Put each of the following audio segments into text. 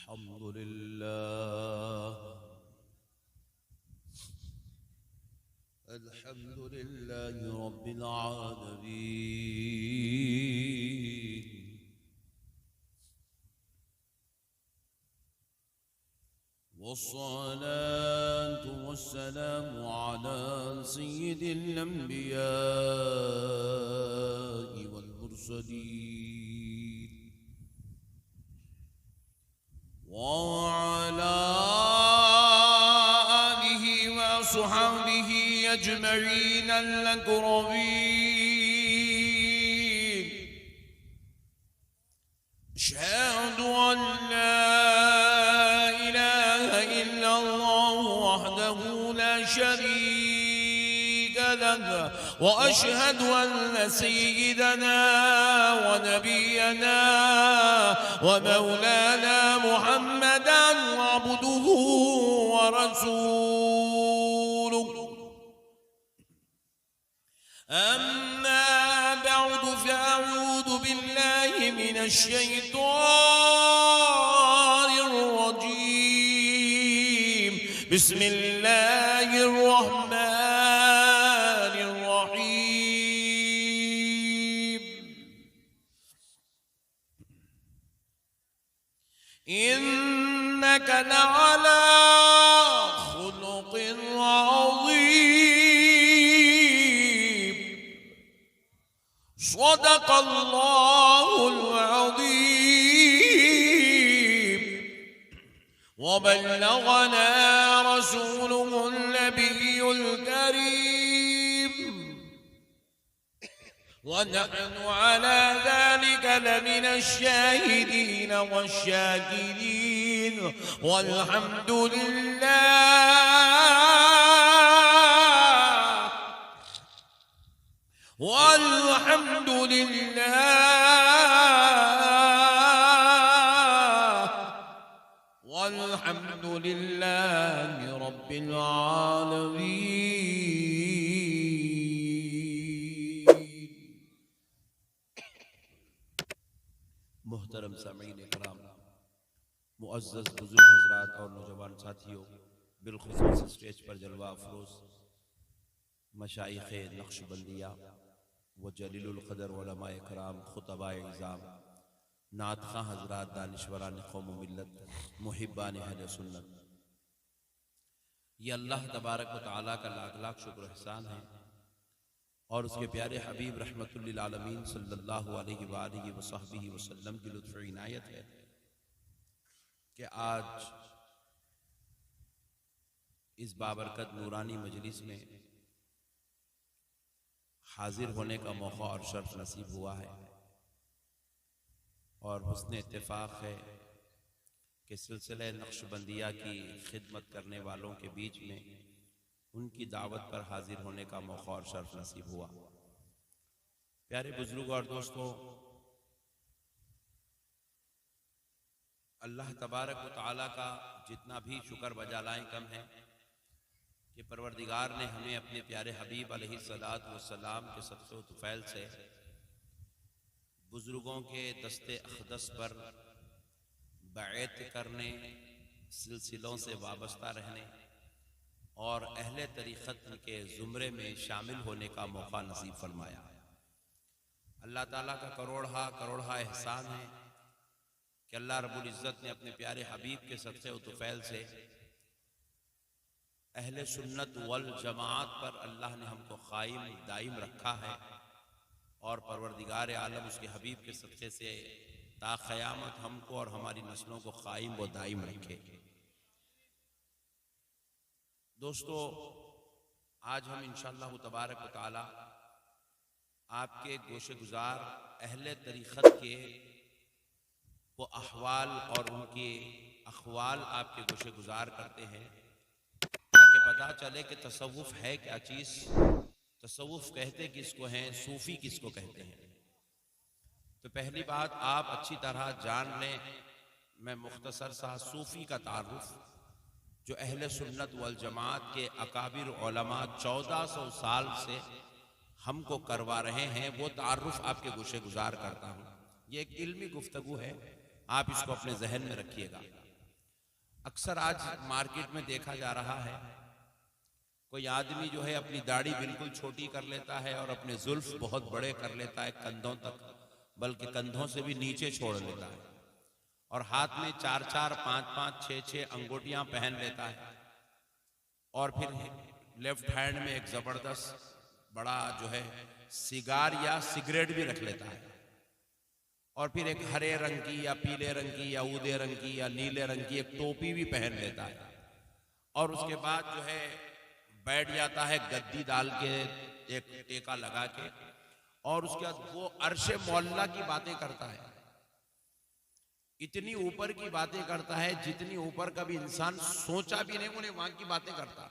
अल्हम्दुलिल्लाह रब्बिल आलमीन वस्सलातु वस्सलामु अला सय्यिदिल अंबिया'i वल मुरसलीन व अला आलिहि व अस्हाबिहि अजमईन अल-अकरमीन। अशहदु अन ला इलाहा इल्लल्लाह वहदहु ला शरीक लहु व अशहदु अन्न सय्यिदना व नबियना व मौलाना मुहम्मदन अब्दुहु व रसूलुहु। अम्मा बअद फअऊज़ु बिल्लाहि मिनश शैतानिर रजीम। बिस्मिल्लाहिर रहमानिर रहीम। इन्नका लअला खुलुक़िन अज़ीम। सदक़ल्लाहुल अज़ीम। व बल्लगना रसूलुहुन नबियुल करीम। व नहनु अला ज़ालिका लमिनश शाहिदीन वश्शाकिरीन। वल्हम्दुलिल्लाहि रब्बिल आलमीन। मोहतरम सामीईन इकराम, मुअज़्ज़ज़ बुज़ुर्ग हज़रात और नौजवान साथियों, बिलख़ुसूस स्टेज पर जलवा अफरोज़ मशाइख़े नक्शबंदिया व जलीलुल क़दर उलमाए इकराम, खुतबाए इज़ाम, नात ख़ां हज़रात, दानिशवरान क़ौम व मिल्लत, मुहिब्बान अहले सुन्नत, ये अल्लाह तबारक व तआला का लाख लाख शुक्र एहसान है और उसके प्यारे हबीब रहमतुल लिल आलमीन सल्लल्लाहु अलैहि व आलिहि व सहबिहि वसल्लम की लुत्फ़ इनायत है कि आज इस बाबरकत नूरानी मजलिस में हाजिर होने का मौका और शर्फ नसीब हुआ है और हुस्न इत्तेफाक है कि सिलसिले नक्शबंदिया की खिदमत करने वालों के बीच में उनकी दावत पर हाजिर होने का मौका और शर्फ नसीब हुआ। प्यारे बुजुर्ग और दोस्तों, अल्लाह तबारक व तआला का जितना भी शुक्र बजालाएं कम है कि परवरदिगार ने हमें अपने प्यारे हबीब अलैहिस्सलातु वस्सलाम के सदक़े व तुफ़ैल से बुजुर्गों के दस्ते अक़दस पर बैत करने, सिलसिलों से वाबस्ता रहने और अहले तरीक़त के ज़ुमरे में शामिल होने का मौका नसीब फरमाया। अल्लाह ताला का करोड़ा करोड़ा एहसान है कि अल्लाह रब्बुल इज़्ज़त ने अपने प्यारे हबीब के सदक़े व तुफ़ैल से अहले सुन्नत वल जमात पर अल्लाह ने हमको कायम दायम रखा है और परवरदिगार आलम उसके हबीब के सदक़े से ता क़यामत हमको और हमारी नस्लों को कायम व दायम रखे। दोस्तों, आज हम इंशाअल्लाह तबारक व तआला आपके गोशे गुजार अहले तरीक़त के वो अहवाल और उनके अखवाल आपके गोशे गुजार करते हैं ताकि पता चले कि तसव्वुफ़ है क्या चीज़, तसव्वुफ़ कहते किसको हैं, सूफ़ी किसको कहते हैं। तो पहली बात आप अच्छी तरह जान लें, मैं मुख्तसर सा सूफ़ी का तारुफ़ जो अहले सुन्नत वल जमात के अकाबिर उलमा 1400 साल से हमको करवा रहे हैं, वो तारुफ़ आपके गोशे गुजार करता हूँ। ये एक इल्मी गुफ्तगू है, आप इसको अपने जहन में रखिएगा। अक्सर आज मार्केट में देखा जा रहा है, कोई आदमी जो है अपनी दाढ़ी बिल्कुल छोटी कर लेता है और अपने जुल्फ बहुत बड़े कर लेता है कंधों तक, बल्कि कंधों से भी नीचे छोड़ लेता है, और हाथ में 4-4, 5-5, 6-6 अंगूठियां पहन लेता है, और फिर लेफ्ट हैंड में एक जबरदस्त बड़ा जो है सिगार या सिगरेट भी रख लेता है, और फिर एक हरे रंग की या पीले रंग की या ऊदे रंग की या नीले रंग की एक टोपी भी पहन लेता है, और उसके बाद जो है बैठ जाता है गद्दी डाल के, एक टेका लगा के, और उसके बाद वो अर्शे मोहल्ला की बातें करता है। इतनी ऊपर की बातें करता है जितनी ऊपर कभी इंसान सोचा भी नहीं, उन्हें वहां की बातें करता,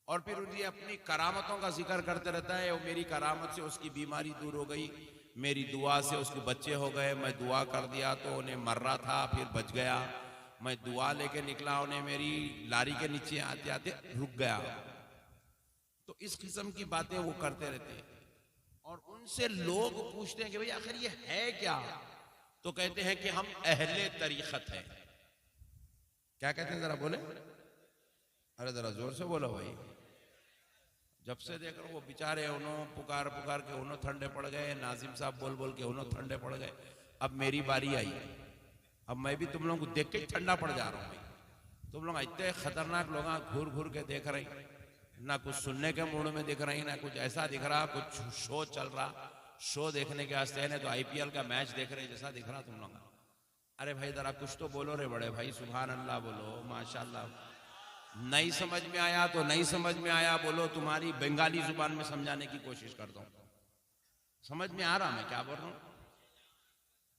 और फिर उन्हें अपनी करामतों का जिक्र करते रहता है। वो मेरी करामत से उसकी बीमारी दूर हो गई, मेरी दुआ से उसके बच्चे हो गए, मैं दुआ कर दिया तो उन्हें मर रहा था फिर बच गया, मैं दुआ लेके निकला उन्हें मेरी लारी के नीचे आते आते रुक गया। तो इस किस्म की बातें वो करते रहते हैं, और उनसे लोग पूछते हैं कि भाई आखिर ये है क्या, तो कहते हैं कि हम अहले तरीक़त हैं। क्या कहते हैं जरा बोले, अरे जरा जोर से बोलो भाई। जब से देख रहा वो बेचारे उन्होंने पुकार पुकार के उन्होंने ठंडे पड़ गए, नाजिम साहब बोल बोल के उन्होंने ठंडे पड़ गए। अब मेरी बारी आई, अब मैं भी तुम लोगों को देख के ठंडा पड़ जा रहा हूँ भाई। तुम लोग इतने खतरनाक लोग घूर घूर के देख रहे, ना कुछ सुनने के मूड में दिख रही, ना कुछ ऐसा दिख रहा कुछ शो चल रहा, शो देखने के वास्ते है तो IPL का मैच देख रहे जैसा दिख रहा तुम लोग। अरे भाई जरा कुछ तो बोलो रे बड़े भाई, सुभान अल्लाह बोलो, माशाल्लाह। नहीं समझ में आया तो नहीं समझ में आया बोलो, तुम्हारी बंगाली जुबान में समझाने की कोशिश करता हूँ। समझ में आ रहा मैं क्या बोल रहा हूँ?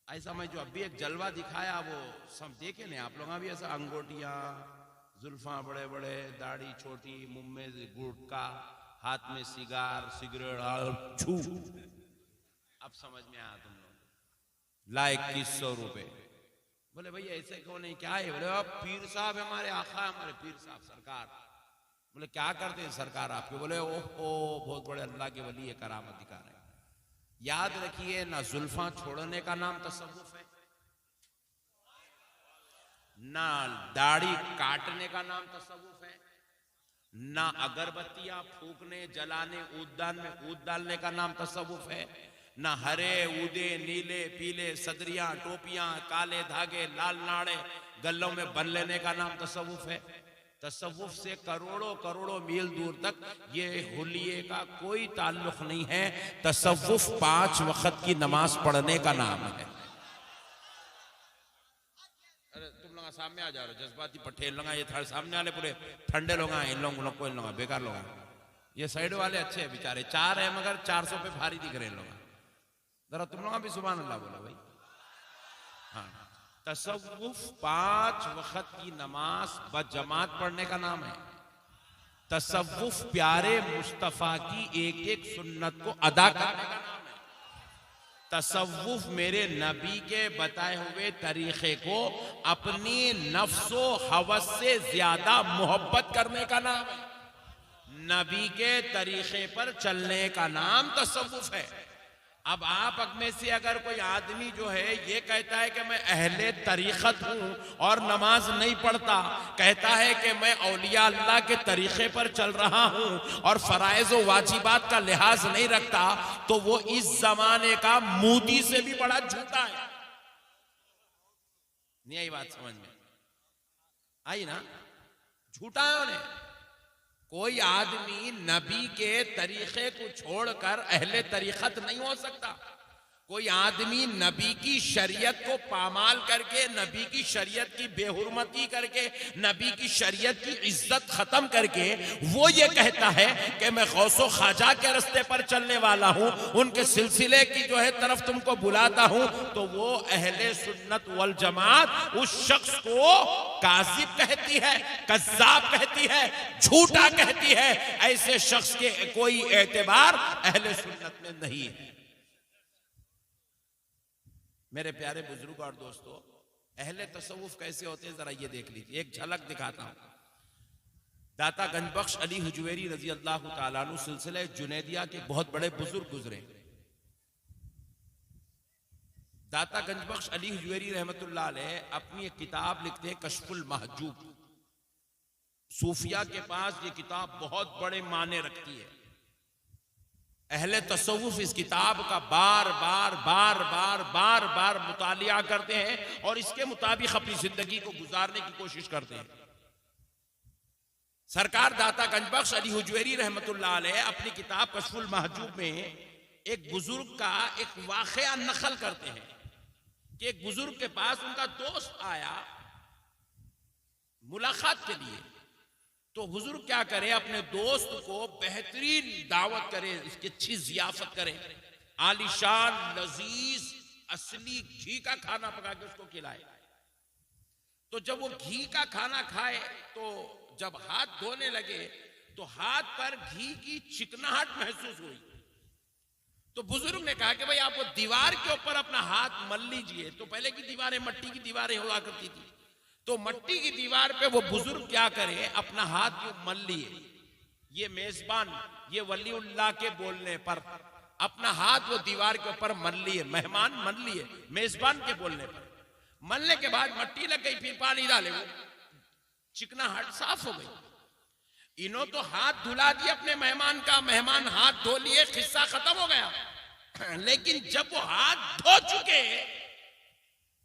ऐसा मैं जो अभी एक जलवा दिखाया वो सब देखे नहीं आप लोग भी, ऐसा अंगूठियां, जुल्फा बड़े बड़े, दाढ़ी छोटी, मुंह में गुटखा, हाथ में सिगार सिगरेट छू। अब समझ में आया तुम लोग। ला 2100 रुपए। बोले भाई ऐसे क्यों नहीं, क्या है? बोले अब पीर साहब हमारे आका, हमारे पीर साहब सरकार। बोले क्या करते हैं सरकार आपके? बोले ओहो बहुत बड़े अल्लाह के वली, करामत दिखा रहे हैं। याद रखिए ना जुल्फा छोड़ने का नाम तसव्वुफ है, ना दाढ़ी काटने का नाम तसव्वुफ है, ना अगरबत्तियां फूकने जलाने ऊददान में ऊद डालने का नाम तसव्वुफ है, ना हरे ऊदे नीले पीले सदरियां टोपियां काले धागे लाल नाड़े गलों में बन लेने का नाम तसव्वुफ है। तसव्वुफ से करोड़ों करोड़ों मील दूर तक ये हुलिये का कोई ताल्लुक नहीं है। तसव्वुफ 5 वक्त की नमाज पढ़ने का नाम है। अरे तुम लोग सामने आ जा रहे हो, जज्बाती पटेल लोग ये सामने वाले पूरे ठंडे लोग हैं, इन लोग बेकार लोग हैं। ये साइड वाले अच्छे हैं बेचारे, 4 है मगर 400 पे भारी दिख रहे हैं लोग। जरा तुम लोग भी सुभान अल्लाह बोलो भाई। हाँ, तसव्वुफ 5 वक्त की नमाज बजमात पढ़ने का नाम है। तसव्वुफ प्यारे मुस्तफा की एक एक सुन्नत को अदा करने का नाम है। तसव्वुफ मेरे नबी के बताए हुए तरीके को अपनी नफ्सो हवस से ज्यादा मोहब्बत करने का नाम है। नबी के तरीके पर चलने का नाम तसव्वुफ है। अब आप में से अगर कोई आदमी जो है ये कहता है कि मैं अहले तरीक़त हूं और नमाज नहीं पढ़ता, कहता है कि मैं औलिया अल्लाह के तरीक़े पर चल रहा हूं और फराइज़ व वाजिबात का लिहाज नहीं रखता, तो वो इस जमाने का मोदी से भी बड़ा झूठा है। नहीं आई बात समझ में आई ना? झूठा है उन्हें। कोई आदमी नबी के तरीके को छोड़कर अहले तरीक़त नहीं हो सकता। कोई आदमी नबी की शरीयत को पामाल करके, नबी की शरीयत की बेहुरमती करके, नबी की शरीयत की इज्जत खत्म करके वो ये कहता है कि मैं गौसो ख्वाजा के रास्ते पर चलने वाला हूं, उनके सिलसिले की जो है तरफ तुमको बुलाता हूं, तो वो अहले सुन्नत वल जमात उस शख्स को काज़िब कहती है, कज़्ज़ाब कहती है, झूठा कहती है। ऐसे शख्स के कोई एतबार अहले सुन्नत में नहीं है। मेरे प्यारे बुजुर्ग और दोस्तों, अहले तसव्वुफ कैसे होते हैं जरा ये देख लीजिए, एक झलक दिखाता हूं। दाता गंजबख्श अली हुजवेरी रजी अल्लाह ताला अन्हु सिलसिले जुनैदिया के बहुत बड़े बुजुर्ग गुजरे। दाता गंजबख्श अली हुजैरी रहमतुल्लाह अलैह अपनी एक किताब लिखते हैं कश्फुल महजूब। सूफिया के पास ये किताब बहुत बड़े माने रखती है। अहले तसव्वुफ इस किताब का बार बार बार बार बार बार मुतालिया करते हैं और इसके मुताबिक अपनी जिंदगी को गुजारने की कोशिश करते हैं। सरकार दाता गंजबख्श अली हुजैरी रहमतुल्लाह अलैह अपनी किताब कश्फुल महजूब में एक बुजुर्ग का एक वाकया नकल करते हैं कि एक बुजुर्ग के पास उनका दोस्त आया मुलाकात के लिए। तो बुजुर्ग क्या करे, अपने दोस्त को बेहतरीन दावत करे, इसकी अच्छी जियाफत करे, आलिशान लजीज असली घी का खाना पका के उसको खिलाए। तो जब वो घी का खाना खाए तो जब हाथ धोने लगे तो हाथ पर घी की चिकनाहट महसूस हुई। तो बुजुर्ग ने कहा कि भाई आप वो दीवार के ऊपर अपना हाथ मल लीजिए। तो पहले की दीवारें मट्टी की दीवारें हुआ करती थी, तो मट्टी की दीवार पे वो बुजुर्ग क्या करे, अपना हाथ क्यों मल लिए। ये मेजबान, ये वलीउल्लाह के बोलने पर अपना हाथ वो दीवार के ऊपर मल लिए, मेहमान मल लिए मेजबान के बोलने पर। मलने के बाद मट्टी लग गई, फिर पानी डाले, वो चिकनाहट साफ हो गई। इन्हों तो हाथ धुला दिया अपने मेहमान का, मेहमान हाथ धो लिए, किस्सा खत्म हो गया। लेकिन जब वो हाथ धो चुके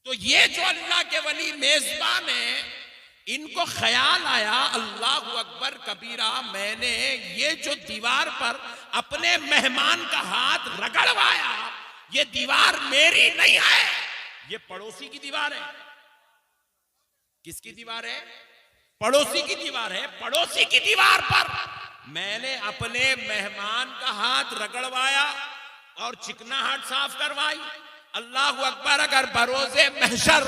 तो ये जो अल्लाह के वली मेजबान है, इनको ख्याल आया अल्लाह अकबर कबीरा, मैंने ये जो दीवार पर अपने मेहमान का हाथ रगड़वाया, ये दीवार मेरी नहीं है, ये पड़ोसी की दीवार है। किसकी दीवार है? पड़ोसी की दीवार है। पड़ोसी की दीवार पर मैंने अपने मेहमान का हाथ रगड़वाया और चिकनाहट साफ करवाई। अल्लाह अकबर, अगर बरोज़े महशर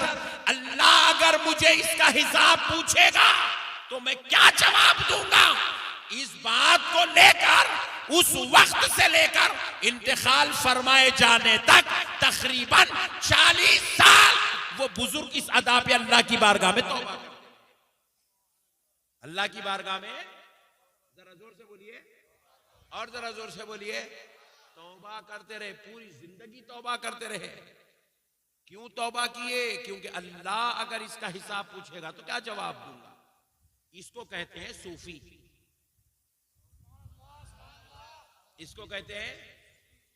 अल्लाह अगर मुझे इसका हिसाब पूछेगा तो मैं क्या जवाब दूंगा। इस बात को लेकर उस वक्त से लेकर इंतकाल फरमाए जाने तक तकरीबन 40 साल वो बुजुर्ग इस अदा पे अल्लाह की बारगाह में तौबा, अल्लाह की बारगाह में, जरा जोर से बोलिए और जरा जोर से बोलिए, तौबा करते रहे, पूरी जिंदगी तौबा करते रहे। क्यों तौबा किए? क्योंकि अल्लाह अगर इसका हिसाब पूछेगा तो क्या जवाब दूंगा। इसको कहते हैं सूफी, इसको कहते हैं,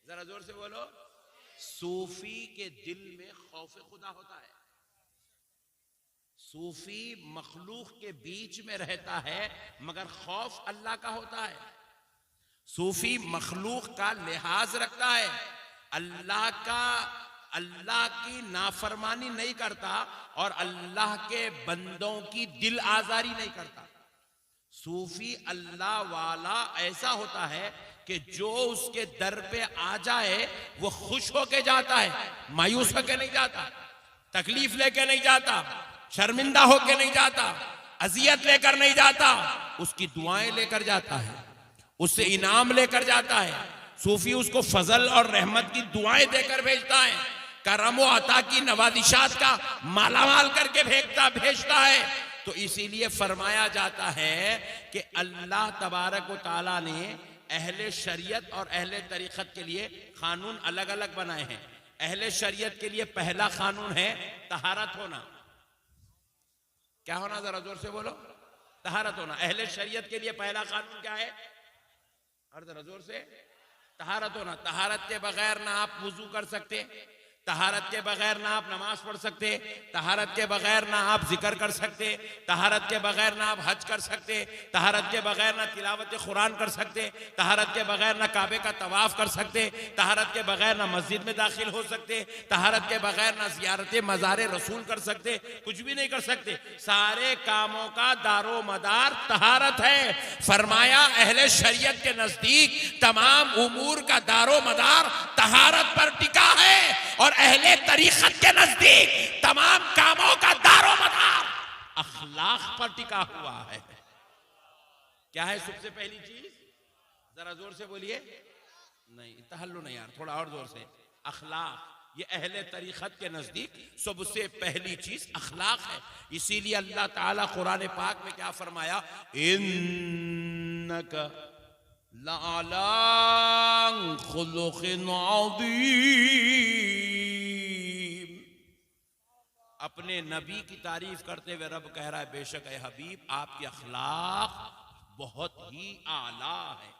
जरा जोर से बोलो, सूफी के दिल में खौफ खुदा होता है। सूफी मखलूक के बीच में रहता है मगर खौफ अल्लाह का होता है। सूफी मखलूक का लिहाज रखता है, अल्लाह की नाफरमानी नहीं करता और अल्लाह के बंदों की दिल आजारी नहीं करता। सूफी अल्लाह वाला ऐसा होता है कि जो उसके दर पे आ जाए वो खुश होके जाता है, मायूस होके नहीं जाता, तकलीफ लेके नहीं जाता, शर्मिंदा होके नहीं जाता, अजियत लेकर नहीं जाता, उसकी दुआएं लेकर जाता है, उससे इनाम लेकर जाता है। सूफी उसको फजल और रहमत की दुआएं देकर भेजता है, करम व अता की नवादिशात का मालामाल करके भेजता है। तो इसीलिए फरमाया जाता है कि अल्लाह तबारक व तआला ने अहले शरीयत और अहले तरीक़त के लिए कानून अलग अलग बनाए हैं। अहले शरीयत के लिए पहला कानून है तहारत होना। क्या होना? जरा जोर से बोलो, तहारत होना। अहले शरीयत के लिए पहला कानून क्या है? और जरा जोर से, तहारत होना। तहारत के बगैर ना आप वुजू कर सकते, तहारत के बगैर ना आप नमाज पढ़ सकते, तहारत के बगैर ना आप जिक्र कर सकते, तहारत के बगैर ना आप हज कर सकते, तहारत के बगैर ना तिलावत कुरान कर सकते, तहारत के बगैर ना काबे का तवाफ कर सकते, तहारत के बगैर ना मस्जिद में दाखिल हो सकते, तहारत के बगैर ना ज़ियारत मज़ार रसूल कर सकते, कुछ भी नहीं कर सकते। सारे कामों का दारो मदार तहारत है। फरमाया अहले शरीयत के नजदीक तमाम उमूर का दारो मदार तहारत पर टिका है और अहले तरीक़त के नजदीक तमाम कामों का दारो मदार अखलाक पर टिका हुआ है। क्या है सबसे पहली चीज? जरा जोर से बोलिए। नहीं, तहल्लु नहीं यार, थोड़ा और जोर से। अखलाक। ये अहले तरीक़त के नजदीक सबसे पहली चीज अखलाक है। इसीलिए अल्लाह ताला कुरान पाक में क्या फरमाया? इन्नका लअला खुलुक़िन अज़ीम। अपने नबी की तारीफ करते हुए रब कह रहा है बेशक ए हबीब आपके अखलाक बहुत ही आला है,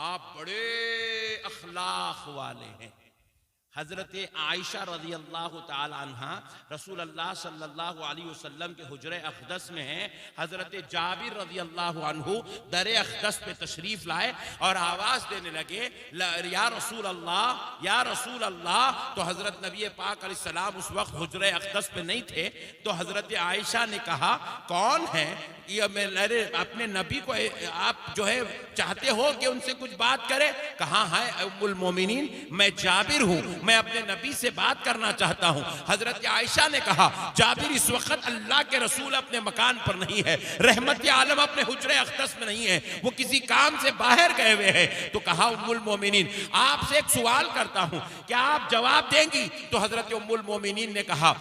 आप बड़े अखलाक वाले हैं। हजरत आयशा रज़ी अल्लाह ताला अन्हा रसूल अल्लाह सल्लल्लाहु अलैहि वसल्लम के हुजरे अक़दस में हैं। हजरत जाबिर रज़ी अल्लाह अन्हु दरे अक़दस पे तशरीफ लाए और आवाज़ देने लगे या रसूल अल्लाह या रसूल अल्लाह। तो हजरत नबी पाक अलैहिस्सलाम उस वक्त हुजरे अक़दस पे नहीं थे। तो हजरत आयशा ने कहा कौन है ये? मेरे अपने नबी को आप जो है चाहते हो कि उनसे कुछ बात करे? कहा है उम्मुल मोमिनीन मैं जाबिर हूँ, मैं अपने नबी से बात करना चाहता हूँ। हजरत आयशा ने कहा जाबिर इस वक्त अल्लाह के रसूल अपने मकान पर नहीं है, रहमत आलम अपने हुजरे अक़दस में नहीं है, वो किसी काम से बाहर गए हुए हैं। तो कहा उम्मुल मोमिनीन आपसे एक सवाल करता हूँ, क्या आप जवाब देंगी? तो हजरत उम्मुल मोमिनीन ने कहा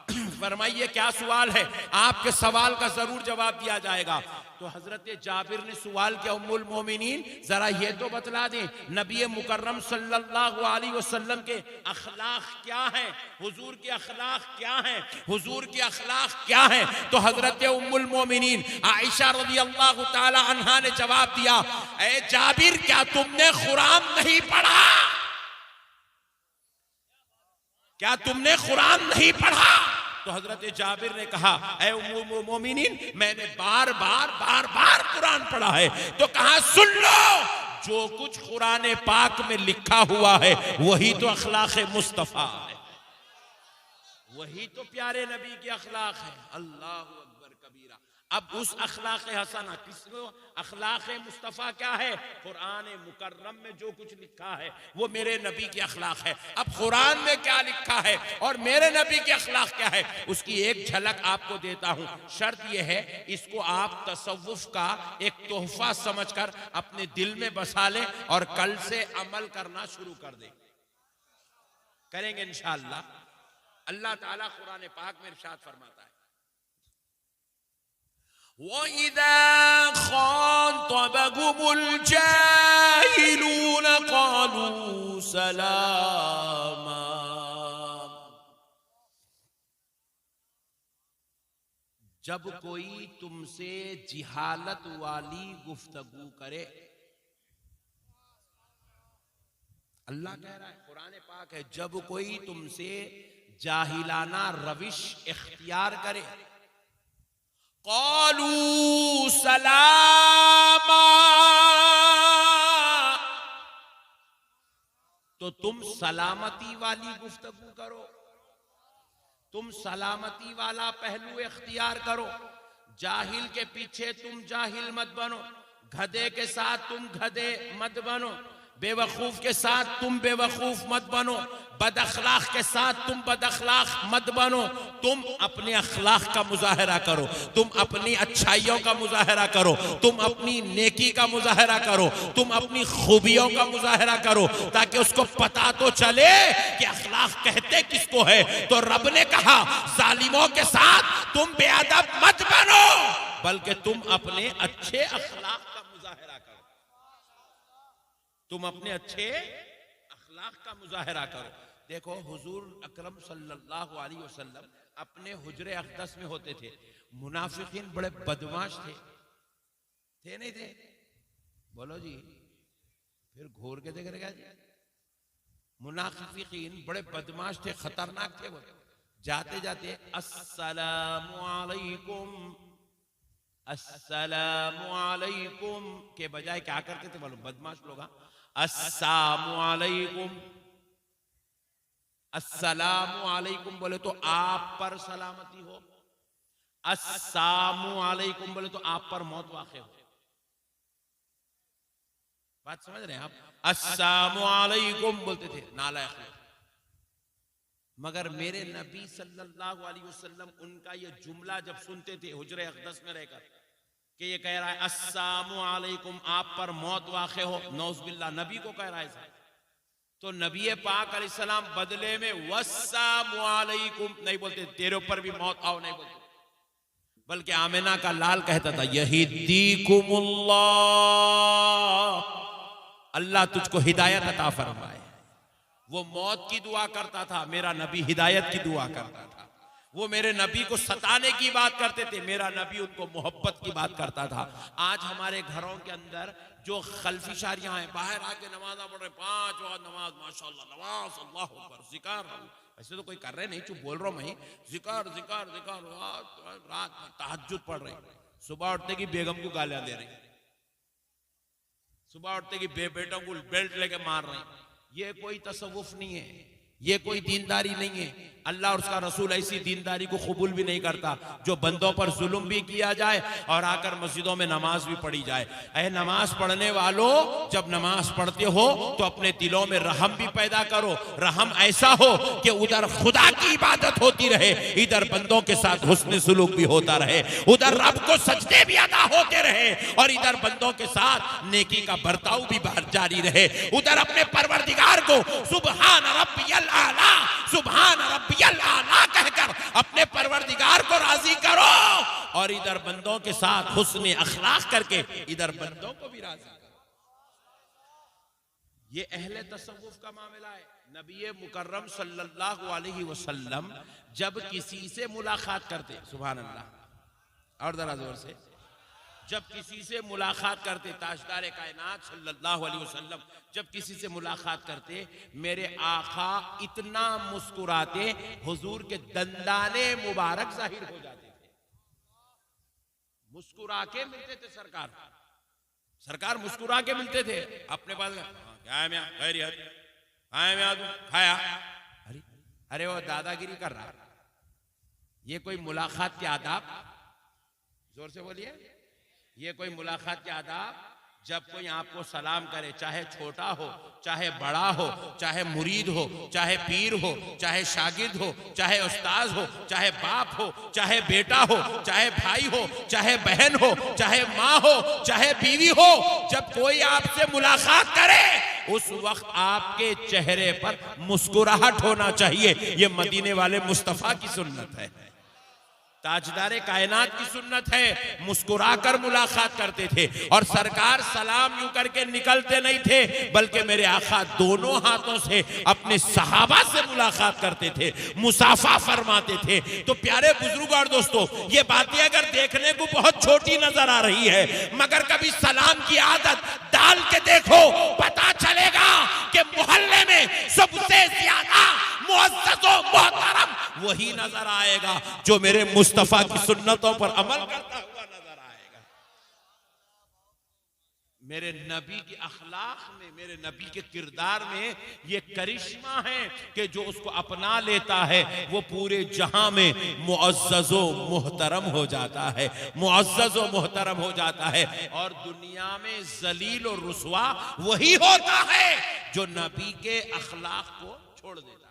फरमाइए क्या सवाल है, आपके सवाल का जरूर जवाब दिया जाएगा। तो हजरत जाबिर ने सवाल किया उम्मुल मोमिनीन जरा ये तो बतला दें नबी मुकर्रम सल्लल्लाहु अलैहि वसल्लम के अखलाक क्या हैं, हुजूर के अखलाक क्या हैं, हुजूर के अखलाक क्या हैं? तो हजरत उम्मुल मोमिनीन आयशा रज़ी अल्लाह ताला अन्हा ने जवाब दिया ए जाबिर क्या तुमने कुरान नहीं पढ़ा? क्या तुमने कुरान नहीं पढ़ा? तो हजरत जाबिर ने कहा ऐ उम्मुल मोमिनीन मैंने बार बार कुरान पढ़ा है। तो कहा सुन लो जो कुछ कुरान पाक में लिखा हुआ है वही तो अखलाक मुस्तफा है, वही तो प्यारे नबी के अखलाक है। अल्लाह अकबर कबीरा। अब उस अखलाक हसना किसको अखलाक मुस्तफ़ा क्या है? कुरान मुकर्रम में जो कुछ लिखा है वो मेरे नबी के अखलाक है। अब कुरान में क्या लिखा है और मेरे नबी के अखलाक क्या है उसकी एक झलक आपको देता हूं। शर्त यह है इसको आप तसव्वुफ का एक तोहफा समझकर अपने दिल में बसा लें और कल से अमल करना शुरू कर दें। करेंगे इंशाअल्लाह। अल्लाह ताला कुरान पाक में इरशाद फरमाता है वइज़ा ख़ातबहुमुल जाहिलून क़ालू सलामा। जब कोई तुमसे जिहालत वाली गुफ्तगू करे, अल्लाह कह रहा है कुरान पाक है जब कोई तुमसे जाहिलाना रविश इख्तियार करे क़ालू सलामा तो तुम सलामती वाली गुफ्तगू करो, तुम सलामती वाला पहलू इख्तियार करो। जाहिल के पीछे तुम जाहिल मत बनो, गधे के साथ तुम गधे मत बनो, बेवकूफ के साथ तुम बेवकूफ मत बनो, बदअखलाक के साथ तुम बदअखलाक मत बनो। तुम अपने अखलाक का मुजाहरा करो, तुम अपनी अच्छाइयों का मुजाहरा करो, तुम अपनी नेकी का मुजाहरा करो, तुम अपनी खूबियों का मुजाहरा करो ताकि उसको पता तो चले कि अखलाक कहते किसको है। तो रब ने कहा जालिमों के साथ तुम बेअदब मत बनो बल्कि तुम अपने अच्छे अखलाक का मुजाहरा करो, तुम अपने अच्छे अखलाक का मुजाहरा करो। देखो हुजूर अकरम सल्लल्लाहु अलैहि वसल्लम अपने हुजरे अक़दस में होते थे। मुनाफिकीन बड़े बदमाश थे नहीं थे? बोलो जी, फिर घूर के देख रहे जी। मुनाफिकीन बड़े बदमाश थे, खतरनाक थे। वो जाते जाते अस्सलामु अलैकुम अस्सलामु अलैकुम के बजाय क्या करते थे बोलो बदमाश लोग? अस्सलामु अलैकुम, अस्सलामु अलैकुम बोले तो आप पर सलामती हो, अस्सलामु अलैकुम बोले तो आप पर मौत वाक़े हो। बात समझ रहे हैं आप? अस्सलामु अलैकुम बोलते थे नालायक। मगर मेरे नबी सल्लल्लाहु अलैहि वसल्लम उनका ये जुमला जब सुनते थे हुजरे अक़दस में रहकर कि ये कह रहा है अस्सलामु अलैकुम आप पर मौत वाक़े हो, नौज़ बिल्लाह नबी को कह रहा है, तो नबी पाक अलैहिस्सलाम बदले में वस्सलामु अलैकुम नहीं बोलते, तेरे ऊपर भी मौत आओ नहीं बोलते, बल्कि आमिना का लाल कहता था यहीदीकुमुल्लाह, अल्लाह तुझको हिदायत अता फरमाए। वो मौत की दुआ करता था, मेरा नबी हिदायत की दुआ करता था। वो मेरे नबी को सताने की बात करते थे, मेरा नबी उनको मोहब्बत की बात करता था। आज हमारे घरों के अंदर जो खल्फी शारियां हैं, बाहर आके नमाज़ पढ़ रहे, 5 वक्त नमाज, माशाल्लाह, नमाज, अल्लाह अकबर, जिक्र, ऐसे तो कोई कर रहे नहीं, चुप बोल रहा हूं मैं, जिक्र जिक्र जिक्र, रात में तहज्जुद पढ़ रहे, सुबह उठते की बेगम को गालियां दे रहे, सुबह उठते की बेटों को बेल्ट लेके मार रहे। ये कोई तसव्वुफ नहीं है, ये कोई दीनदारी नहीं है। अल्लाह और उसका रसूल ऐसी दीनदारी को कबूल भी नहीं करता जो बंदों पर जुल्म भी किया जाए और आकर मस्जिदों में नमाज भी पढ़ी जाए। ऐ नमाज पढ़ने वालों, जब नमाज पढ़ते हो तो अपने दिलों में रहम भी पैदा करो। रहम ऐसा हो कि उधर खुदा की इबादत होती रहे, इधर बंदों के साथ हुस्न सुलूक भी होता रहे, उधर रब को सजदे भी अदा होते रहे और इधर बंदों के साथ नेकी का बर्ताव भी जारी रहे। उधर अपने परवरदिगार को सुबहान रब्बियल आला, सुबहान रब्बियल आला कहकर अपने परवरदिगार को राजी करो और इधर बंदों के साथ हुस्न अखलाक करके इधर बंदों को भी राजी करो। ये अहले तसव्वुफ का मामला है। नबी मुकर्रम सल्लल्लाहु अलैहि वसल्लम जब किसी से मुलाकात करते, सुभान अल्लाह, और जरा जोर से, जब किसी से मुलाकात करते, ताजदार कायनात सल्लल्लाहु अलैहि वसल्लम जब किसी से मुलाकात करते, मेरे आका इतना मुस्कुराते, हुजूर के दंदाने मुबारक जाहिर हो जाते थे। मुस्कुरा के मिलते थे सरकार, सरकार मुस्कुरा के मिलते थे। अपने पास क्या है, मैं खैरियत, खाया, अरे वो दादागिरी कर रहा। ये कोई मुलाकात के आदाब, जोर से बोलिए, ये कोई मुलाकात के आदाब? जब कोई आपको सलाम करे, चाहे छोटा हो, चाहे बड़ा हो, चाहे मुरीद हो, चाहे पीर हो, चाहे शागिर्द हो, चाहे उस्ताद हो, चाहे बाप हो, चाहे बेटा हो, चाहे भाई हो, चाहे बहन हो, चाहे माँ हो, चाहे बीवी हो, जब कोई आपसे मुलाकात करे उस वक्त आपके चेहरे पर मुस्कुराहट होना चाहिए। ये मदीने वाले मुस्तफा की सुन्नत है, ताजदारे कायनात की सुन्नत है। मुस्कुराकर मुलाकात करते थे और सरकार सलाम यूं करके निकलते नहीं थे, बल्कि मेरे आका दोनों हाथों से अपने सहाबा से मुलाकात करते थे, मुसाफा फरमाते थे। तो प्यारे बुजुर्ग और दोस्तों, ये बातें अगर देखने को बहुत छोटी नजर आ रही है, मगर कभी सलाम की आदत डाल के देखो, पता चलेगा कि मोहल्ले में सबसे ज्यादा मुअज़्ज़ज़ व मोहतरम वही नजर आएगा जो मेरे मुस्तफा की सुन्नतों पर अमल करता हुआ नजर आएगा। मेरे नबी के अखलाक में, मेरे नबी के किरदार में ये करिश्मा है कि जो उसको अपना लेता है वो पूरे जहां में मुअज़्ज़ज़ व मोहतरम हो जाता है, मुअज़्ज़ज़ व मोहतरम हो जाता है। और दुनिया में जलील और रुसवा वही होता है जो नबी के अखलाक को छोड़ देता है,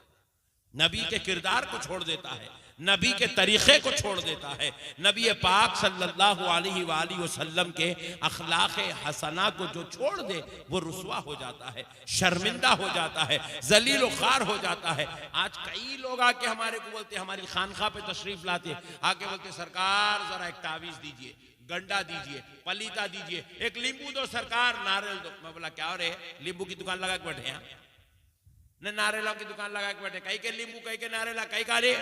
नबी के किरदार को छोड़ देता है, नबी के तरीके को छोड़ देता है। नबी पाक सल्लल्लाहु अलैहि वसल्लम के अखलाक हसना को जो छोड़ दे वो रुसवा हो जाता है, शर्मिंदा हो जाता है, जलील व खार हो जाता है। आज कई लोग आके हमारे को बोलते, हमारी खानखा पे तशरीफ लाते, आके बोलते सरकार जरा एक तावीज दीजिए, गंडा दीजिए, पलीता दीजिए, एक लींबू दो सरकार, नारियल दो। मैं बोला क्या हो रे, लींबू की दुकान लगा के बैठे हैं, नारेला की दुकान लगा के बैठे, कई के लींबू कई के नारेला कई का रे।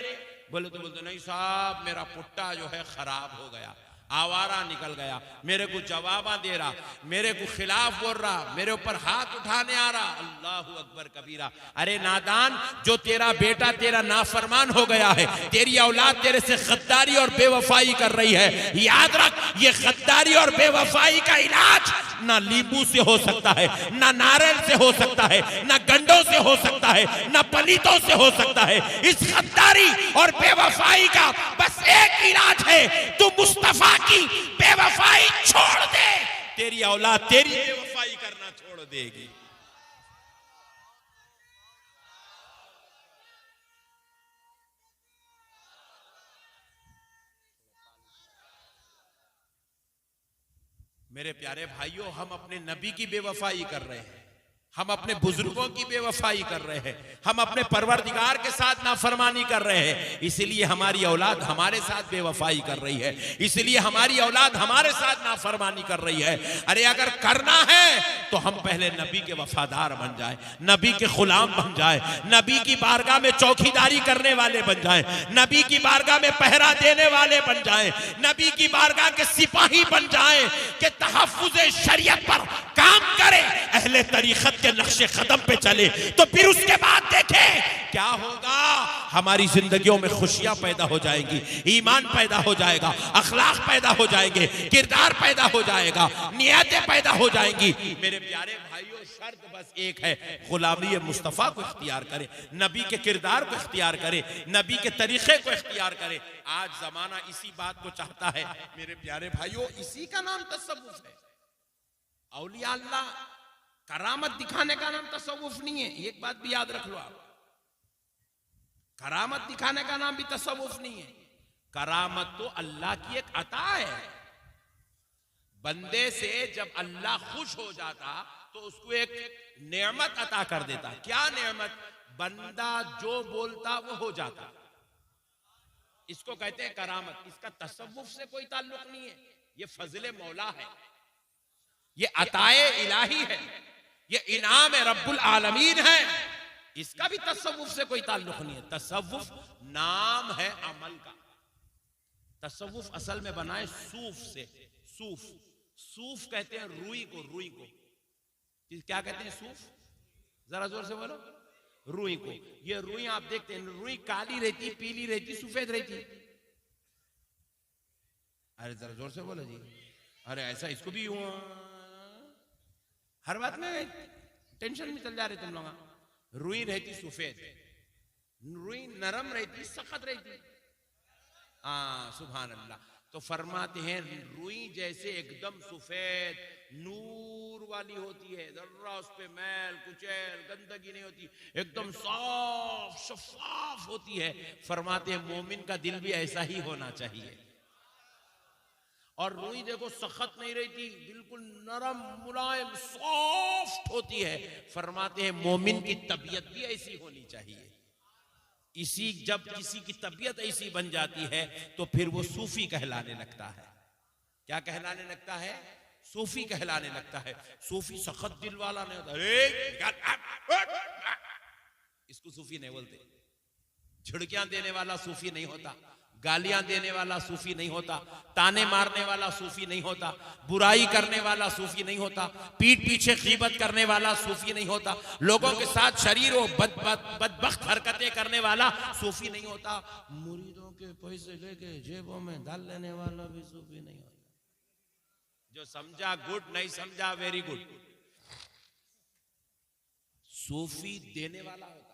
बोले तो बोलते नहीं साहब मेरा पुट्टा जो है खराब हो गया, आवारा निकल गया, मेरे को जवाबा दे रहा, मेरे को खिलाफ बोल रहा, मेरे ऊपर हाथ उठाने आ रहा। अल्लाहु अकबर कबीरा। अरे नादान, जो तेरा बेटा तेरा नाफरमान हो गया है, तेरी औलाद तेरे से गद्दारी और बेवफाई कर रही है, याद रख ये गद्दारी और बेवफाई का इलाज ना लींबू से हो सकता है, ना नारियल से हो सकता है, ना गंडों से हो सकता है, ना पलीतों से हो सकता है। इस गद्दारी और बेवफाई का बस एक इलाज है, तू मुस्तफा की बेवफाई छोड़ दे, तेरी औलाद तेरी बेवफाई करना छोड़ देगी। मेरे प्यारे भाइयों, हम अपने नबी की बेवफाई कर रहे हैं, हम अपने बुजुर्गों की बेवफाई कर रहे हैं, हम अपने परवरदिगार के साथ नाफरमानी कर रहे हैं, इसलिए हमारी औलाद हमारे साथ बेवफाई कर रही है, इसलिए हमारी औलाद हमारे साथ नाफरमानी कर रही है। अरे अगर करना है तो हम पहले नबी के वफादार बन जाए, नबी के गुलाम बन जाए, नबी की बारगाह में चौकीदारी करने वाले बन जाए, नबी की बारगाह में पहरा देने वाले बन जाए, नबी की बारगाह के सिपाही बन जाए कि तहफ्फुज़ शरीयत पर काम करे, अहले तरीक़त के नक्शे कदम पे चले, तो फिर उसके बाद देखें क्या होगा। हमारी जिंदगियों में खुशियां पैदा हो जाएंगी, ईमान पैदा हो जाएगा, अखलाक पैदा हो जाएंगे, किरदार पैदा हो जाएगा, नियतें पैदा हो जाएंगी। मेरे प्यारे भाइयों, शर्त बस एक है, गुलामी मुस्तफ़ा को इख्तियार करें, नबी के किरदार को इख्तियार करें, नबी के तरीके को इख्तियार करें। आज जमाना इसी बात को चाहता है मेरे प्यारे भाइयों, इसी का नाम तसव्वुफ है। औलिया अल्लाह करामत दिखाने का नाम तसव्वुफ नहीं है, एक बात भी याद रख लो आप। करामत दिखाने का नाम भी तसव्वुफ नहीं है। करामत तो अल्लाह की एक अता है। बंदे से जब अल्लाह खुश हो जाता तो उसको एक नेमत अता कर देता। क्या नेमत? बंदा जो बोलता वो हो जाता। इसको कहते हैं करामत। इसका तसव्वुफ से कोई ताल्लुक नहीं है, ये फजले मौला है, ये अताए इलाही है, ये इनाम रब्बुल आलमीन है। इसका भी तसव्वुफ से कोई ताल्लुक नहीं है। तसव्वुफ नाम है अमल का। तसव्वुफ असल में बना है सूफ से। सूफ, सूफ कहते हैं रुई को। रुई को क्या कहते हैं? सूफ। जरा जोर से बोलो। रुई को। ये रुई आप देखते हैं, रुई काली रहती, पीली रहती, सफेद रहती। अरे जरा जोर से बोलो जी। अरे ऐसा इसको भी हुआ। हर बात में टेंशन में चल जा रहे तुम लोग। रुई रहती सफेद, रुई नरम रहती, सख्त रहती। सुभान अल्लाह। तो फरमाते हैं रुई जैसे एकदम सफेद नूर वाली होती है, जर्रा उस पे मैल कुचैल गंदगी नहीं होती, एकदम साफ शफाफ होती है। फरमाते हैं मोमिन का दिल भी ऐसा ही होना चाहिए। और रुई देखो सख्त नहीं रहती, बिल्कुल नरम मुलायम सॉफ्ट होती है। फरमाते हैं मोमिन की तबीयत भी ऐसी होनी चाहिए। इसी जब किसी की तबीयत ऐसी बन जाती है तो फिर वो सूफी कहलाने लगता है। क्या कहलाने लगता है? सूफी कहलाने लगता है। सूफी सख्त दिल वाला नहीं होता, इसको सूफी नहीं बोलते। झिड़कियां देने वाला सूफी नहीं होता, गालियां देने वाला सूफी नहीं होता, ताने मारने वाला सूफी नहीं होता, बुराई करने वाला सूफी नहीं होता, पीठ पीछे गीबत करने वाला सूफी नहीं होता, लोगों के साथ शरीर और बदबख्त हरकतें करने वाला सूफी नहीं होता, मुरीदों के पैसे लेके जेबों में डाल लेने वाला भी सूफी नहीं होता। जो समझा गुड, नहीं समझा वेरी गुड। सूफी देने वाला होता।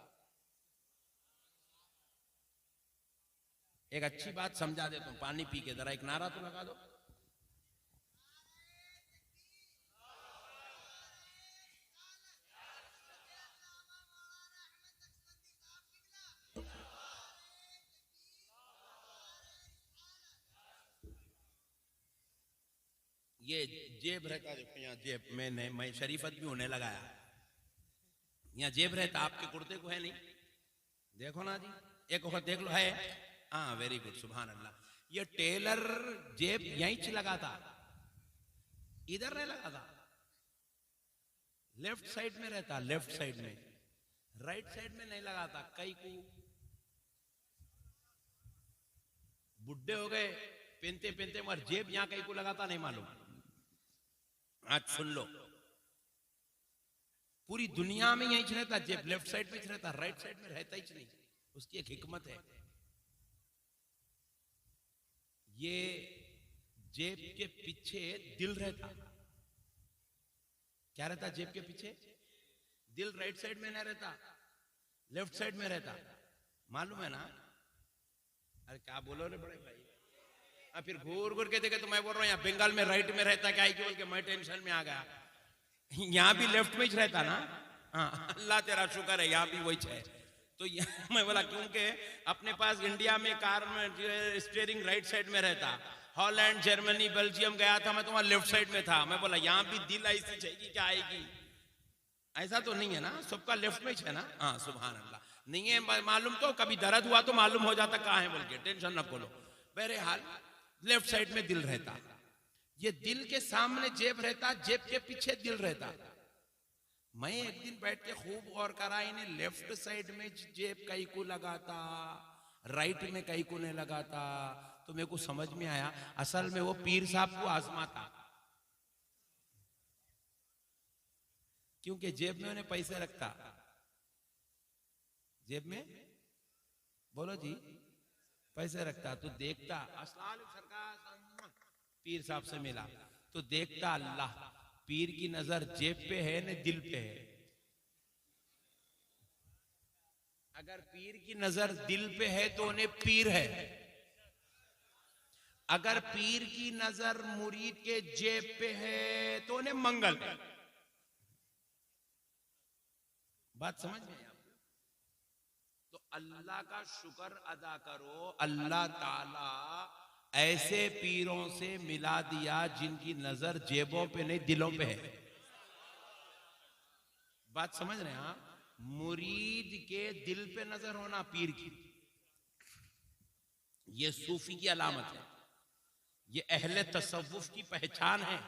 एक अच्छी बात समझा देता हूं, पानी पी के जरा एक नारा तो लगा दो। ये जेब रहता, देखो यहाँ जेब में मैं शरीफत भी होने लगाया। यहाँ जेब रहता, आपके कुर्ते को है नहीं, देखो ना जी, एक वक्त देख लो, है। हाँ वेरी गुड, सुभान अल्लाह। ये टेलर जेब यहीं लगा था, इधर नहीं लगा था, लेफ्ट साइड में रहता, लेफ्ट साइड में, राइट साइड में नहीं लगा था। कई को बुढ़े हो गए पहनते पहनते, मगर जेब यहां कई को लगाता नहीं मालूम। आज सुन लो, पूरी दुनिया में यहीं रहता जेब, लेफ्ट साइड में रहता, राइट साइड में रहता ही नहीं। उसकी एक हिकमत है। ये जेब के पीछे दिल रहता। क्या रहता जेब के पीछे? दिल राइट साइड में नहीं रहता, लेफ्ट साइड में रहता, मालूम है ना? अरे क्या बोलो रे बड़े भाई। फिर घूर घूर के देखे तो मैं बोल रहा हूँ यहाँ बंगाल में राइट में रहता क्या, बोल के मैं टेंशन में आ गया। यहाँ भी लेफ्ट में ही रहता ना। हाँ अल्लाह तेरा शुक्र है, यहाँ भी वही है। तो मैं बोला क्योंकि अपने पास इंडिया में कार में स्टीयरिंग राइट साइड में रहता, हॉलैंड जर्मनी बेल्जियम गया था मैं तो वहां लेफ्ट साइड में था। मैं बोला यहाँ भी दिल ऐसी चाहिए क्या आएगी। ऐसा तो नहीं है ना, सबका लेफ्ट में है ना? हाँ सुभान अल्लाह। नहीं है मालूम तो कभी दर्द हुआ तो मालूम हो जाता कहाँ है बोल के, टेंशन न खोलो। बहरहाल लेफ्ट साइड में दिल रहता, ये दिल के सामने जेब रहता, जेब के पीछे दिल रहता। मैं एक दिन बैठ के खूब गौर करा, इन्हें लेफ्ट साइड में जेब कई को लगाता, राइट में कई को नहीं लगाता। तो मेरे को समझ में आया असल में वो पीर साहब को आजमाता, क्योंकि जेब में उन्हें पैसे रखता। जेब में बोलो जी पैसे रखता, तो देखता अस्सलाम वालेकुम सरकार, पीर साहब से मिला तो देखता अल्लाह पीर की नजर जेब पे है न दिल पे है। अगर पीर की नजर दिल पे है तो उन्हें पीर है, अगर पीर की नजर मुरीद के जेब पे है तो उन्हें मंगल है। बात समझ में? तो अल्लाह का शुक्र अदा करो, अल्लाह ताला ऐसे पीरों से मिला दिया जिनकी नजर जेबों पे नहीं दिलों पे है। बात समझ रहे हैं आप? मुरीद के दिल पे नजर होना पीर की, ये सूफी की अलामत है, ये अहले तसव्वुफ की पहचान है।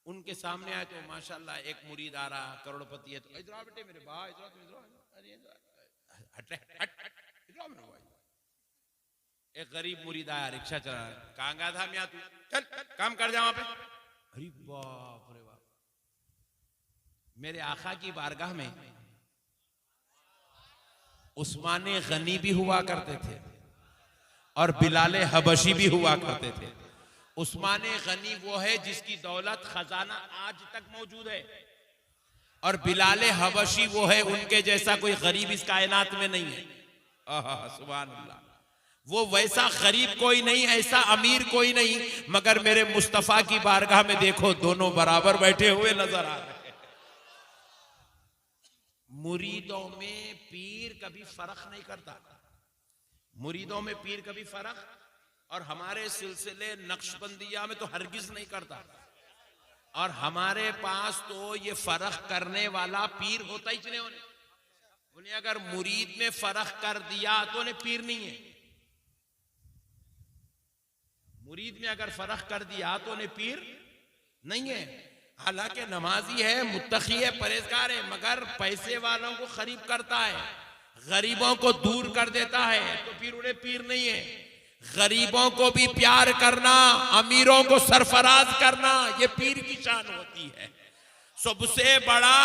उनके सामने आए तो माशाल्लाह एक मुरीद आ रहा करोड़पति है तो इधर आओ बेटे मेरे भाई, इधर आओ मेरे भाई। एक गरीब मुरीद आया रिक्शा चला, कहां गया था मियां तू, चल काम कर जा वहां पे। अरे बाप रे बाप, मेरे आका की बारगाह में उस्माने गनी भी हुआ करते थे और बिलाले हबशी भी हुआ करते थे। उस्माने गनी वो है जिसकी दौलत खजाना आज तक मौजूद है, और बिलाले हबशी वो है उनके जैसा कोई गरीब इस कायनात में नहीं है। सुभान अल्लाह, वो वैसा गरीब कोई नहीं, ऐसा अमीर कोई नहीं, मगर मेरे मुस्तफा की बारगाह में देखो दोनों बराबर बैठे हुए नजर आ रहे हैं। मुरीदों में पीर कभी फर्क नहीं करता, मुरीदों में पीर कभी फर्क, और हमारे सिलसिले नक्शबंदिया में तो हरगिज नहीं करता। और हमारे पास तो ये फर्क करने वाला पीर होता ही नहीं। उन्हें अगर मुरीद में फर्क कर दिया तो उन्हें पीर नहीं है, मुरीद में अगर फर्क कर दिया तो उन्हें पीर नहीं है। हालांकि नमाजी है, मुत्तकी है, परहेजगार है, मगर पैसे वालों को खरीब करता है, गरीबों को दूर कर देता है, तो फिर उन्हें पीर नहीं है। गरीबों को भी प्यार करना, अमीरों को सरफराज करना, ये पीर की शान होती है। सबसे बड़ा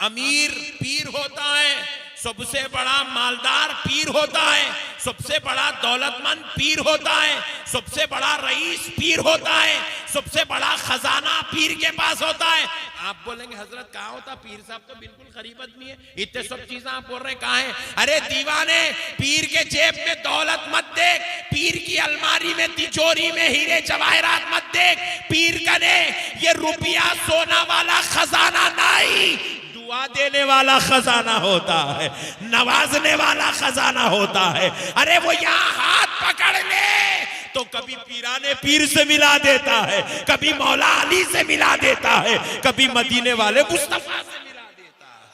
अमीर पीर होता है, सबसे बड़ा मालदार पीर होता है, सबसे बड़ा दौलतमंद पीर होता है, सबसे बड़ा रईस पीर होता है, सबसे बड़ा खजाना पीर के पास होता है। आप बोलेंगे हजरत कहाँ होता, पीर साहब तो बिल्कुल गरीब आदमी है, इतने सब चीजें आप बोल रहे हैं कहाँ है? अरे दीवाने, पीर के जेब में दौलत मत देख, पीर की अलमारी में तिजोरी में हीरे जवाहरात मत देख, पीर कने ये रुपया सोना वाला खजाना नहीं, दुआ देने वाला खजाना होता है, नवाजने वाला खजाना होता है। अरे वो यहाँ हाथ पकड़ ले तो कभी पीराने पीर से मिला देता है, कभी मौला अली से मिला देता है, कभी मदीने वाले मुस्तफा से मिला देता है।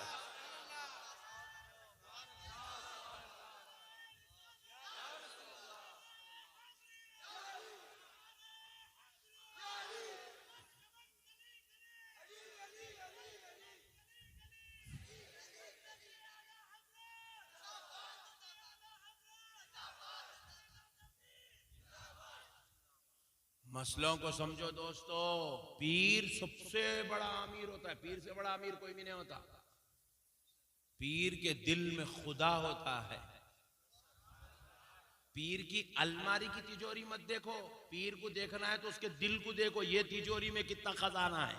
मसलों को समझो दोस्तों, पीर सबसे बड़ा अमीर होता है, पीर से बड़ा अमीर कोई भी नहीं होता। पीर के दिल में खुदा होता है। पीर की अलमारी की तिजोरी मत देखो, पीर को देखना है तो उसके दिल को देखो, ये तिजोरी में कितना खजाना है।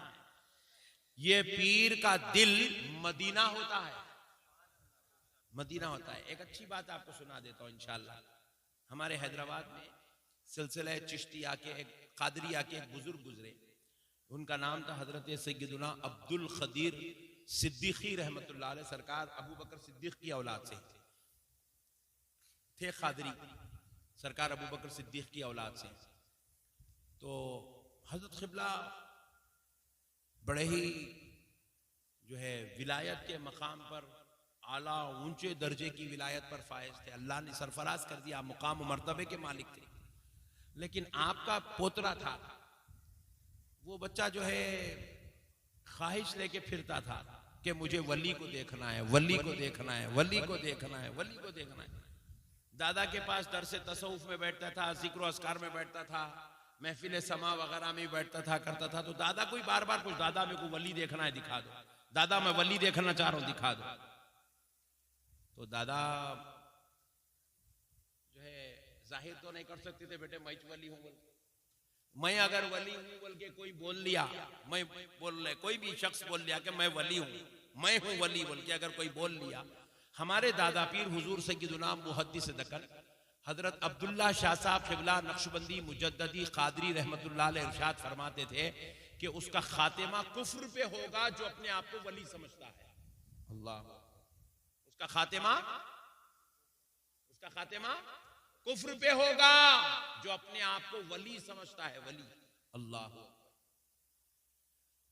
ये पीर का दिल मदीना होता है, मदीना होता है। एक अच्छी बात आपको सुना देता हूं इंशाअल्लाह। हमारे हैदराबाद में सिलसिला चिश्तिया के एक कादरिया के एक बुजुर्ग गुजरे, उनका नाम था हजरत सैयदुना अब्दुल खदीर सिद्दीकी रहमतुल्लाह अलैह। सरकार अबू बकर सिद्दीक की औलाद से थे, कादरी सरकार अबू बकर सिद्दीक की औलाद से। तो हजरत क़िबला बड़े ही जो है विलायत के मकाम पर, आला ऊंचे दर्जे की विलायत पर फायज थे। अल्लाह ने सरफराज कर दिया, मुकाम मर्तबे के मालिक थे। लेकिन आपका पोतरा था, वो बच्चा जो है ख्वाहिश लेके फिरता था कि मुझे वली को देखना है, वली को देखना है, वली को देखना है, वली को देखना है। दादा के पास दरसे तसव्वुफ में बैठता था, जिक्र अस्कार में बैठता था, महफिल समा वगैरह में बैठता था, करता था। तो दादा कोई बार बार कुछ, दादा मेरे को वली देखना है, दिखा दो, दादा मैं वली देखना चाह रहा हूं, दिखा दो। तो दादा जो है जाहिर तो नहीं कर सकते थे, बेटे मैं वली हूं बोल, मैं अगर वली हूं बोल के कोई बोल लिया, मैं बोल रहे, कोई भी शख्स बोल लिया कि मैं वली हूं, मैं हूं वली बोल के अगर कोई बोल लिया, हमारे दादा पीर हुजूर सय्यदुना मुहद्दिस दक्कन हजरत अब्दुल्ला शाह साहब क़िबला नक्शबंदी मुजद्ददी क़ादरी रहमतुल्लाह अलैह इरशाद फरमाते थे कि उसका खातिमा कुफ्र पे होगा जो अपने आप को वली समझता है। अल्लाह, उसका खातिमा कुफ्र पे होगा जो अपने आप को वली समझता है, वली। अल्लाह,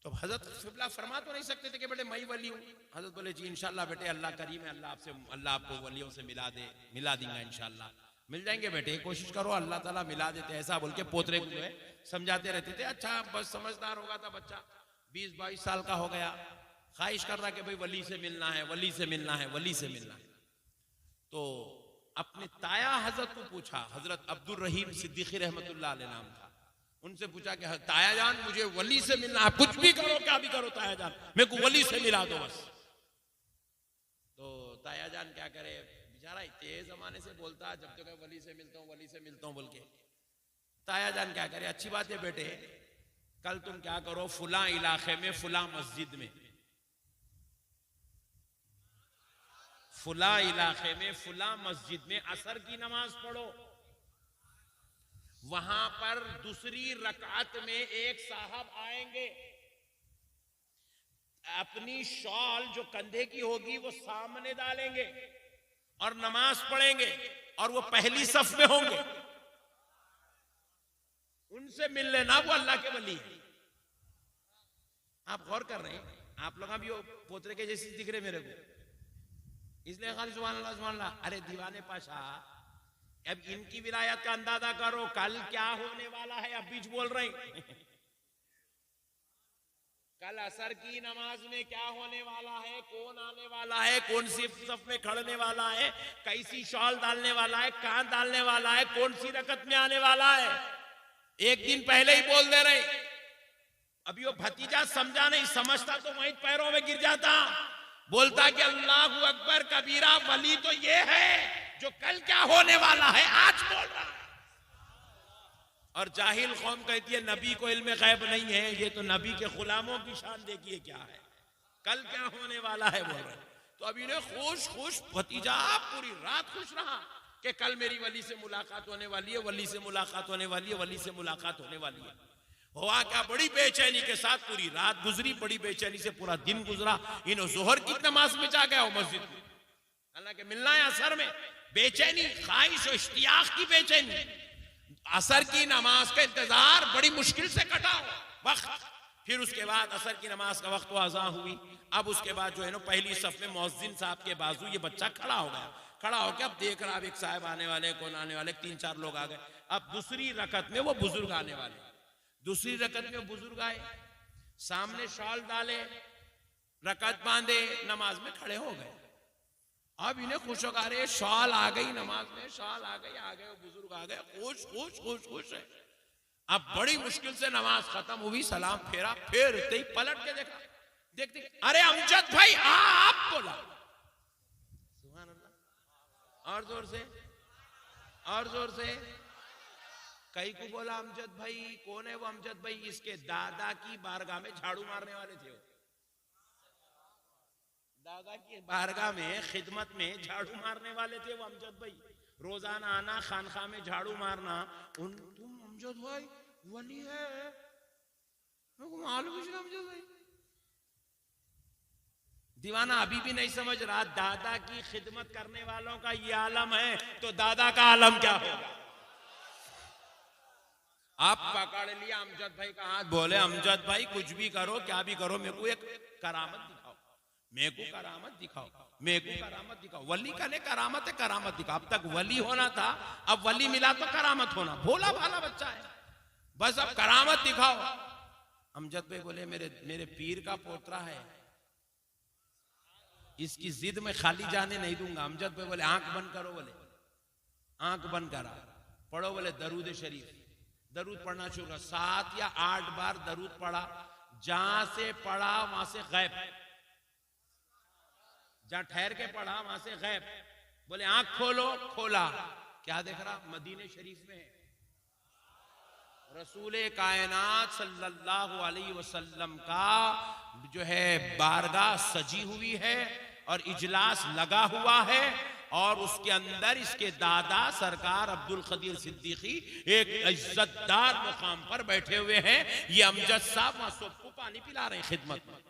तो हजरत क़िबला फरमा तो नहीं सकते थे कि बेटे मैं वली हूं। हजरत बोले जी इंशाल्लाह बेटे, अल्लाह करीम है, अल्लाह आपको वलियों से मिला देंगे इंशाल्लाह, मिल जाएंगे बेटे, कोशिश करो, अल्लाह ताला मिला देते, ऐसा बोल के पोतरे को जो है समझाते रहते थे। अच्छा बस समझदार होगा था बच्चा, 20-22 साल का हो गया, ख्वाहिश कर रहा कि भाई वली से मिलना है, वली से मिलना है, वली से मिलना है। तो अपने ताया हजरत को पूछा, हजरत अब्दुल रहीम सिद्दीकी रहमतुल्लाह अलैह नाम था, उनसे पूछा कि ताया जान मुझे वली से मिलना है, कुछ भी करो क्या भी करो ताया जान, मेरे को वली से मिला दो बस। तो ताया जान क्या करे, बेचारा इतने जमाने से बोलता, जब तक वली से मिलता हूँ, वली से मिलता हूँ बोल के। ताया जान क्या करे, अच्छी बात है बेटे, कल तुम क्या करो, फुला इलाके में फुला मस्जिद में, फुला इलाके में फुला मस्जिद में असर की नमाज पढ़ो। वहां पर दूसरी रकात में एक साहब आएंगे, अपनी शॉल जो कंधे की होगी वो सामने डालेंगे और नमाज पढ़ेंगे, और वो पहली सफ में होंगे। उनसे मिल लेना, वो अल्लाह के वली हैं। आप गौर कर रहे हैं, आप लोग भी पोतरे के जैसे दिख रहे मेरे को, इसलिए खाली सुभान अल्लाह सुभान अल्लाह। अरे दीवाने पाशा, अब इनकी विलायत का अंदाजा करो, कल क्या होने वाला है, अब बीच बोल रहे हैं। कल असर की नमाज में क्या होने वाला है, कौन आने वाला है, कौन सी सफ में खड़ने वाला है, कैसी शॉल डालने वाला है, कहां डालने वाला है, कौन सी रकत में आने वाला है, एक दिन पहले ही बोल दे रहे। अभी वो भतीजा समझा नहीं, समझता तो वहीं पैरों में गिर जाता, बोलता कि अल्लाहु अकबर कबीरा, वली तो ये है जो कल क्या होने वाला है आज बोल रहा है। और जाहिल कौम कहती है नबी को इल्म गैब नहीं है, ये तो नबी के गुलामों की शान देखिए क्या है, कल क्या होने वाला है बोल रहे। तो अभी ने खुश भतीजा पूरी रात खुश रहा कि कल मेरी वली से मुलाकात होने वाली है, वली से मुलाकात होने वाली है, वली से मुलाकात होने वाली है। हुआ क्या, बड़ी बेचैनी के साथ पूरी रात गुजरी, बड़ी बेचैनी से पूरा दिन गुजरा। इन जोहर की नमाज में जा गया वो मस्जिद में, हालांकि मिलना है असर में, बेचैनी, ख्वाहिश और इश्तियाक की बेचैनी। असर की नमाज का इंतजार बड़ी मुश्किल से कटा वक्त। फिर उसके बाद असर की नमाज का वक्त अज़ां हुई। अब उसके बाद जो है ना, पहली सफ में मुअज्जिन साहब के बाजू ये बच्चा खड़ा हो गया, खड़ा होकर अब देख रहा, अब एक साहब आने वाले, कौन आने वाले, 3-4 लोग आ गए। अब दूसरी रकत में वो बुजुर्ग आने वाले, दूसरी रकत में बुजुर्ग आए, सामने शॉल डाले, रकत बांधे, नमाज में खड़े हो गए। अब इन्हें खुश होगा, अरे शॉल आ गई नमाज में, शॉल आ गए, बुजुर्ग आ गए, खुश है। अब बड़ी मुश्किल से नमाज खत्म हुई, सलाम फेरा, फिर ही पलट के देखा, देखते अरे अमजद भाई आप बोला, सुभान अल्लाह, और जोर से कई को बोला अमजद भाई। कौन है वो अमजद भाई? इसके दादा की बारगाह में झाड़ू मारने वाले थे वो, दादा की बारगाह में खिदमत में झाड़ू मारने वाले थे वो अमजद भाई। रोजाना आना, खानखा में झाड़ू मारना। तुम अमजद भाई वली है, मालूम है अमजद भाई। दीवाना अभी भी नहीं समझ रहा, दादा की खिदमत करने वालों का ये आलम है तो दादा का आलम क्या होगा। आप पकड़ लिया अमजद भाई का हाथ, बोले अमजद भाई कुछ भी करो, क्या भी करो, मेरे को एक करामत दिखाओ। मेरे को करामत दिखाओ, मेरे को करामत दिखाओ। वली का ने करामत है, करामत दिखाओ। अब तक वली होना था, अब वली मिला तो करामत होना। भोला भाला बच्चा है, बस अब करामत दिखाओ। अमजद भाई बोले मेरे पीर का पोतरा है, इसकी जिद में खाली जाने नहीं दूंगा। अमजद भाई बोले आंख बंद करो, बोले आंख बंद करा, पढ़ो बोले दरूद शरीफ। दरूद पढ़ना शुरू कर, 7 या 8 बार दरूद पढ़ा। जहां से पढ़ा वहां से गैब, जहां ठहर के पढ़ा वहां से गैब। बोले आंख खोलो, खोला, क्या देख रहा? मदीने शरीफ में है, रसूले कायनात सल्लल्लाहु अलैहि वसल्लम का जो है बारगाह सजी हुई है और इजलास लगा हुआ है। और उसके अंदर इसके दादा सरकार अब्दुल कदीर सिद्दीकी एक इज्जतदार मुकाम पर बैठे हुए हैं। ये अमजद साहब वहां सबको पानी पिला रहे हैं खिदमत में।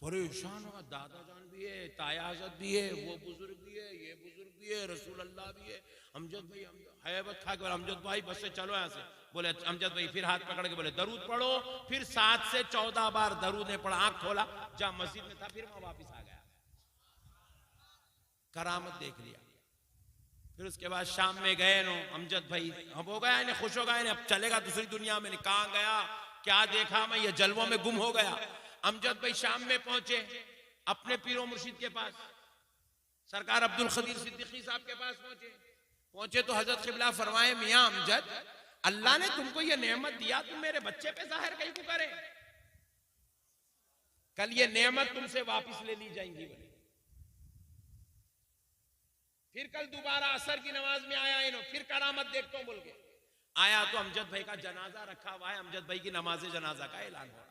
परेशान होगा, दादा जान भी है, ताया हजरत भी है, वो बुजुर्ग भी है, ये बुजुर्ग भी है, रसूल अल्लाह भी है। अमजद भाई हैबत खा के, अमजद भाई बस से चलो यहाँ से। बोले अमजद भाई फिर हाथ पकड़ के बोले दरूद पढ़ो। फिर 7 से 14 बार दरूद ने पढ़ा, आंख खोला, जहां मस्जिद में था फिर वहां वापिस आ गया। करामत देख लिया। फिर उसके बाद शाम में गए नो, अमजद भाई अब हो गया, खुश हो गए, अब चलेगा दूसरी दुनिया में। कहां गया, क्या देखा मैं, ये जलवों में गुम हो गया। अमजद भाई शाम में पहुंचे अपने पीरो मुर्शिद के पास, सरकार अब्दुल कदीर सिद्दीकी साहब के पास पहुंचे तो हजरत क़िबला फरमाए, मियां अमजद, अल्लाह ने तुमको ये नेमत दिया, तुम मेरे बच्चे पे जाहिर कहीं को करे, कल ये नेमत तुमसे वापस ले ली जाएंगी। बोले फिर कल दोबारा असर की नमाज में आया इन्हों, फिर करामत देखता हूं बोल के आया तो अमजद भाई का जनाजा रखा हुआ है, अमजद भाई की नमाज जनाजा का ऐलान हो रहा।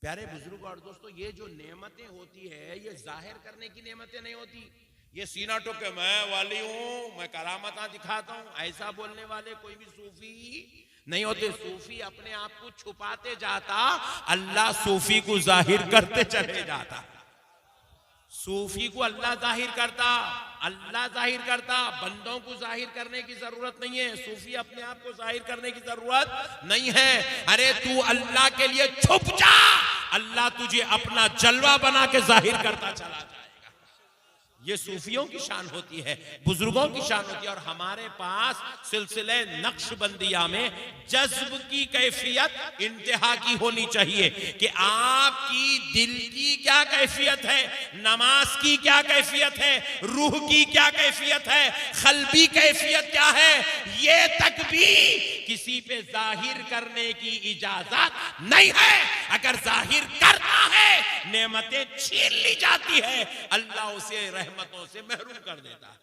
प्यारे बुजुर्ग और दोस्तों, ये जो नेमतें होती है ये जाहिर करने की नेमतें नहीं होती। ये सीना टोक के मैं वाली हूं, मैं करामत दिखाता हूं, ऐसा बोलने वाले कोई भी सूफी नहीं होते। सूफी अपने आप को छुपाते जाता, अल्लाह सूफी को जाहिर करते चले जाता। सूफी को अल्लाह जाहिर करता, अल्लाह जाहिर करता, बंदों को जाहिर करने की जरूरत नहीं है। सूफी अपने आप को जाहिर करने की जरूरत नहीं है। अरे तू अल्लाह के लिए छुप जा, अल्लाह तुझे अपना जलवा बना के जाहिर करता चला जाएगा। ये सूफियों की शान होती है, बुजुर्गों की शान होती है। और हमारे पास सिलसिले नक्शबंदिया में जज्ब की कैफियत इंतहा की होनी चाहिए कि आपकी दिल की क्या कैफियत है, नमाज की क्या कैफियत है, रूह की क्या कैफियत है, क़ल्बी कैफियत क्या है, ये तक भी किसी पे जाहिर करने की इजाजत नहीं है। अगर जाहिर करता है नेमतें छीन ली जाती है, अल्लाह उसे रहमतों से महरूम कर देता है।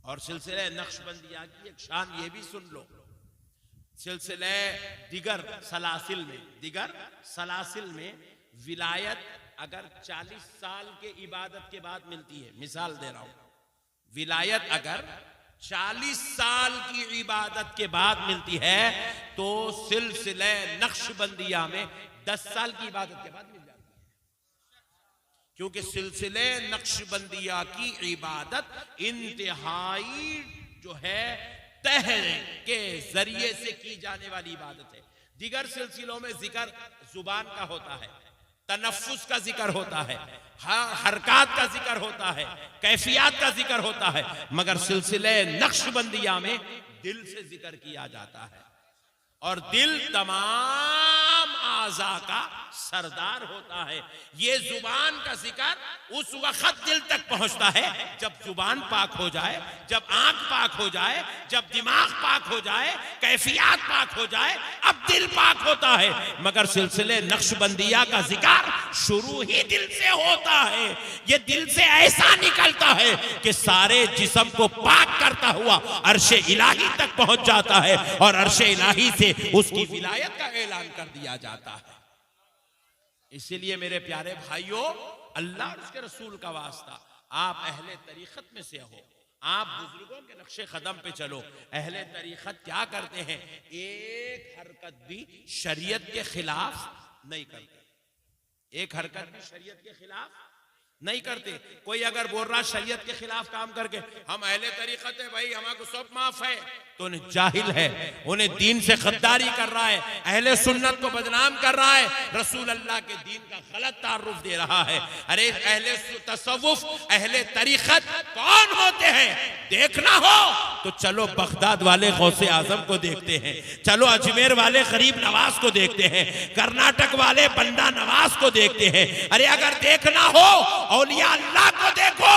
और सिलसिले नक्शबंदिया की एक शान ये भी सुन लो, सिलसिले दिगर सलासिल में विलायत अगर 40 साल के इबादत के बाद मिलती है, मिसाल दे रहा हूं, विलायत अगर 40 साल की इबादत के बाद मिलती है तो सिलसिले नक्शबंदिया में 10 साल की इबादत के बाद मिल जाती है। क्योंकि सिलसिले नक्शबंदिया की इबादत इंतहाई जो है तह के जरिए से की जाने वाली इबादत है। दिगर सिलसिलों में जिक्र जुबान का होता है, तनफ्फुस का जिक्र होता है, हरकत का जिक्र होता है, कैफियत का जिक्र होता है, मगर सिलसिले नक्शबंदिया में दिल से जिक्र किया जाता है। और दिल तमाम आज़ा का सरदार होता है। ये जुबान का जिक्र उस वक्त दिल तक पहुंचता है जब जुबान पाक हो जाए, जब आंख पाक हो जाए, जब दिमाग पाक हो जाए, कैफियत पाक हो जाए, अब दिल पाक होता है। मगर सिलसिले नक्शबंदिया का जिक्र शुरू ही दिल से होता है। ये दिल से ऐसा निकलता है कि सारे जिस्म को पाक करता हुआ अर्शे इलाही तक पहुंच जाता है और अर्शे इलाही से उसकी विलायत का ऐलान कर दिया जाता है। इसीलिए मेरे प्यारे भाइयों, अल्लाह और उसके रसूल का वास्ता, आप अहले तरीक़त में से हो, आप बुजुर्गों के नक्शे कदम पे चलो। अहले तरीक़त क्या करते हैं? एक हरकत भी शरीयत के खिलाफ नहीं करते, एक हरकत भी शरीयत के खिलाफ नहीं करते। कोई अगर बोल रहा शरीयत के खिलाफ काम करके हम अहले तरीकत है भाई, हमारे को सब माफ है, तो उन्हें जाहिल है, उन्हें दीन से गद्दारी कर रहा है, अहले सुन्नत को बदनाम कर रहा है, रसूल अल्लाह के दीन का गलत तारुफ दे रहा है। अरे अहले तसव्वुफ, अहले तरीकत कौन होते हैं देखना हो तो चलो बगदाद वाले गौसे आजम को देखते हैं, चलो अजमेर वाले गरीब नवाज को देखते हैं, कर्नाटक वाले बंदा नवाज को देखते हैं। अरे अगर देखना हो औलिया अल्लाह को देखो,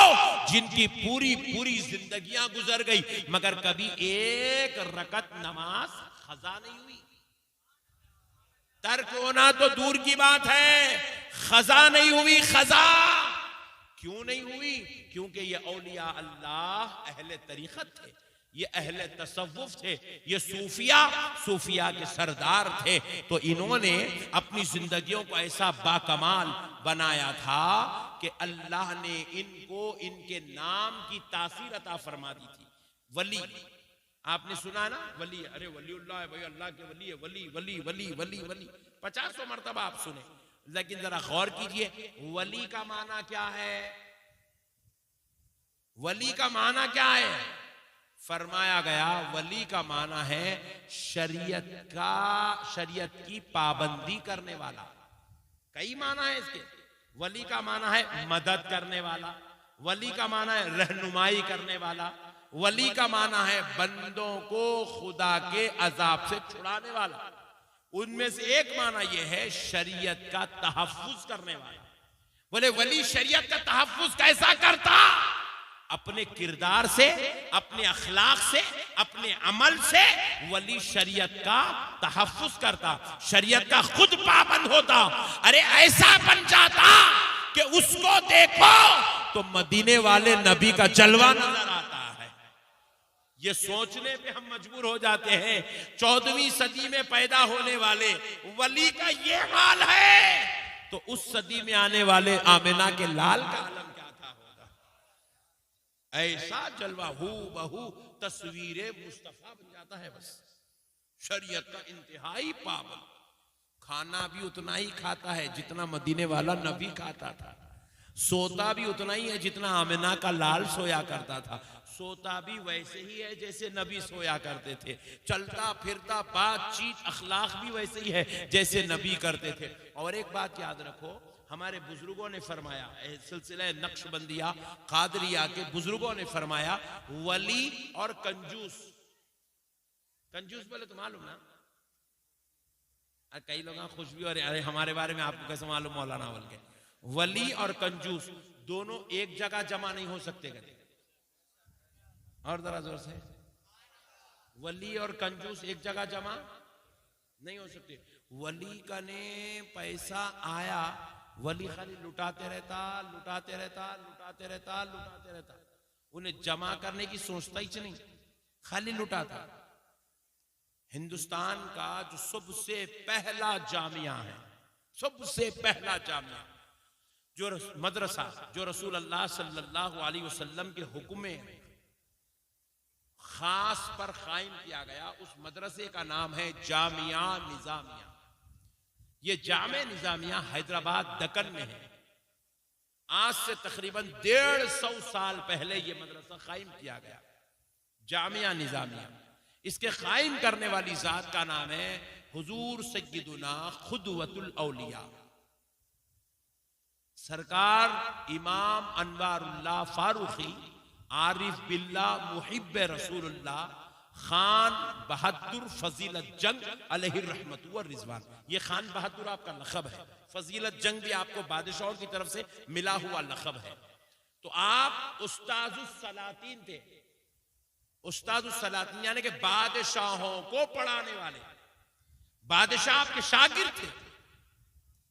जिनकी पूरी पूरी जिंदगियां गुजर गई मगर कभी एक रकत नमाज खजा नहीं हुई। तर्क होना तो दूर की बात है, खजा नहीं हुई। खजा क्यों नहीं हुई? क्योंकि ये औलिया अल्लाह अहले तरीकत थे, ये अहले तसव्वुफ थे, ये सूफिया के सरदार थे। तो इन्होंने अपनी जिंदगियों को ऐसा बाकमाल बनाया था कि अल्लाह ने इनको इनके नाम की तासीर अता फरमा दी थी। वली, आपने सुना ना वली, अरे वलीउल्लाह है भाई, अल्लाह के वली है, वली वली वली वली वली 50 मरतबा आप सुने। लेकिन जरा गौर कीजिए, वली का माना क्या है? वली का माना क्या है? फरमाया गया वली का माना है शरीयत की पाबंदी करने वाला। कई माना है इसके। वली का माना है मदद करने वाला, वली का माना है रहनुमाई करने वाला, वली का माना है बंदों को खुदा के अजाब से छुड़ाने वाला। उनमें से एक माना यह है शरीयत का तहफ्फुज करने वाला। बोले वली शरीयत का तहफ्फुज कैसा करता? अपने किरदार से, अपने अखलाक से, अपने अमल से वली शरीयत का तहफ्फुज करता, शरीयत का खुद पाबंद होता। अरे ऐसा बन जाता कि उसको देखो तो मदीने वाले नबी का जलवा नजर आता है। ये सोचने पे हम मजबूर हो जाते हैं 14वीं सदी में पैदा होने वाले वली का ये हाल है, तो उस सदी में आने वाले आमिना के लाल का आलम क्या था होगा। ऐसा जलवा हू बहू तस्वीरे मुस्तफा बन जाता है। बस शरीयत का इंतहाई पाबंद, खाना भी उतना ही खाता है जितना मदीने वाला नबी खाता था, सोता भी उतना ही है जितना आमिना का लाल सोया करता था, सोता भी वैसे ही है जैसे नबी सोया करते थे, चलता फिरता बातचीत अखलाक भी वैसे ही है जैसे नबी करते थे। और एक बात याद रखो, हमारे बुजुर्गों ने फरमाया, सिलसिला नक्शबंदिया कादरिया के बुजुर्गों ने फरमाया वली और कंजूस, कंजूस बोले तो मालूम ना, कई लोग खुश भी हो रहे, अरे हमारे बारे में आपको कैसे मालूम मौलाना बोल के। वली और कंजूस दोनों एक जगह जमा नहीं हो सकते। कहते और जरा जोर से, वली और कंजूस एक जगह जमा नहीं हो सकते। वली का ने पैसा आया, वली खाली लुटाते रहता, लुटाते रहता, लुटाते रहता, लुटाते रहता, उन्हें जमा करने की सोचता ही नहीं, खाली लुटाता। हिंदुस्तान का जो सबसे पहला जामिया है, सबसे पहला जामिया जो मदरसा जो रसूल अल्लाह सल्लल्लाहु अलैहि वसल्लम के हुक्म में खास पर कायम किया गया, उस मदरसे का नाम है जामिया निजामिया। ये जामे निजामिया हैदराबाद दक्कन में है। आज से तकरीबन 150 साल पहले ये मदरसा कायम किया गया, जामिया निजामिया। इसके कायम करने वाली जात का नाम है हुजूर सय्यदुना खुदवतुल औलिया, सरकार इमाम अनवारुल्लाह फारूकी आरिफ बिल्लाह मुहिब रसूलुल्लाह खान बहादुर फजीलत जंग अलैहि रहमत व रिजवान। ये खान बहादुर आपका लक़ब है, फजीलत जंग भी आपको बादशाहों की तरफ से मिला हुआ लक़ब है। तो आप उस्ताजुस सलातीन थे, उस्ताजुस सलातीन यानी कि बादशाहों को पढ़ाने वाले, बादशाह आपके शागिर्द थे।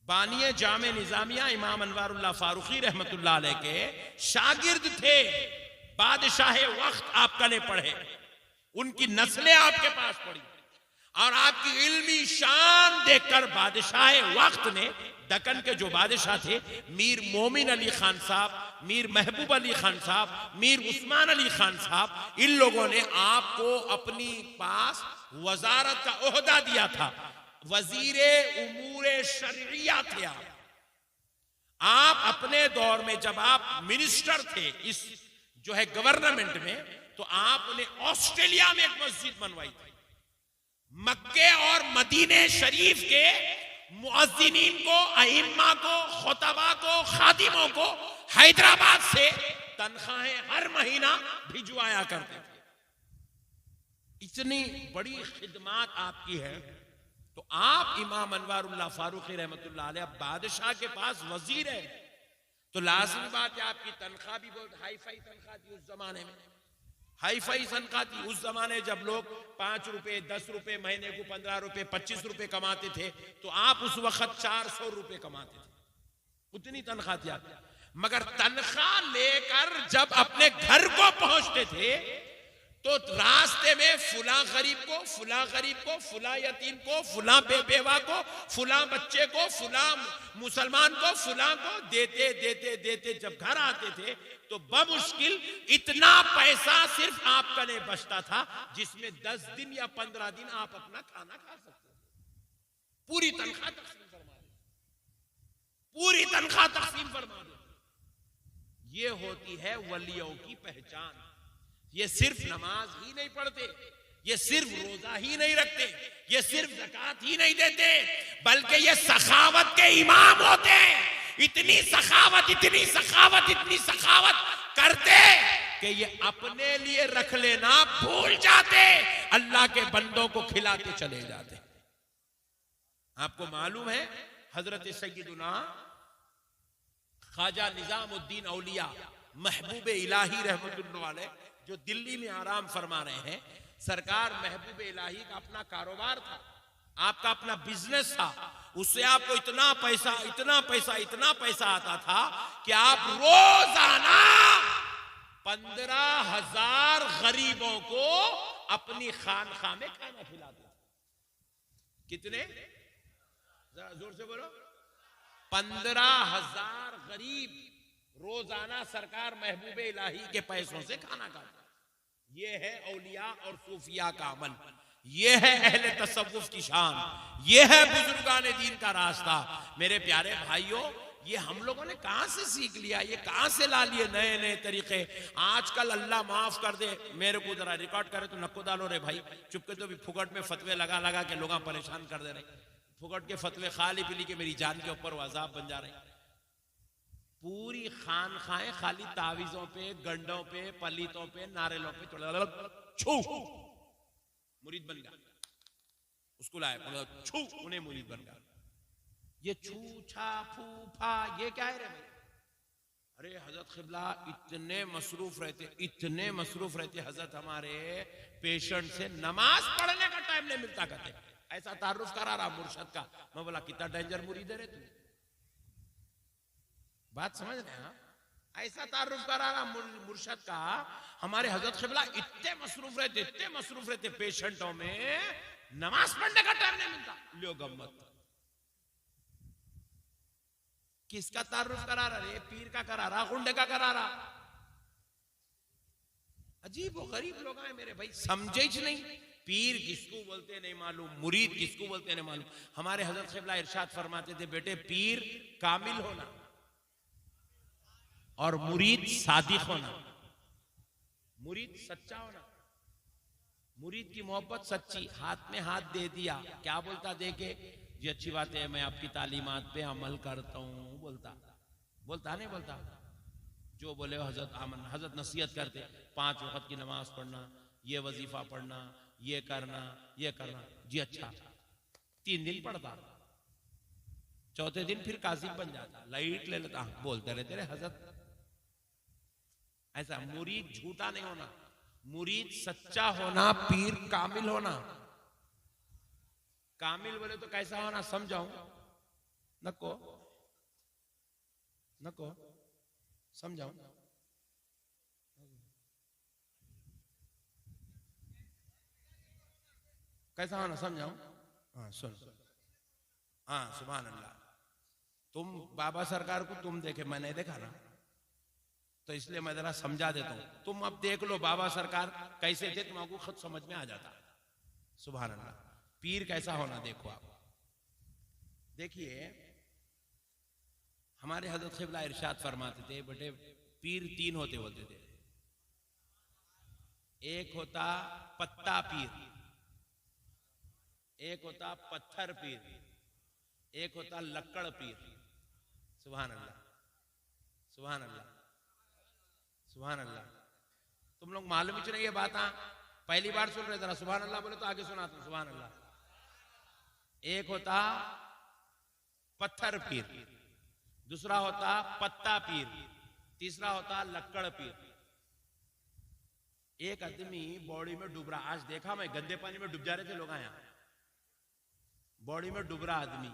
बानिए जामे निजामिया इमाम अनवारुल्लाह फारूकी रहमतुल्लाह अलैह के शागिर्द थे। बादशाह वक्त आपका ने पढ़े, उनकी नस्लें आपके पास पढ़ी, और आपकी इल्मी शान देखकर बादशाह वक्त ने, दक्कन के जो बादशाह थे मीर मोमिन अली खान साहब, मीर महबूब अली खान साहब, मीर उस्मान अली खान साहब, इन लोगों ने आपको अपनी पास वजारत का ओहदा दिया था। वजीरे उमूरे शरिया थे आप अपने दौर में जब आप मिनिस्टर थे इस जो है गवर्नमेंट में, तो आपने ऑस्ट्रेलिया में एक मस्जिद बनवाई थी। मक्के और मदीने शरीफ के मुअज्जिनीन को, अइम्मा को, खुतबा को, खादिमों को हैदराबाद से तनख्वाहें हर महीना भिजवाया करते थे। इतनी बड़ी खिदमत आपकी है। तो आप इमाम अनवारुल्लाह फारूकी रहमतुल्लाह अलैह बादशाह के पास वजीर है, तो लाज़मी बात है आपकी तनख्वाह भी बहुत हाई फाई तनख्वाह थी उस जमाने में। हाई फाई तनख्वाह थी उस जमाने जब लोग 5 रुपए 10 रुपए महीने को 15 रुपए 25 रुपए कमाते थे, तो आप उस वक्त 400 रुपए कमाते थे। उतनी तनख्वाह थी आपकी। मगर तनख्वाह लेकर जब अपने घर को पहुंचते थे, तो रास्ते में फुला गरीब को, फुला गरीब को, फुला यतीम को, फुला बेवा को, फुला बच्चे को, फुला मुसलमान को, फुला को देते देते देते जब घर आते थे, तो बमुश्किल इतना पैसा सिर्फ आपका नहीं बचता था जिसमें 10 दिन या 15 दिन आप अपना खाना खा सकते थे। पूरी तनख्वाह तकसीम फरमा दे, पूरी तनख्वाह तकसीम फरमा दे। ये होती है वलियों की पहचान। ये सिर्फ नमाज ही नहीं पढ़ते, ये सिर्फ रोजा ही नहीं रखते, ये सिर्फ ज़कात ही नहीं देते, बल्कि ये सखावत के इमाम होते हैं। इतनी सखावत, इतनी सखावत, इतनी सखावत करते कि ये अपने लिए रख लेना भूल जाते, अल्लाह के बंदों को खिलाते चले जाते। आपको मालूम है हजरत सैयदुना ख्वाजा निजामुद्दीन औलिया महबूब इलाही रहमतुल्लाह अलैह जो दिल्ली में आराम फरमा रहे हैं, सरकार महबूब इलाही का अपना कारोबार था, आपका अपना बिजनेस था, उससे आपको इतना पैसा इतना पैसा इतना पैसा आता था कि आप रोजाना 15,000 गरीबों को अपनी खानखा में खाना खिलाते थे। कितने? जरा जोर से बोलो। 15,000 गरीब रोजाना सरकार महबूब इलाही के पैसों से खाना खाता। ये है औलिया और सूफिया का अमल, ये है अहले तसव्वुफ की शान, ये है बुजुर्गाने दीन का रास्ता। मेरे प्यारे भाइयों, ये हम लोगों ने कहां से सीख लिया, ये कहां से ला लिए नए नए तरीके। आजकल अल्लाह माफ कर दे, मेरे को जरा रिकॉर्ड करे तो नको डालो रे भाई, चुपके तो भी फुकट में फतवे लगा लगा के लोग परेशान कर दे रहे। फुकट के फतवे खाली पीली के मेरी जान के ऊपर अजाब बन जा रहे। पूरी खानखाएं खाली तावीजों पे, गंडों पे, पलीतों पे, नारेलों पे छू मुरीद बन गया, उसको लाए छू उन्हें मुरीद बन गया। ये छू छा फू फा ये क्या है रे भाई? अरे हजरत क़िबला इतने मसरूफ रहते, इतने मसरूफ रहते हजरत हमारे पेशेंट से नमाज पढ़ने का टाइम नहीं मिलता कहते। ऐसा तारुफ करा रहा मुर्शद का। मैं बोला कितना डेंजर मुरीद है रे तू, बात समझ रहे हैं? ऐसा तारुफ करा रहा मुर्शद का। हमारे हजरत क़िबला इतने मसरूफ रहते, इतने मसरूफ रहते पेशेंटों में, नमाज पढ़ने का टाइम नहीं मिलता। लो गम्मत किसका तारुफ करा रहा रे? पीर का करा रहा, गुंडे का करा रहा। अजीब वो गरीब लोग हैं मेरे भाई, समझे ही नहीं। पीर किसको बोलते नहीं मालूम, मुरीद किसको बोलते नहीं मालूम। हमारे हजरत क़िबला इरशाद फरमाते थे, बेटे पीर कामिल होना और मुरीद सादिक होना, मुरीद सच्चा होना। मुरीद की मोहब्बत सच्ची, हाथ में हाथ दे दिया, क्या बोलता देखे जी अच्छी बात है मैं आपकी तालीमात पे अमल करता हूं, बोलता बोलता नहीं बोलता। जो बोले हजरत आमन, हजरत नसीहत करते 5 वक्त की नमाज पढ़ना, ये वजीफा पढ़ना, ये करना, ये करना। जी अच्छा, 3 दिन पढ़ता, चौथे दिन फिर कासिम बन जाता, लाइट ले लेता, बोलते रहते रे हजरत। ऐसा मुरीद झूठा नहीं होना, मुरीद सच्चा होना, पीर कामिल होना। कामिल बोले तो कैसा होना समझाऊं? नको नको समझाऊं? कैसा होना समझाऊं? हाँ सुन, हाँ सुभान अल्लाह। तुम बाबा सरकार को तुम देखे, मैंने देखा ना, तो इसलिए मैं जरा समझा देता हूं। तुम अब देख लो बाबा सरकार कैसे थे, तुमको खुद समझ में आ जाता। सुभान अल्लाह। पीर कैसा होना देखो आप। देखिए हमारे हजरत क़िबला इरशाद फरमाते थे, बेटे पीर तीन होते बोलते थे। एक होता पत्ता पीर, एक होता पत्थर पीर, एक होता लक्कड़ पीर। सुभान अल्लाह, सुभान अल्लाह, सुभान अल्लाह। तुम लोग मालूम ही नहीं ये बात, पहली बार सुन रहे, जरा सुभान अल्लाह बोले तो आगे सुना तुम सुभान अल्लाह। एक होता पत्थर पीर, दूसरा होता पत्ता पीर, तीसरा होता लक्कड़ पीर। एक आदमी बॉडी में डूब रहा, आज देखा मैं, गंदे पानी में डूब जा रहे थे लोग यहाँ, बॉडी में डूब रहा आदमी,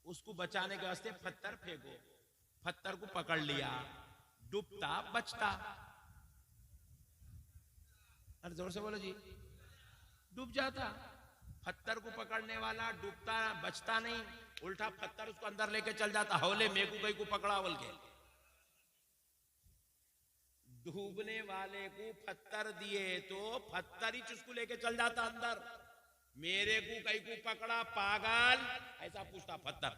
उसको बचाने के वास्ते पत्थर फेंको, पत्थर को पकड़ लिया, डूबता बचता। अरे जोर से बोलो जी, डूब जाता। पत्थर को पकड़ने वाला डूबता बचता नहीं, उल्टा पत्थर उसको अंदर लेके चल जाता, हौले मेकू कहीं को पकड़ा बोल के। डूबने वाले को पत्थर दिए तो पत्थर ही उसको लेके चल जाता अंदर। मेरे को कहीं को पकड़ा पागल, ऐसा पूछता पत्थर।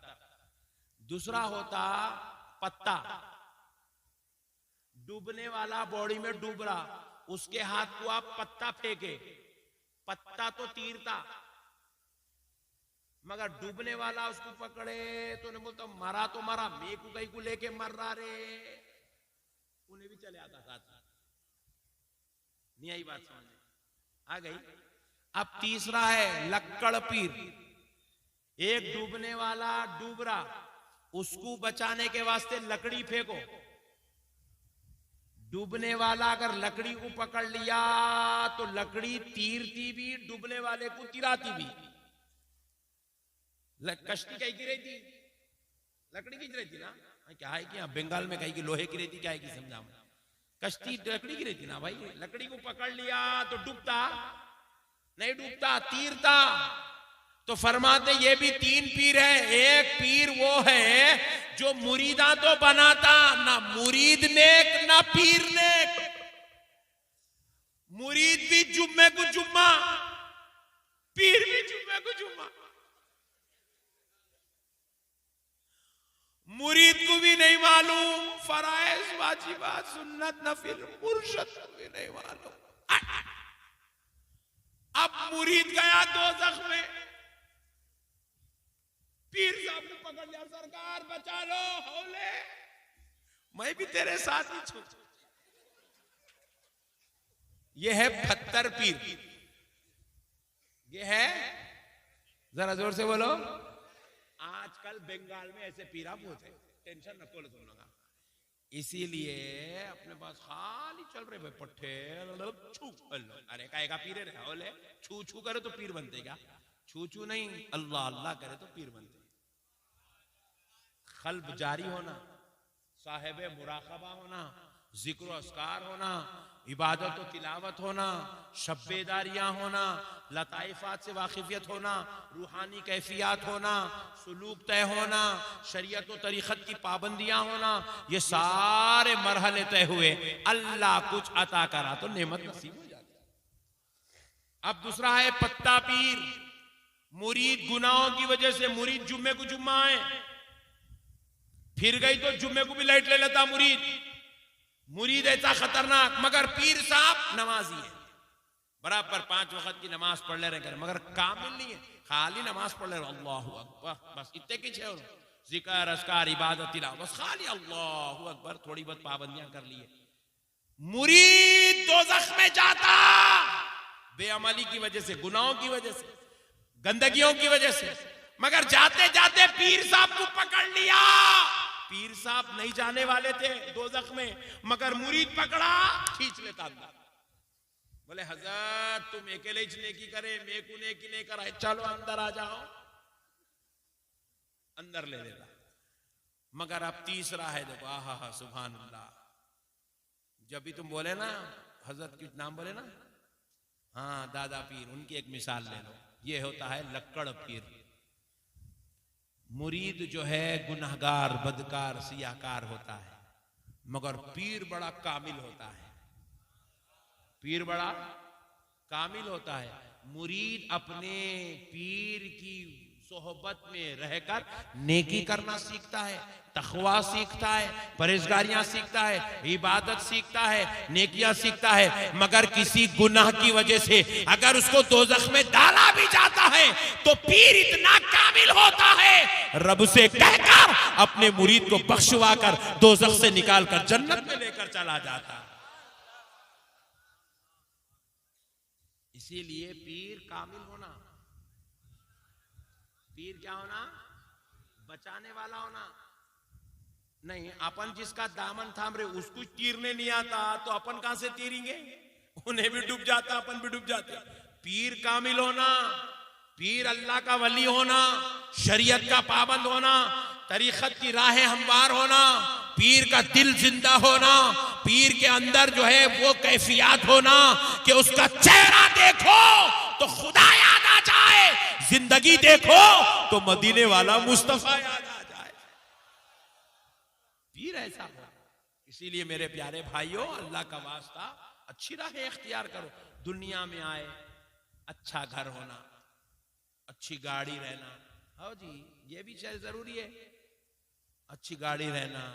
दूसरा होता पत्ता, डूबने वाला बॉडी में डूब रहा, उसके हाथ को आप पत्ता फेंके, पत्ता तो तीरता, मगर डूबने वाला उसको पकड़े तो नहीं बोलता मरा तो मरा, मेरे को कहीं को लेके मर रहा रे, उन्हें भी चले आता साथ। नहीं आई बात समझ आ गई? अब तीसरा है लक्कड़ पीर, एक डूबने वाला डूब रहा, उसको बचाने के वास्ते लकड़ी फेंको, डूबने वाला अगर लकड़ी को पकड़ लिया तो लकड़ी तीरती भी, डूबने वाले को तिराती भी। कश्ती कहीं की रहती, लकड़ी की रहती ना, क्या है कि बंगाल में कहीं की लोहे की रहती, क्या है कि समझा, कश्ती लकड़ी की रहती ना भाई। लकड़ी को पकड़ लिया तो डूबता नहीं, डूबता तीरता। तो फरमाते ये भी तीन पीर है। एक पीर वो है जो मुरीदा तो बनाता, ना मुरीद नेक ना पीर नेक। मुरीद भी जुम्मे को जुम्मा, पीर भी जुम्मे को जुम्मा। मुरीद को भी नहीं मालूम फराइज वाजिबात सुन्नत नफिल, मुर्शद को भी नहीं मालूम। अब मुरीद गया दोज़ख में, पीर साहब को पकड़ लिया, सरकार बचा लो, हौले मैं भी तेरे साथ ही छू। ये है पत्थर पीर, ये है, जरा जोर से बोलो, आजकल बंगाल में ऐसे पीरा बहुत है, टेंशन न खोलो तुम लोग। इसीलिए अपने पास खाली चल रहे भाई पट्टे छू, अरे का पीरे रहे होले, छू छू करे तो पीर बनते क्या? छू छू नहीं, अल्लाह अल्लाह करे तो पीर बनते। खल्ब जारी होना, साहिबे मुराकबा होना, जिक्र अस्कार होना, इबादत और तिलावत होना, शब्बेदारियां होना, लताइफात से वाकिफियत होना, रूहानी कैफियत होना, सुलूक तय होना, शरीयत और तरीक़त की पाबंदियां होना, ये सारे मरहले तय हुए, अल्लाह कुछ अता करा तो नेमत नसीब हो जाती। अब दूसरा है पत्ता पीर, मुरीद गुनाहों की वजह से, मुरीद जुम्मे को जुम्मा है, फिर गई तो जुम्मे को भी लाइट ले लेता मुरीद। मुरीद ऐसा खतरनाक, मगर पीर साहब नमाजी है, बराबर 5 वक्त की नमाज पढ़ ले रहे, मगर कामिल नहीं है, खाली नमाज पढ़ ले रहे, अल्लाहु अकबर, बस इतने की छे, जिक्र अस्कार इबादत तिलावत, बस खाली अल्लाहु अकबर, थोड़ी बहुत पाबंदियां कर लिए। मुरीद दोज़ख में जाता बेअमली की वजह से, गुनाहों की वजह से, गंदगियों की वजह से, मगर जाते जाते पीर साहब को पकड़ लिया। पीर साहब नहीं जाने वाले थे दोज़ख में, मगर मुरीद पकड़ा, खींच लेता अंदर। बोले हजरत तुम अकेले ही नेकी करे, मैं को नेकी नहीं कराए, चलो अंदर आ जाओ, अंदर ले लेता। मगर अब तीसरा है, देखो आहा सुभान अल्लाह, जब भी तुम बोले ना हजरत के नाम बोले ना, हाँ दादा पीर, उनकी एक मिसाल ले लो, ये होता है लक्कड़ पीर। मुरीद जो है गुनहगार, बदकार, सियाकार होता है, मगर पीर बड़ा कामिल होता है, पीर बड़ा कामिल होता है। मुरीद अपने पीर की सोहबत में रहकर नेकी करना सीखता है, तकवा सीखता है, परहेजगारियां सीखता है, इबादत सीखता है, नेकियां सीखता है। मगर किसी गुनाह की वजह से अगर उसको दोज़ख में डाला भी जाता है तो पीर इतना कामिल होता है, रब से कहकर अपने मुरीद को बख्शवा कर दोज़ख से निकाल कर जन्नत में लेकर चला जाता। इसीलिए पीर कामिल होना, पीर क्या होना, बचाने वाला होना नहीं। अपन जिसका दामन थाम रहे उसको तीरने नहीं आता तो अपन कहां से तीरेंगे, उन्हें भी डूब जाता, अपन भी डूब जाते। पीर कामिल होना, पीर अल्लाह का वली होना, शरीयत का पाबंद होना, तरीक़त की राहें हमवार होना, पीर का दिल जिंदा होना, पीर के अंदर जो है वो कैफियत होना कि उसका चेहरा देखो तो खुदा याद आ जाए, जिंदगी देखो तो मदीने वाला मुस्तफा याद आ जाए। पीर ऐसा हो। इसीलिए मेरे प्यारे भाइयों, अल्लाह का वास्ता अच्छी राहें इख्तियार करो। दुनिया में आए अच्छा घर होना, अच्छी गाड़ी रहना, हाँ जी ये भी जरूरी है। अच्छी गाड़ी रहना,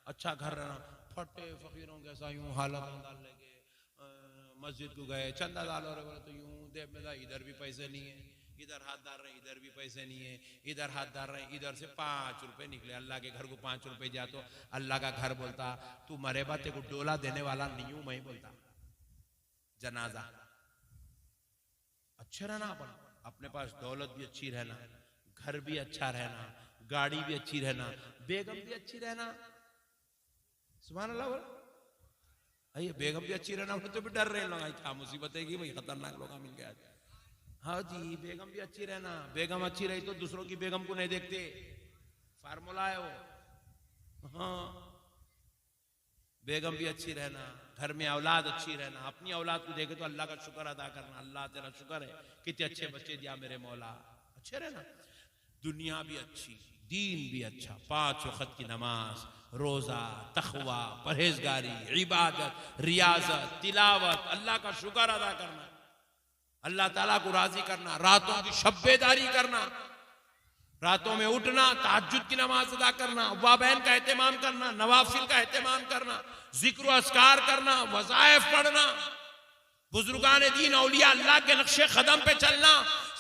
अच्छा घर रहना। फटे फकीरों के ऐसा यूं हालत डाल लेंगे, मस्जिद को गए चंदा डालो बोले तो यूं देव में इधर भी पैसे नहीं है, इधर हाथ डाल रहे इधर भी पैसे नहीं है, इधर हाथ डाल रहे इधर से 5 रुपए निकले। अल्लाह के घर को 5 रुपए दिया तो अल्लाह का घर बोलता तू मरे बा तेरे को डोला देने वाला नहीं हूं मैं, बोलता जनाजा। अच्छे रहना, अपने पास दौलत भी अच्छी रहना, घर भी अच्छा रहना, गाड़ी भी अच्छी रहना, बेगम भी अच्छी रहना। सुभान अल्लाह बोल। अरे बेगम भी अच्छी रहना तो भी डर रहे लोग, क्या मुसीबत है कि भाई खतरनाक लोग मिल गया। हाँ जी बेगम भी अच्छी रहना, बेगम अच्छी रही तो दूसरों की बेगम को नहीं देखते, फार्मूला है वो। हाँ बेगम भी अच्छी रहना, घर में औलाद अच्छी रहना, अपनी औलाद को देखे तो अल्लाह का शुक्र अदा करना, अल्लाह तेरा शुक्र है कितने अच्छे बच्चे दिया मेरे मौला, अच्छे रहना। दुनिया भी अच्छी, दीन भी अच्छा, 5 वक्त की नमाज, रोजा, तखवा, परहेजगारी, इबादत, रियाजत, तिलावत, अल्लाह का शुक्र अदा करना, अल्लाह ताला को राजी करना, रातों की शब्बेदारी करना, रातों में उठना, तहज्जुद की नमाज अदा करना, वाबैन का एहतमाम करना, नवाफिल का एहतमाम करना, जिक्र अस्कार करना, वज़ाइफ पढ़ना, बुजुर्गान दीन औलिया अल्लाह के नक्शे कदम पे चलना।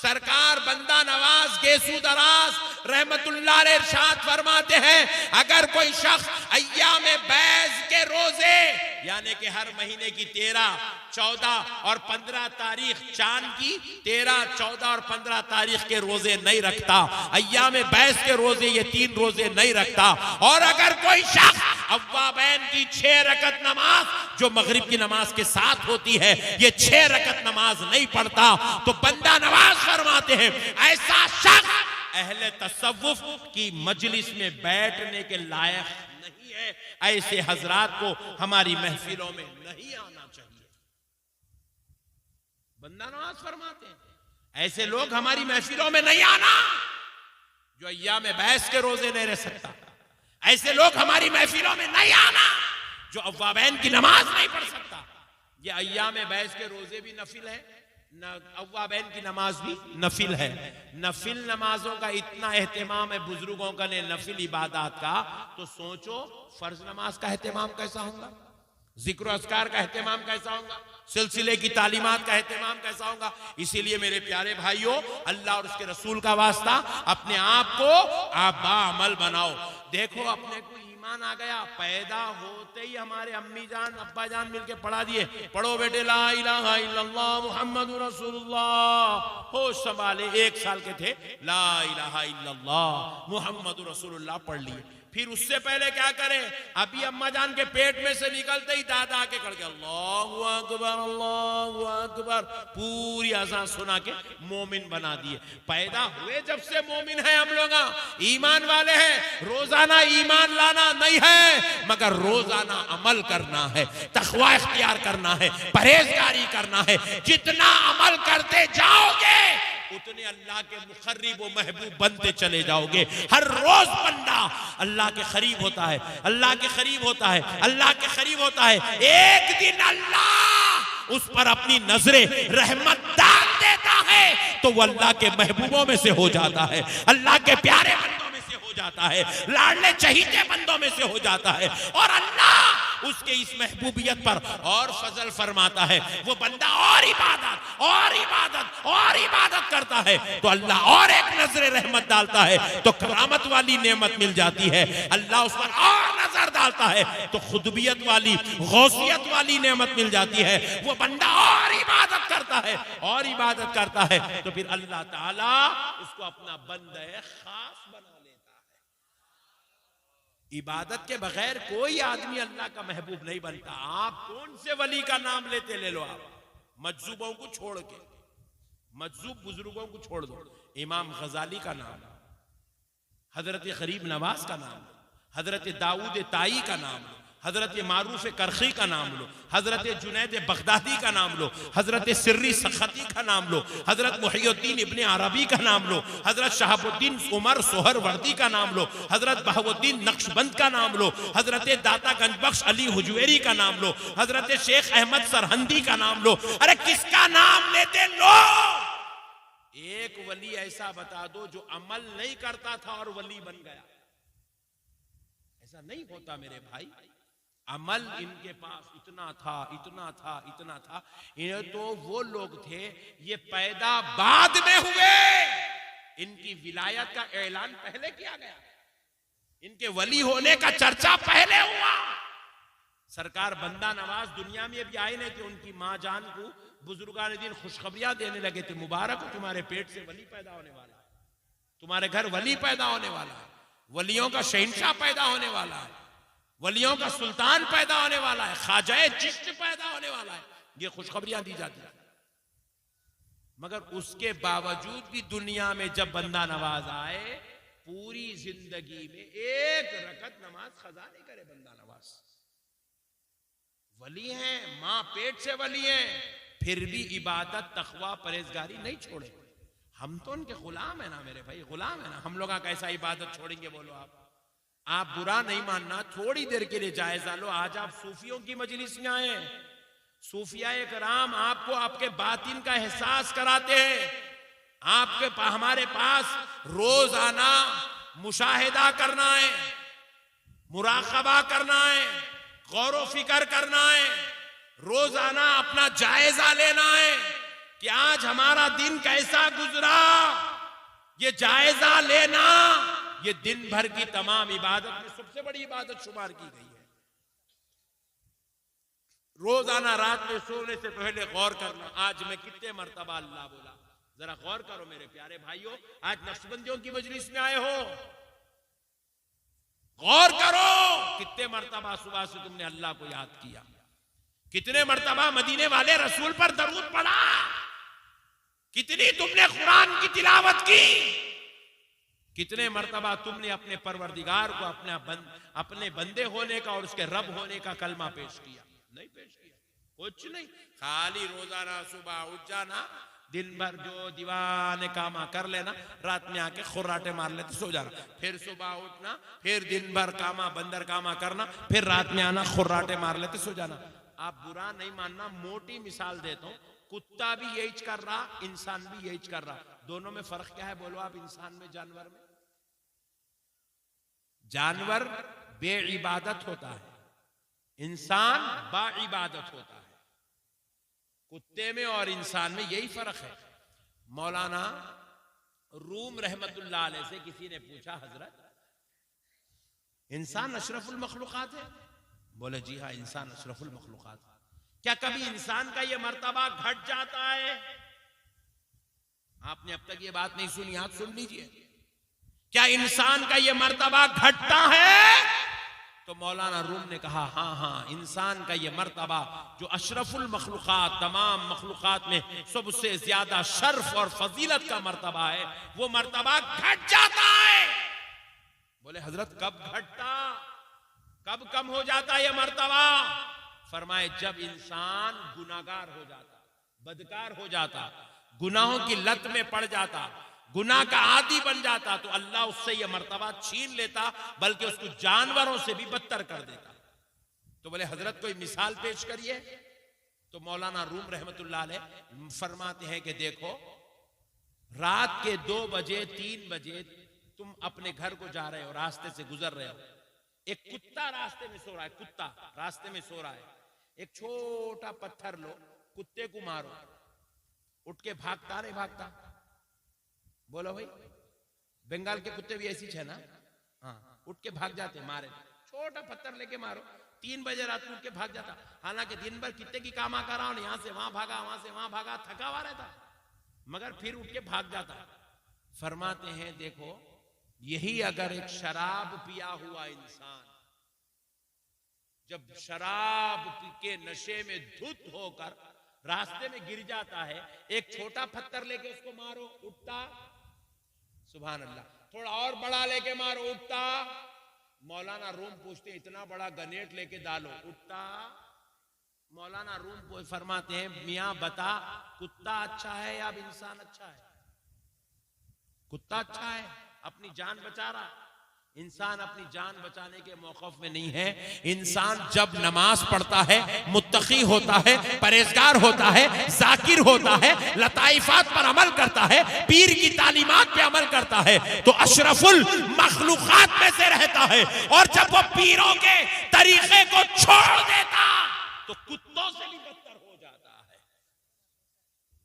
सरकार बंदा नवाज गेसू दराज रहमतुल्लाह अलैह इरशाद फरमाते हैं, अगर कोई शख्स अय्याम बैज़ के रोजे यानी कि हर महीने की 13, 14 और 15 तारीख, चांद की 13, 14 और 15 तारीख के रोजे नहीं रखता, अय्याम बैज़ के रोजे ये 3 रोजे नहीं रखता, और अगर कोई शख्स अव्वाबैन की 6 रकत नमाज जो मगरिब की नमाज के साथ होती है ये 6 रकत नमाज नहीं पढ़ता, तो बंदा नवाज फरमाते हैं ऐसा शख्स अहले तसव्वुफ की मजलिस में बैठने के लायक नहीं है। ऐसे हजरात को हमारी महफिलों में नहीं आना चाहिए। बंदा नवाज फरमाते हैं ऐसे लोग हमारी महफिलों में नहीं आना, जो अय्याम बैस के रोजे नहीं रह सकता। ऐसे लोग हमारी महफिलों में नहीं आना जो अव्वाबैन की नमाज नहीं पढ़ सकता। ये अय्याम बैस के रोजे भी नफिल है, अव्वाबैन की नमाज भी नफिल है। नफिल नमाजों का इतना एहतमाम है बुजुर्गों का ने नफिल इबादत का, तो सोचो फर्ज नमाज का एहतमाम कैसा होगा, जिक्र अस्कार का एहतमाम कैसा होगा, सिलसिले की तालीमात का एहतमाम कैसा होगा। इसीलिए मेरे प्यारे भाइयों, अल्लाह और उसके रसूल का वास्ता अपने आप को आप बाअमल बनाओ। देखो अपने को ईमान आ गया, पैदा होते ही हमारे अम्मी जान अब्बा जान मिलके पढ़ा दिए, पढ़ो बेटे ला इलाहा इल्लल्लाह मुहम्मदुर रसूलुल्लाह। होश संभाले 1 साल के थे, ला इलाहा इल्लल्लाह मुहम्मदुर रसूलुल्लाह पढ़ लिए। फिर उससे पहले क्या करें, अभी अम्मा जान के पेट में से निकलते ही दादा आके खड़ गया, अल्लाहु अकबर अल्लाहु अकबर, पूरी अज़ान सुना के मोमिन बना दिए। पैदा हुए जब से मोमिन है हम लोग, ईमान वाले हैं। रोजाना ईमान लाना नहीं है, मगर रोजाना अमल करना है, तक़वा इख्तियार करना है, परहेजगारी करना है। जितना अमल करते जाओगे उतने अल्लाह के मुक़र्रिब व महबूब बनते चले जाओगे। हर रोज बंदा अल्लाह के करीब होता है, अल्लाह के करीब होता है, अल्लाह के करीब होता है। एक दिन अल्लाह उस पर अपनी नजरे रहमत डाल देता है, तो वो अल्लाह के महबूबों में से हो जाता है, अल्लाह के प्यारे बंदों में से हो जाता है, लाडले चहीते बंदों में से हो जाता है। और अल्लाह उसके इस महबूबियत पर और फजल फरमाता है। वो बंदा और इबादत और इबादत और इबादत करता है तो अल्लाह और एक नजर रहमत डालता है तो करामत वाली नेमत मिल जाती है। अल्लाह उस पर और नजर डालता है तो खुदबियत वाली गौसियत वाली नेमत मिल जाती है। वो बंदा और इबादत करता है और इबादत करता है तो फिर अल्लाह ताला उसको अपना बंदा खास बना लेता है। इबादत के बगैर कोई आदमी अल्लाह का महबूब नहीं बनता। आप कौन से वली का नाम लेते ले लो, आप मजजूबों को छोड़ के, मजजूब बुजुर्गों को छोड़ दो। इमाम गजाली का नाम, हजरत गरीब नवाज का नाम, हजरत दाऊद ताई का नाम, हजरत मारूफ करखी का नाम लो, हजरत जुनैद बगदादी का नाम लो, हजरत सिर्री सखती का नाम लो, हजरत मुहियुद्दीन इब्ने अरबी का नाम लो, हजरत शहाबुद्दीन उमर सोहरवर्दी का नाम लो, हजरत बहाउद्दीन नक्शबंद का नाम लो, हजरत दाता गंजबख्श अली हुजवेरी का नाम लो, हजरत शेख अहमद सरहंदी का नाम लो। अरे किसका नाम लेते लो? एक वली ऐसा बता दो जो अमल नहीं करता था और वली बन गया। ऐसा नहीं होता मेरे भाई। अमल इनके पास इतना था, इतना था, इतना था। ये तो वो लोग थे, ये पैदा बाद में हुए। इनकी विलायत का ऐलान पहले किया गया, इनके वली होने का चर्चा पहले हुआ। सरकार बंदा नवाज दुनिया में अभी आए नहीं थे, उनकी माँ जान को बुजुर्गान दिन खुशखबरियां देने लगे थे, मुबारक हो तुम्हारे पेट से वली पैदा होने वाला है, तुम्हारे घर वली पैदा होने वाला है, वलियों का शहंशाह पैदा होने वाला है, वलियों का सुल्तान पैदा होने वाला है, ख्वाजा चिश्त पैदा होने वाला है। ये खुशखबरियां दी जाती है। मगर उसके बावजूद भी दुनिया में जब बंदा नवाज आए, पूरी जिंदगी में एक रकत नमाज खजा नहीं करे बंदा नवाज। वली हैं, मां पेट से वली हैं, फिर भी इबादत तकवा परहेजगारी नहीं छोड़े। हम तो उनके गुलाम है ना मेरे भाई, गुलाम है ना। हम लोग कैसा इबादत छोड़ेंगे बोलो आप बुरा नहीं मानना, थोड़ी देर के लिए जायजा लो। आज आप सूफियों की मजलिस में आए, सूफियाए कराम आपको आपके बातिन का एहसास कराते हैं। आपके हमारे पास रोजाना मुशाहिदा करना है, मुराकबा करना है, गौर फिकर करना है, रोजाना अपना जायजा लेना है कि आज हमारा दिन कैसा गुजरा। ये जायजा लेना ये दिन भर की तमाम इबादत में सबसे बड़ी इबादत शुमार की गई है। रोजाना रात में सोने से पहले गौर करना, आज मैं कितने मर्तबा अल्लाह बोला। जरा गौर करो मेरे प्यारे भाइयों, आज नक्शबंदियों की मजलिस में आए हो, गौर करो कितने मर्तबा सुबह से तुमने अल्लाह को याद किया, कितने मर्तबा मदीने वाले रसूल पर दरूद पढ़ा, कितनी तुमने कुरान की तिलावत की, कितने मर्तबा तुमने अपने परवरदिगार को अपने बंदे होने का और उसके रब होने का कलमा पेश किया। नहीं पेश किया, कुछ नहीं, खाली रोजाना सुबह उठ जाना, दिन भर जो दीवाने कामा कर लेना, रात में आके खुर्राटे मार लेते सो जाना, फिर सुबह उठना, फिर दिन भर कामा बंदर कामा करना, फिर रात में आना खुर्राटे मार लेते सो जाना। आप बुरा नहीं मानना, मोटी मिसाल देता हूं, कुत्ता भी यही कर रहा, इंसान भी यही कर रहा। दोनों में फर्क क्या है बोलो आप? इंसान में, जानवर में? जानवर बेइबादत होता है, इंसान बाइबादत होता है। कुत्ते में और इंसान में यही फर्क है। मौलाना रूम रहमतुल्लाह अलैह से किसी ने पूछा, हजरत इंसान अशरफुल मखलूकात है? बोले जी हाँ, इंसान अशरफुल मखलूकात। क्या कभी इंसान का यह मर्तबा घट जाता है? आपने अब तक ये बात नहीं सुनी, आप सुन लीजिए। क्या इंसान का यह मर्तबा घटता है? तो मौलाना रूम ने कहा हाँ हाँ, इंसान का यह मर्तबा जो अशरफुल मखलूकात, तमाम मखलूकात में सबसे ज्यादा शर्फ और फजीलत का मर्तबा है, वो मर्तबा घट जाता है। बोले हजरत कब घटता, कब कम हो जाता यह मर्तबा? फरमाए जब इंसान गुनाहगार हो जाता, बदकार हो जाता, गुनाहों की लत में पड़ जाता, गुनाह का आदी बन जाता, तो अल्लाह उससे यह मर्तबा छीन लेता, बल्कि उसको जानवरों से भी बदतर कर देता। तो बोले हजरत कोई मिसाल पेश करिए। तो मौलाना रूम रहमतुल्लाह अलैह फरमाते हैं कि देखो, रात के 2 बजे 3 बजे तुम अपने घर को जा रहे हो, रास्ते से गुजर रहे हो, एक कुत्ता रास्ते में सो रहा है, कुत्ता रास्ते में सो रहा है, एक छोटा पत्थर लो, कुत्ते को मारो, उठ के भागता नहीं भागता? बोलो भाई, बंगाल के कुत्ते भी ऐसी है ना? हाँ, उठ के भाग जाते, मारे छोटा पत्थर लेके मारो, 3 बजे रात को उठ के भाग जाता। हालांकि दिन भर कितने की कामा कर रहा हूं, यहां से वहां भागा, वहां से वहां भागा, थका हुआ रहता, मगर फिर उठ के भाग जाता। फरमाते हैं देखो, यही अगर एक शराब पिया हुआ इंसान जब शराब के नशे में धुत होकर रास्ते में गिर जाता है, एक छोटा पत्थर लेके उसको मारो, उठता, सुभान अल्लाह, थोड़ा और बड़ा लेके मारो, उठता, मौलाना रूम पूछते इतना बड़ा गनेट लेके डालो, उठता। मौलाना रूम फरमाते हैं मियां बता, कुत्ता अच्छा है या इंसान अच्छा है? कुत्ता अच्छा है, अपनी जान बचा रहा, इंसान अपनी जान बचाने के मौकफ में नहीं है। इंसान जब नमाज पढ़ता है, मुत्तकी होता है, परहेजगार होता है, जाकिर होता है, लताइफात पर अमल करता है, पीर की तालीमात पे अमल करता है, तो अशरफुल मखलूकात में से रहता है। और जब वो पीरों के तरीके को छोड़ देता तो कुत्तों से भी बदतर हो जाता है,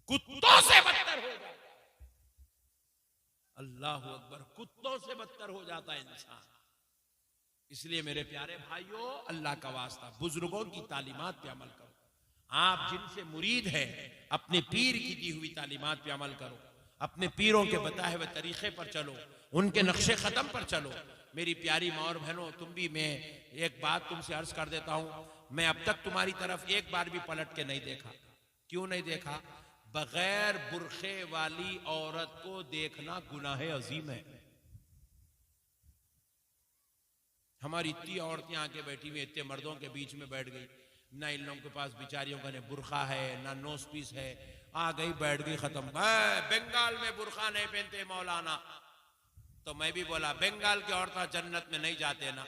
कुत्तों से बदतर हो जाता है। अल्लाह अकबर, कुत्तों से बदतर हो जाता है इंसान। इसलिए मेरे प्यारे भाइयों, अल्लाह का वास्ता बुजुर्गों की तालीमात पे अमल करो। आप जिनसे मुरीद है, अपने पीर की दी हुई तालीमात पे अमल करो, अपने पीरों के बताए हुए तरीके पर चलो, उनके नक्शे कदम पर चलो। मेरी प्यारी माँ और बहनों, तुम भी, मैं एक बात तुमसे अर्ज कर देता हूं, मैं अब तक तुम्हारी तरफ एक बार भी पलट के नहीं देखा। क्यों नहीं देखा? बगैर बुरखे वाली औरत को देखना गुनाह अजीम है। हमारी इतनी औरतें आके बैठी हुई, इतने मर्दों के बीच में बैठ गई, ना इन लोगों के पास बेचारियों का न बुरखा है ना नोस पीस है, आ गई बैठ गई, खत्म। बंगाल में बुरखा नहीं पहनते मौलाना, तो मैं भी बोला बंगाल की औरतें जन्नत में नहीं जाते ना।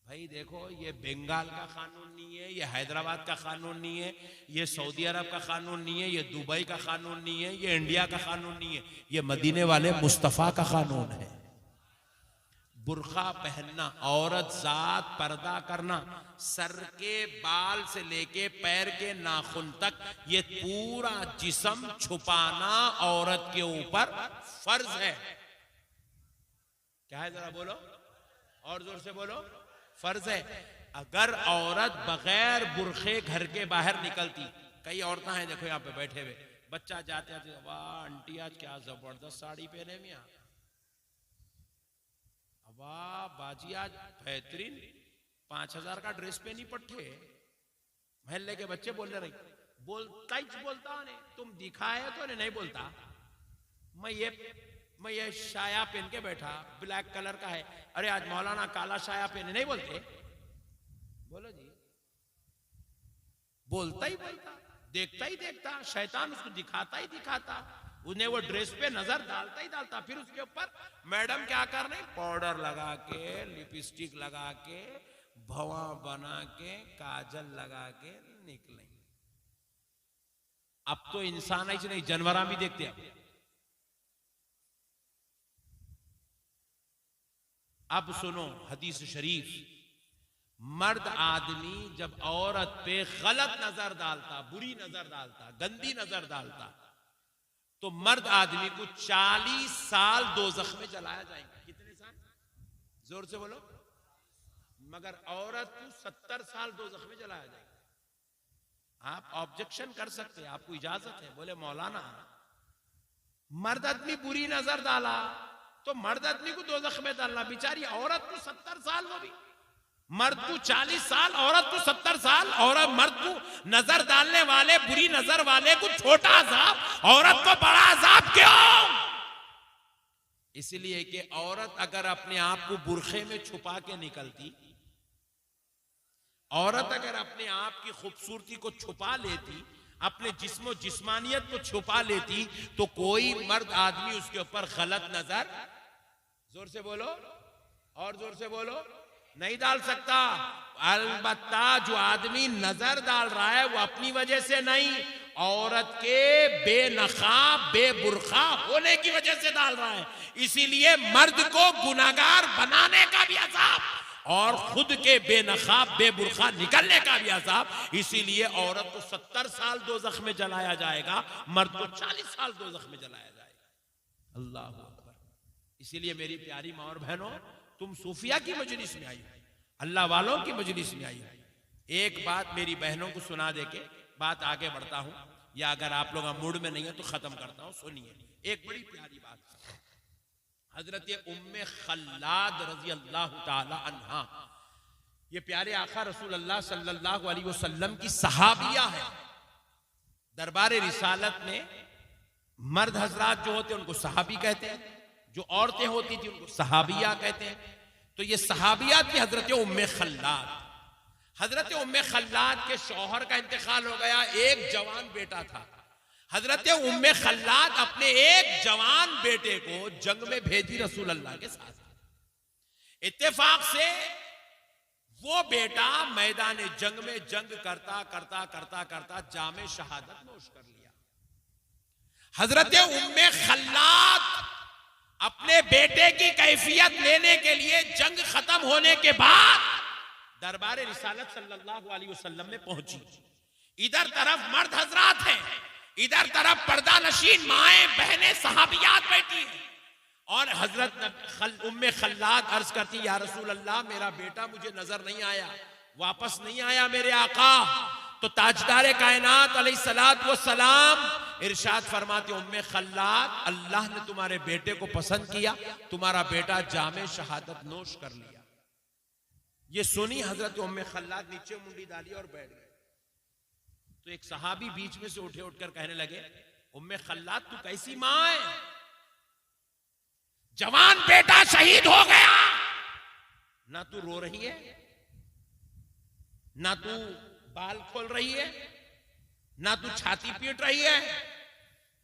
भाई देखो, ये बंगाल का कानून नहीं है, ये हैदराबाद का कानून नहीं है, ये सऊदी अरब का कानून नहीं है, ये दुबई का कानून नहीं है, ये इंडिया का कानून नहीं है, ये मदीने वाले मुस्तफा का कानून है। बुर्का पहनना, औरत जात पर्दा करना, सर के बाल से लेके पैर के नाखून तक ये पूरा जिस्म छुपाना औरत के ऊपर फर्ज है। क्या है, जरा बोलो, और जोर से बोलो, फर्ज है। अगर औरत बगैर बुरखे घर के बाहर निकलती, कई औरतें हैं देखो यहाँ पे बैठे हुए, बच्चा जाते आते, वाह आंटी आज क्या जबरदस्त साड़ी पहने मियां, वाह बाजी आज बेहतरीन 5000 का ड्रेस पहनी पट्टे। महल्ले के बच्चे बोल रहे, बोलता ही बोलता नहीं, तुम दिखाए तो नहीं बोलता। मैं ये शाया पहन के बैठा, ब्लैक कलर का है, अरे आज मौलाना काला शाया पहने, नहीं बोलते? बोलो जी, बोलता ही बोलता, देखता ही देखता, शैतान उसको दिखाता ही दिखाता, उन्हें वो ड्रेस पे नजर डालता ही डालता। फिर उसके ऊपर मैडम क्या कर रही, पाउडर लगा के, लिपस्टिक लगा के, भवा बना के, काजल लगा के निकले। अब तो इंसान ही नहीं, जानवर भी देखते हैं। अब सुनो हदीस शरीफ, मर्द आदमी जब औरत पे गलत नजर डालता, बुरी नजर डालता, गंदी नजर डालता, तो मर्द आदमी को 40 साल दोज़ख में जलाया जाएगा। कितने साल? जोर से बोलो। मगर औरत को 70 साल दोज़ख में जलाया जाएगा। आप ऑब्जेक्शन कर सकते हैं, आपको इजाजत है। बोले मौलाना, मर्द आदमी बुरी नजर डाला तो मर्द आदमी को दोज़ख में डालना, बेचारी औरत को 70 साल, वो भी मर्द को 40 साल, औरत को 70 साल। और मर्द को नजर डालने वाले, बुरी नजर वाले को छोटा अजाब, औरत को बड़ा अजाब क्यों? इसलिए कि औरत अगर अपने आप को बुरखे में छुपा के निकलती, औरत अगर अपने आप की खूबसूरती को छुपा लेती, अपने जिस्म जिस्मानियत को छुपा लेती, तो कोई मर्द आदमी उसके ऊपर गलत नजर, जोर से बोलो और जोर से बोलो, नहीं डाल सकता। अलबत्ता जो आदमी नजर डाल रहा है वो अपनी वजह से नहीं, औरत के बेनकाब बेबुरखा होने की वजह से डाल रहा है। इसीलिए मर्द को गुनाहगार बनाने का भी अजाब और खुद के बेनकाब बेबुरखा निकलने का भी अजाब। इसीलिए औरत को 70 साल दोज़ख में जलाया जाएगा, मर्द को 40 साल दोज़ख में जलाया जाएगा। अल्लाह अकबर। इसीलिए मेरी प्यारी माँ और बहनों, तुम सूफिया की मजलिस में आई, अल्लाह वालों की मजलिस में आई। एक बात मेरी बहनों को सुना दे के बात आगे बढ़ता हूं, या अगर आप लोग मूड में नहीं है तो खत्म करता हूं। सुनिए एक बड़ी प्यारी बात। हजरत उम्मे खल्लाद रजी अल्लाह ताला अन्हा, ये प्यारे आका रसूल अल्लाह सल्लल्लाहु अलैहि वसल्लम की सहाबिया है। दरबार रिसालत में मर्द हजरात जो होते हैं उनको सहाबी कहते हैं, जो औरतें होती थी उनको सहाबिया कहते हैं। तो ये सहाबिया थी हजरत उम्मे खल्लाद। हजरत उम्मे खल्लाद के शौहर का इंतकाल हो गया, एक जवान बेटा था। हजरत उम्मे खल्लाद अपने एक जवान बेटे को जंग में भेजी रसूल अल्लाह के साथ। इत्तेफाक से वो बेटा मैदान जंग में जंग करता करता करता करता जामे शहादत नोश कर लिया। हजरत उम्मे खल्लाद अपने बेटे की कैफियत लेने के लिए जंग खत्म होने के बाद दरबार रिसालत सल्लल्लाहु अलैहि वसल्लम में पहुंची। इधर तरफ मर्द हजरात हैं, इधर तरफ पर्दा नशीन माएं बहनें सहाबियात बैठी हैं। और हजरत उम्मे खल्लाद अर्ज करती, या रसूल अल्लाह मेरा बेटा मुझे नजर नहीं आया, वापस नहीं आया मेरे आका। तो ताजदार कायनात अलैहिस्सलात व सलाम इरशाद फरमाते, उम्मे खल्लाद अल्लाह ने तुम्हारे बेटे को पसंद किया, तुम्हारा बेटा जामे शहादत नोश कर लिया। ये सुनी हजरत उम्मे खल्लाद नीचे मुंडी डाली और बैठ गए। तो एक सहाबी बीच में से उठकर कहने लगे, उम्मे खल्लाद तू कैसी मां है, जवान बेटा शहीद हो गया, ना तू रो रही है, ना तू बाल खोल रही है, ना तू छाती पीट रही है,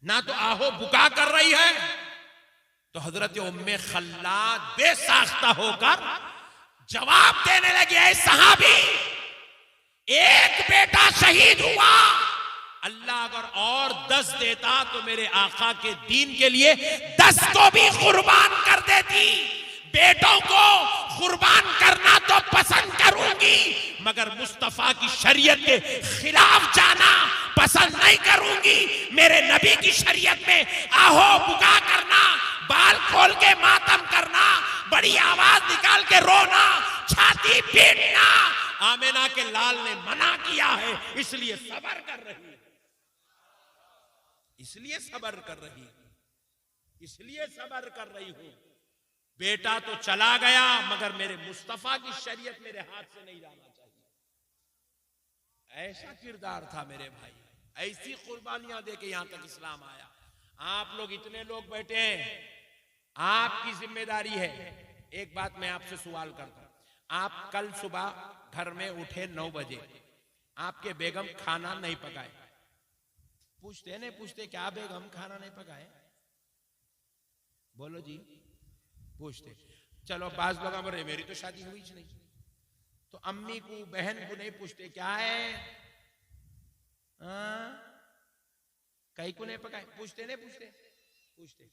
ना तो आहो बुका कर रही है। तो हजरत उम्मे खल्लाद बेसाख्ता होकर जवाब देने लगे, ऐ सहाबी, एक बेटा शहीद हुआ, अल्लाह अगर और 10 देता तो मेरे आका के दीन के लिए 10 को भी कुर्बान कर देती। बेटों को कुर्बान करना तो पसंद करूंगी, मगर मुस्तफा की शरीयत के खिलाफ जाना पसंद नहीं करूंगी। मेरे नबी की शरीयत में आहो बुका करना, बाल खोल के मातम करना, बड़ी आवाज निकाल के रोना, छाती पीटना आमिना के लाल ने मना किया है। इसलिए सब्र कर रही है, इसलिए सब्र कर रही, इसलिए सब्र कर रही हूं। बेटा तो चला गया, मगर मेरे मुस्तफा की शरीयत मेरे हाथ से नहीं जाना चाहिए। ऐसा किरदार था मेरे भाई, ऐसी कुर्बानियां देके यहां तक इस्लाम आया। आप लोग इतने लोग बैठे हैं, आपकी जिम्मेदारी है। एक बात मैं आपसे सवाल करता हूं, आप कल सुबह घर में उठे 9 बजे, आपके बेगम खाना नहीं पकाए, पूछते नहीं पूछते क्या बेगम खाना नहीं पकाए? बोलो जी, पूछते। चलो बाज लोग बोले मेरी तो शादी हुई नहीं, तो अम्मी को बहन को नहीं पूछते क्या है, कहीं को नहीं पकाए? पूछते नहीं पूछते? पूछते।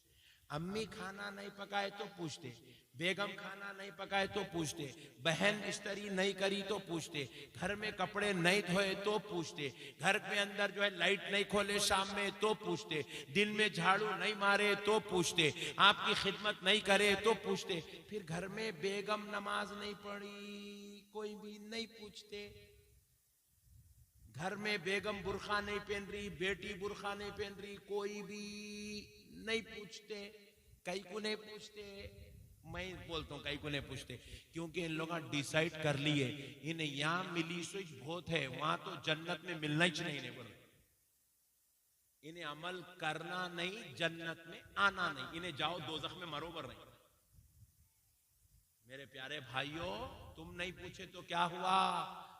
अम्मी खाना नहीं पकाए तो पूछते, बेगम खाना नहीं पकाए तो पूछते, बहन इस्त्री नहीं करी तो पूछते, घर में कपड़े नहीं धोए तो पूछते, घर के अंदर जो है लाइट नहीं खोले शाम में तो पूछते, दिन में झाड़ू नहीं मारे तो पूछते, आपकी खिदमत नहीं करे तो पूछते। फिर घर में बेगम नमाज नहीं पढ़ी, कोई भी नहीं पूछते। घर में बेगम बुर्खा नहीं पहन रही, बेटी बुर्खा नहीं पहन रही, कोई भी नहीं पूछते। कई को नहीं पूछते, मैं बोलता हूं कई को नहीं पूछते, क्योंकि इन लोगों ने डिसाइड कर लिए इन्हें यहां मिली स्विच बहुत है, वहां तो जन्नत में मिलना ही नहीं। बोलो इन्हें अमल करना नहीं, जन्नत में आना नहीं, इन्हें जाओ दोज़ख में मरोबर नहीं। मेरे प्यारे भाइयों, तुम नहीं पूछे तो क्या हुआ,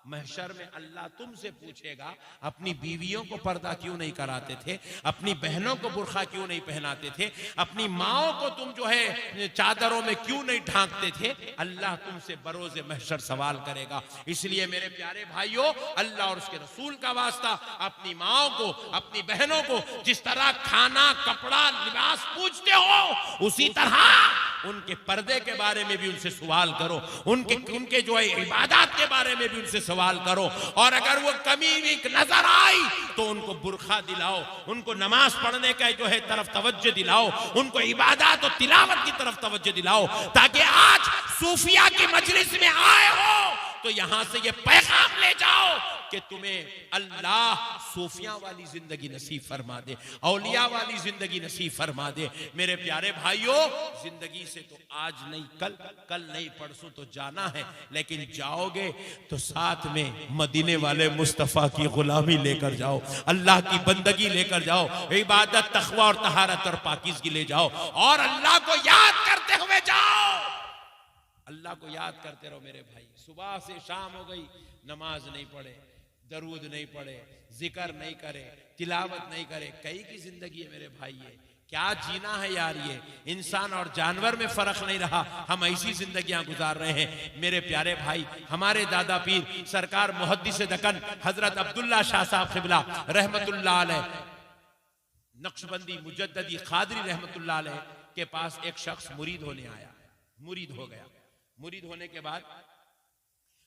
महशर में अल्लाह तुमसे पूछेगा अपनी बीवियों को पर्दा क्यों नहीं कराते थे, अपनी बहनों को बुर्खा क्यों नहीं पहनाते थे, अपनी माओं को तुम जो है चादरों में क्यों नहीं ढांकते थे। अल्लाह तुमसे बरोज़े महशर सवाल करेगा। इसलिए मेरे प्यारे भाइयों, अल्लाह और उसके रसूल का वास्ता, अपनी माओं को, अपनी बहनों को जिस तरह खाना, कपड़ा, लिबास पूछते हो, उसी तरह उनके पर्दे के बारे में भी उनसे सवाल करो, उनके जो है इबादत के बारे में भी उनसे सवाल करो। और अगर वो कमी भी नजर आई तो उनको बुर्खा दिलाओ, उनको नमाज पढ़ने का जो है तरफ तवज्जो दिलाओ, उनको इबादत और तिलावत की तरफ तवज्जो दिलाओ, ताकि आज सूफिया की मजलिस में आए हो तो यहां से ये पैगाम ले जाओ कि तुम्हें अल्लाह सूफिया वाली जिंदगी नसीब फरमा दे, औलिया वाली जिंदगी नसीब फरमा दे। मेरे प्यारे भाइयों, जिंदगी से तो आज नहीं कल नहीं परसों तो जाना है, लेकिन जाओगे तो साथ में मदीने वाले मुस्तफा की गुलामी लेकर जाओ, अल्लाह की बंदगी लेकर जाओ, इबादत, तकवा और तहारत और पाकीज़गी ले जाओ, और अल्लाह को याद करते हुए जाओ। अल्लाह को याद करते रहो मेरे भाई। सुबह से शाम हो गई, नमाज नहीं पढ़े, दरूद नहीं पढ़े, जिक्र नहीं करे, तिलावत नहीं करे, कई की जिंदगी है मेरे भाई। ये क्या जीना है यार, ये इंसान और जानवर में फर्क नहीं रहा, हम ऐसी जिंदगियां गुजार रहे हैं। मेरे प्यारे भाई, हमारे दादा पीर सरकार मुहद्दिस दक्कन हजरत अब्दुल्ला शाह साहब क़िबला रहमतुल्लाह अलैह, नक्शबंदी मुजद्ददी खादरी रहमतुल्लाह अलैह के पास एक शख्स मुरीद होने आया, मुरीद हो गया। मुरीद होने के बाद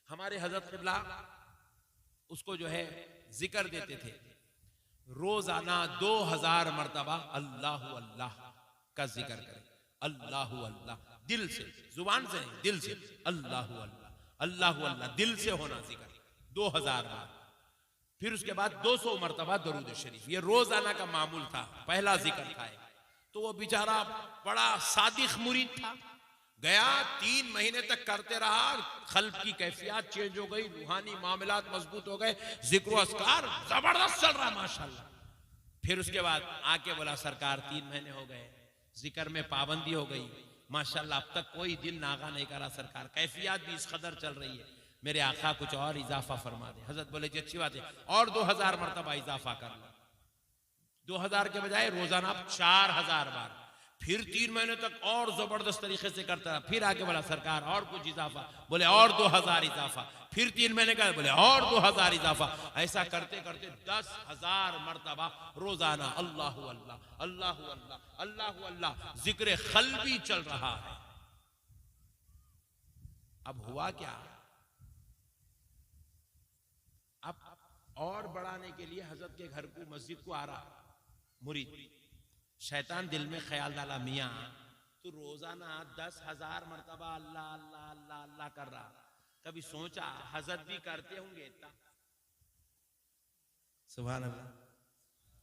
हमारे हजरत क़िबला उसको जो है जिक्र देते थे, रोजाना 2000 मर्तबा अल्लाह अल्लाह का जिक्र करें, अल्लाह अल्लाह, दिल से, जुबान से नहीं, दिल से, अल्लाह अल्लाह, अल्लाह अल्लाह, दिल से होना जिक्र 2000 बार। फिर उसके बाद 200 मर्तबा दरूद शरीफ, ये रोजाना का मामूल था, पहला जिक्र था। तो वो बेचारा बड़ा सादिक मुरीद था, गया 3 महीने तक करते रहा, क़ल्ब की कैफियत चेंज हो गई, रूहानी मामलात मजबूत हो गए, जिक्र अस्कार जबरदस्त चल रहा माशाल्लाह। फिर उसके बाद आके बोला सरकार 3 महीने हो गए, जिक्र में पाबंदी हो गई माशाल्लाह, अब तक कोई दिन नागा नहीं करा सरकार, कैफियत भी इस कदर चल रही है, मेरे आका कुछ और इजाफा फरमा दे। हजरत बोले जी अच्छी बात है, और 2000 मरतबा इजाफा कर लो, 2000 के बजाय रोजाना 4000 बार। फिर 3 महीने तक और जबरदस्त तरीके से करता रहा। फिर आगे बोला सरकार और कुछ इजाफा, बोले और 2000 इजाफा। फिर 3 महीने का, बोले और 2000 इजाफा। ऐसा करते करते 10,000 मरतबा रोजाना अल्लाह अल्लाह, अल्लाह अल्लाह, अल्लाह अल्लाह, जिक्र क़ल्बी चल रहा है। अब हुआ क्या, अब और बढ़ाने के लिए हजरत के घर को, मस्जिद को आ रहा मुरीद, शैतान दिल में ख्याल डाला, मियाँ तो रोजाना 10,000 मरतबा अल्लाह अल्लाह अल्लाह अल्लाह कर रहा, कभी सोचा हजरत भी करते होंगे इतना? सुभान अल्लाह।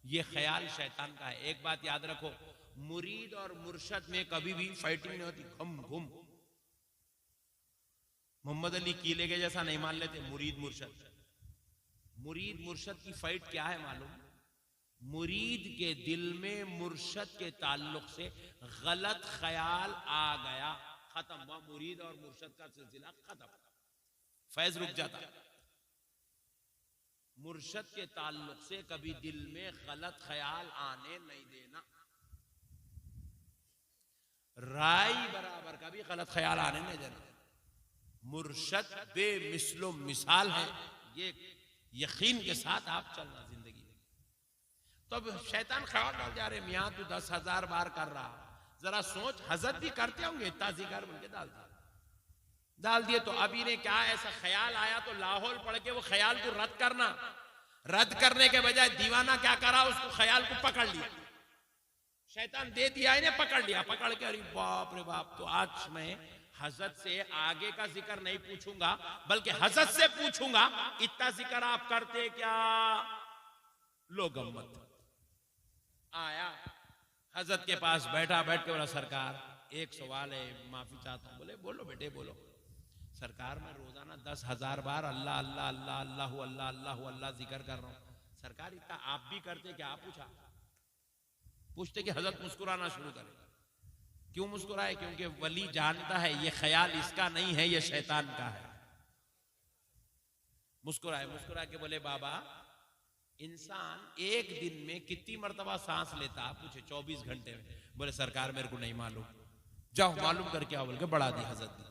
ये ख्याल शैतान का है। एक बात याद रखो, मुरीद और मुर्शद में कभी भी फाइटिंग नहीं होती, घुम घुम। मोहम्मद अली कीले के जैसा नहीं मान लेते मुरीद मुर्शद। मुरीद मुर्शद की फाइट क्या है मालूम? मुरीद के दिल में मुर्शद के ताल्लुक से गलत ख्याल आ गया, खत्म हुआ मुरीद और मुर्शद का सिलसिला, खत्म, फैज रुक जाता। मुर्शद के ताल्लुक से कभी दिल में गलत ख्याल आने नहीं देना, राय बराबर का भी गलत ख्याल आने नहीं देना। मुर्शद बेमिसलो मिसाल है, ये यकीन के साथ आप चलना जिंदगी में। तो अब शैतान ख्याल डाल जा रहे, मियाँ तू 10,000 बार कर रहा, जरा सोच हजरत भी करते होंगे इतना जिक्र, बोल के डाल दिए। तो अब इन्हें क्या ऐसा ख्याल आया तो लाहौल पढ़ के वो ख्याल को रद्द करना, रद्द करने के बजाय दीवाना क्या करा, उसको ख्याल को पकड़ लिया, शैतान दे दिया, इन्हें पकड़ लिया, पकड़ के अरे बाप रे बाप, तो आज मैं हजरत से आगे का जिक्र नहीं पूछूंगा, बल्कि हजरत से पूछूंगा इतना जिक्र आप करते क्या? लो गम्मत। आया हजरत के पास बैठा, बैठ के बोला सरकार एक सवाल है, माफी चाहता हूं। बोले बोलो बेटे बोलो। सरकार मैं रोजाना 10,000 बार अल्लाह अल्लाह अल्लाह अल्लाह अल्लाह अल्लाह अल्लाह जिक्र कर रहा हूं। सरकार इतना आप भी करते क्या? पूछा, पूछते कि हजरत मुस्कुराना शुरू करे। क्यों मुस्कुराए? क्योंकि वली जानता है ये ख्याल इसका नहीं है, ये शैतान का है। मुस्कुराए, मुस्कुरा के बोले बाबा इंसान एक दिन में कितनी मर्तबा सांस लेता? पूछे 24 घंटे में। बोले सरकार मेरे को नहीं मालूम। जाओ मालूम करके आओ, बोल के बढ़ा दी हजरत ने।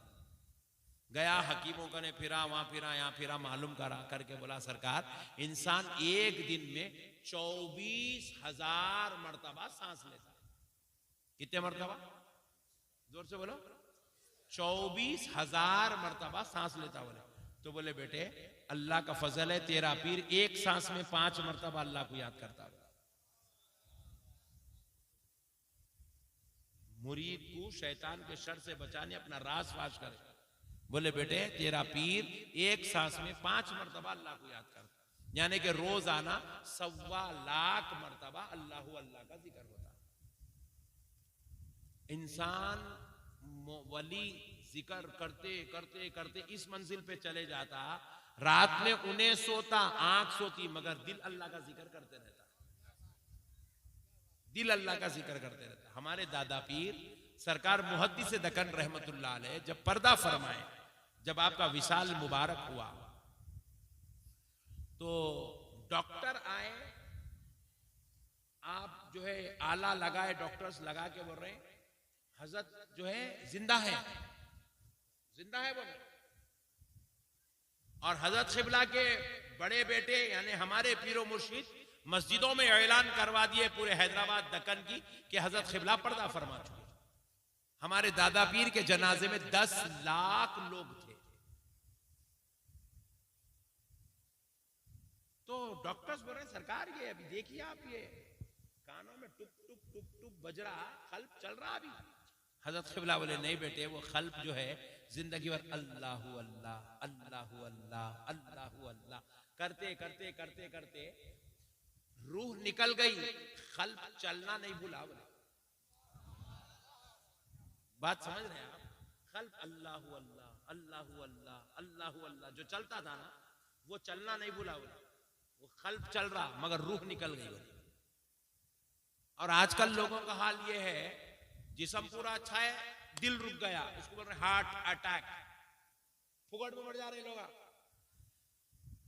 गया हकीमों का ने फिरा, वहां फिरा, यहाँ फिरा, मालूम करा करके बोला सरकार इंसान एक दिन में 24,000 मर्तबा सांस लेता है। कितने मर्तबा? जोर से बोलो। 24,000 मर्तबा सांस लेता। बोले तो बोले बेटे अल्लाह का फजल है, तेरा पीर एक सांस में 5 मर्तबा अल्लाह को याद करता है। मुरीद को शैतान के शर से बचाने अपना राज फाश करे। बोले बेटे तेरा पीर एक सांस में 5 मर्तबा अल्लाह को याद करता, यानी कि रोजाना 1.25 लाख मर्तबा अल्लाह अल्लाह का जिक्र होता। इंसान वली जिक्र करते करते करते इस मंजिल पे चले जाता, रात में उन्हें सोता, आंख सोती, मगर दिल अल्लाह का जिक्र करते रहता, दिल अल्लाह का जिक्र करते रहता। हमारे दादा पीर सरकार मुहद्दिस दक्कन रहमतुल्लाह अलैह जब पर्दा फरमाए, जब आपका विशाल मुबारक हुआ तो डॉक्टर आए, आप जो है आला लगाए, डॉक्टर्स लगा के बोल रहे हैं हजरत जो है जिंदा है, जिंदा है बोल रहे। और हजरत शिबला के बड़े बेटे यानी हमारे पीरो मुर्शिद मस्जिदों में ऐलान करवा दिए पूरे हैदराबाद दक्कन की कि हजरत शिबला पर्दा फरमा चुके। हमारे दादा पीर के जनाजे में 10 लाख लोग थे। तो डॉक्टर्स बोल रहे हैं सरकार ये अभी देखिए आप, ये कानों में टुक टुक टुक टुक बज रहा, खल्प चल रहा अभी। हजरत शिबला बोले नहीं बेटे वो खल्प जो है जिंदगी भर अल्लाहु अल्लाह अल्लाहु अल्लाह अल्लाहु अल्लाह करते करते करते करते रूह निकल गई, खल्प चलना नहीं भूला। बोले बात समझ रहे हैं आप? खल्प अल्लाहु अल्लाह अल्लाहु अल्लाह अल्लाहु अल्लाह जो चलता था ना वो चलना नहीं भूला। बोले वो खल्प चल रहा मगर रूह निकल गई। बोले और आजकल लोगों का हाल ये है, जिस्म पूरा अच्छा है, दिल रुक गया, उसको बोल रहे हार्ट अटैक, फुगड़ में मर जा रहे लोग।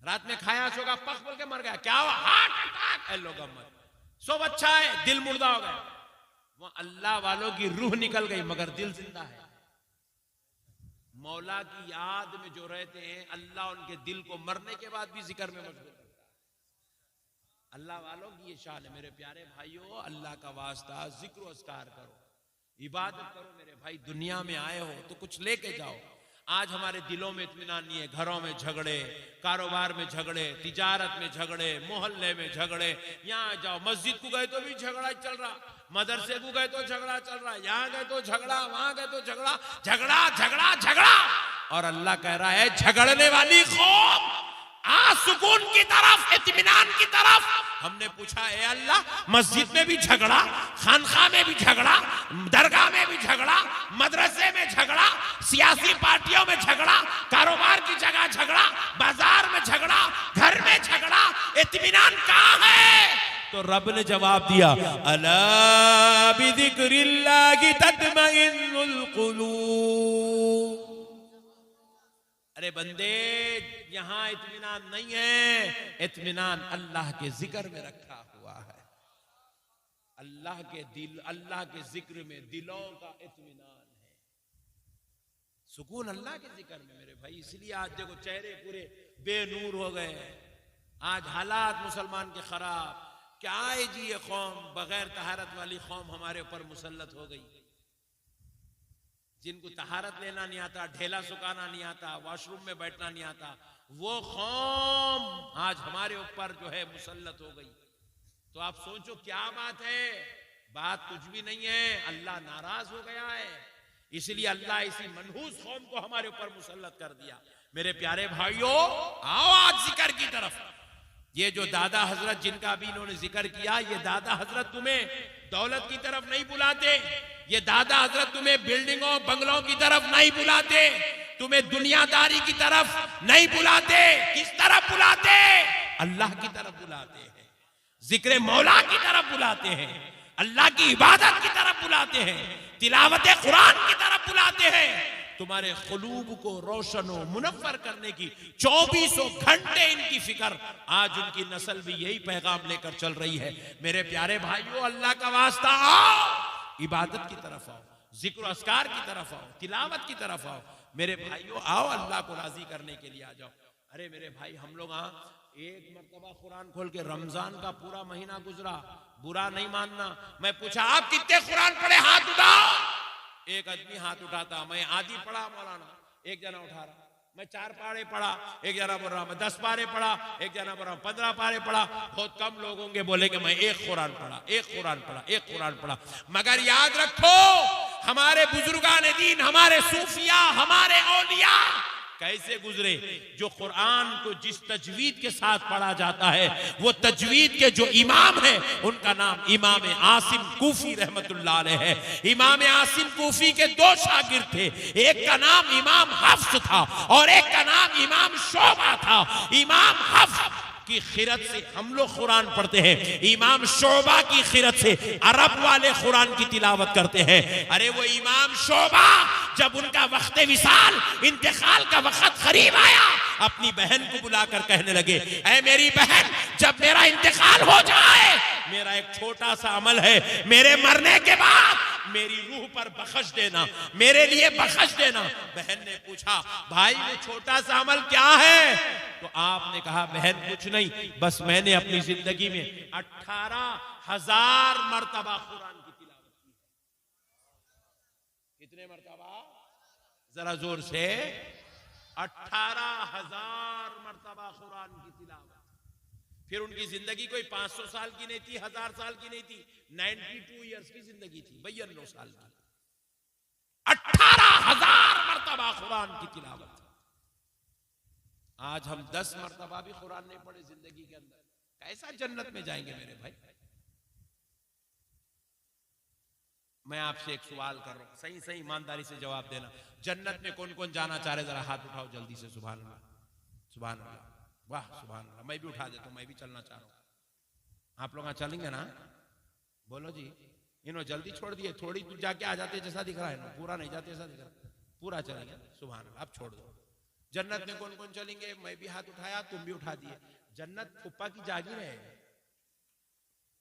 रात में खाया सोगा पख बोल के मर गया, क्या हुआ? Heart attack. लोग मर, सब अच्छा है, दिल मुर्दा हो गया। वो अल्लाह वालों की रूह निकल गई मगर दिल जिंदा है। मौला की याद में जो रहते हैं अल्लाह उनके दिल को मरने के बाद भी जिक्र में मशगूल करता है। अल्लाह वालों की ये शान है। मेरे प्यारे भाइयों अल्लाह का वास्ता जिक्र अस्कार करो, इबादत करो। मेरे भाई दुनिया में आए हो तो कुछ लेके जाओ। आज हमारे दिलों में इत्मीनान नहीं है, घरों में झगड़े, कारोबार में झगड़े, तिजारत में झगड़े, मोहल्ले में झगड़े। यहाँ जाओ मस्जिद को गए तो भी झगड़ा चल रहा, मदरसे को गए तो झगड़ा चल रहा, यहाँ गए तो झगड़ा, वहां गए तो झगड़ा, झगड़ा झगड़ा झगड़ा। और अल्लाह कह रहा है झगड़ने वाली कौम आ सुकून की तरफ, इत्मीनान की तरफ। हमने पूछा ए अल्लाह मस्जिद में भी झगड़ा, खानखा में भी झगड़ा, दरगाह में भी झगड़ा, मदरसे में झगड़ा, सियासी पार्टियों में झगड़ा, कारोबार की जगह झगड़ा, बाजार में झगड़ा, घर में झगड़ा, इत्मीनान कहाँ है? तो रब ने जवाब दिया अला बिज़िक्रिल्लाहि तत्मइन्नुल कुलूब। अरे बंदे यहां इत्मीनान नहीं है, इत्मीनान अल्लाह के जिक्र में रखा हुआ है। अल्लाह के दिल, अल्लाह के जिक्र में दिलों का इत्मीनान है, सुकून अल्लाह के जिक्र में। मेरे भाई इसलिए आज देखो चेहरे पूरे बेनूर हो गए। आज हालात मुसलमान के खराब। क्या है जी ये कौम, बगैर तहारत वाली कौम हमारे ऊपर मुसल्लत हो गई। जिनको तहारत लेना नहीं आता, ढेला सुखाना नहीं आता, वॉशरूम में बैठना नहीं आता, वो कौम आज हमारे ऊपर जो है मुसल्लत हो गई। तो आप सोचो क्या बात है? बात कुछ भी नहीं है, अल्लाह नाराज हो गया है, इसलिए अल्लाह इसी मनहूस कौम को हमारे ऊपर मुसल्लत कर दिया। मेरे प्यारे भाइयों आओ आज जिक्र की तरफ। ये जो दादा हजरत जिनका भी इन्होंने जिक्र किया, ये दादा हजरत तुम्हें दौलत की तरफ नहीं बुलाते, ये दादा हजरत तुम्हें बिल्डिंगों बंगलों की तरफ नहीं बुलाते, तुम्हें दुनियादारी की तरफ नहीं बुलाते। किस तरफ बुलाते? अल्लाह की तरफ बुलाते हैं, जिक्र मौला की तरफ बुलाते हैं, अल्लाह की इबादत की तरफ बुलाते हैं, तिलावत कुरान की तरफ बुलाते हैं। तुम्हारे क़ुलूब को रोशन व मुनव्वर करने की 24 घंटे इनकी फिक्र। आज उनकी नस्ल भी यही पैगाम लेकर चल रही है। मेरे प्यारे भाइयों, अल्लाह का वास्ता आओ, इबादत की तरफ आओ, जिक्र अस्कार की तरफ आओ, तिलावत की तरफ आओ। मेरे भाइयों आओ, अल्लाह को राजी करने के लिए आ जाओ। अरे मेरे भाई, हम लोग एक मर्तबा कुरान खोल के, रमजान का पूरा महीना गुजरा, बुरा नहीं मानना। मैं पूछा आप कितने कुरान पढ़े, हाथ उठाओ। एक आदमी हाथ उठाता, मैं आधी पढ़ा मौलाना, एक जना उठा रहा। मैं 4 पारे पढ़ा, एक जना बोल रहा मैं 10 पारे पढ़ा, एक जना बोल रहा 15 पारे पढ़ा। बहुत कम लोग होंगे बोलेंगे मैं एक कुरान पढ़ा, एक कुरान पढ़ा, एक कुरान पढ़ा। मगर याद रखो, हमारे बुजुर्गान दीन, हमारे सूफिया, हमारे औलिया कैसे गुजरे। जो कुरान को जिस तजवीद के साथ पढ़ा जाता है, वो तजवीद के जो इमाम है उनका नाम इमाम आसिम कूफी रहमतुल्लाह अलैह है। इमाम आसिम कूफी के 2 शागिर्द थे, एक का नाम इमाम हफ्स था और एक का नाम इमाम शोबा था। इमाम हफ्स की खिरत से हम लोग कुरान पढ़ते हैं, इमाम शोबा की खिरत से अरब वाले कुरान की तिलावत करते हैं। अरे वो इमाम शोबा जब उनका वक्त विसाल, इंतकाल का वक्त करीब आया, अपनी बहन को बुलाकर कहने लगे, ऐ मेरी बहन, जब मेरा इंतकाल हो जाए, मेरा एक छोटा सा अमल है, मेरे मरने के बाद मेरी रूह पर बख्श देना, मेरे लिए बख्श देना। बहन ने पूछा, भाई वो छोटा सा अमल क्या है? तो आपने कहा, बहन कुछ नहीं, बस मैंने अपनी जिंदगी में 18,000 मर्तबा कुरान की तिलावत की। कितने मर्तबा? जरा जोर से। 18,000 मर्तबा कुरान की तिलावत। फिर उनकी जिंदगी कोई 500 साल की नहीं थी, 1000 साल की नहीं थी, 92 इयर्स की जिंदगी थी, 92 साल की। 18,000 मर्तबा कुरान की तिलावत। आज हम 10 मर्तबा भी कुरान नहीं पढ़े जिंदगी के अंदर, कैसा जन्नत में जाएंगे मेरे भाई? मैं आपसे एक सवाल कर रहा हूं, सही सही ईमानदारी से जवाब देना। जन्नत में कौन कौन जाना चाह रहे, जरा हाथ उठाओ जल्दी से। सुभान अल्लाह, सुभान अल्लाह, वाह सुभान अल्लाह। मैं भी उठा देता हूं, मैं भी चलना चाह रहा हूं। आप लोग चलेंगे ना? बोलो जी। इन्होंने जल्दी छोड़ दिए, थोड़ी दूर जाके आ जाते जैसा दिख रहा है, पूरा नहीं जाते जैसा दिख रहा है, पूरा चलेंगे। सुभान अल्लाह, अब छोड़ दो। जन्नत में कौन कौन चलेंगे? मैं भी हाथ उठाया, तुम भी उठा दिए। जन्नत फुप्पा की जागीर है,